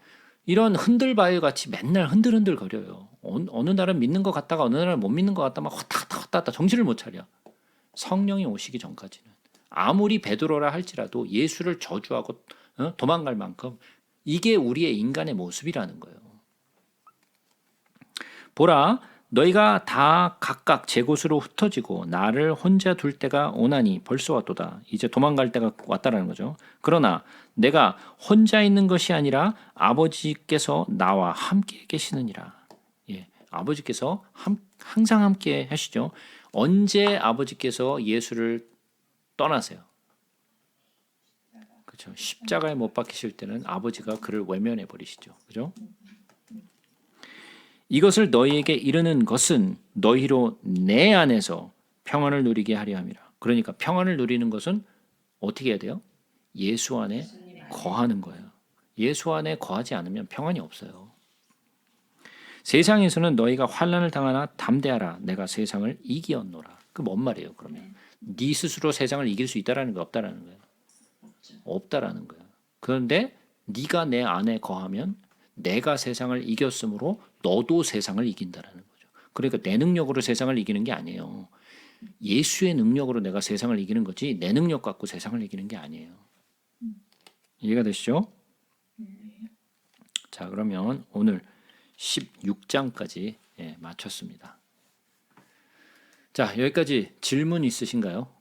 이런 흔들바위 같이 맨날 흔들흔들 거려요. 어느 날은 믿는 것 같다가 어느 날은 못 믿는 것 같다 막 왔다 갔다 정신을 못 차려. 성령이 오시기 전까지는 아무리 베드로라 할지라도 예수를 저주하고 도망갈 만큼 이게 우리의 인간의 모습이라는 거예요. 보라, 너희가 다 각각 제 곳으로 흩어지고 나를 혼자 둘 때가 오나니 벌써 왔도다. 이제 도망갈 때가 왔다라는 거죠. 그러나 내가 혼자 있는 것이 아니라 아버지께서 나와 함께 계시느니라. 예, 아버지께서 항상 함께 하시죠. 언제 아버지께서 예수를 떠나세요? 그렇죠. 십자가에 못 박히실 때는 아버지가 그를 외면해 버리시죠. 그렇죠? 이것을 너희에게 이르는 것은 너희로 내 안에서 평안을 누리게 하려 함이라. 그러니까 평안을 누리는 것은 어떻게 해야 돼요? 예수 안에 거하는 거예요. 예수 안에 거하지 않으면 평안이 없어요. 세상에서는 너희가 환난을 당하나 담대하라. 내가 세상을 이기었노라. 그 뭔 말이에요? 그러면 네 스스로 세상을 이길 수 있다라는 거 없다라는 거예요. 없다라는 거예요. 그런데 네가 내 안에 거하면 내가 세상을 이겼으므로 너도 세상을 이긴다라는 거죠. 그러니까 내 능력으로 세상을 이기는 게 아니에요. 예수의 능력으로 내가 세상을 이기는 거지 내 능력 갖고 세상을 이기는 게 아니에요. 이해가 되시죠? 자, 그러면 오늘 16장까지 마쳤습니다. 자, 여기까지 질문 있으신가요?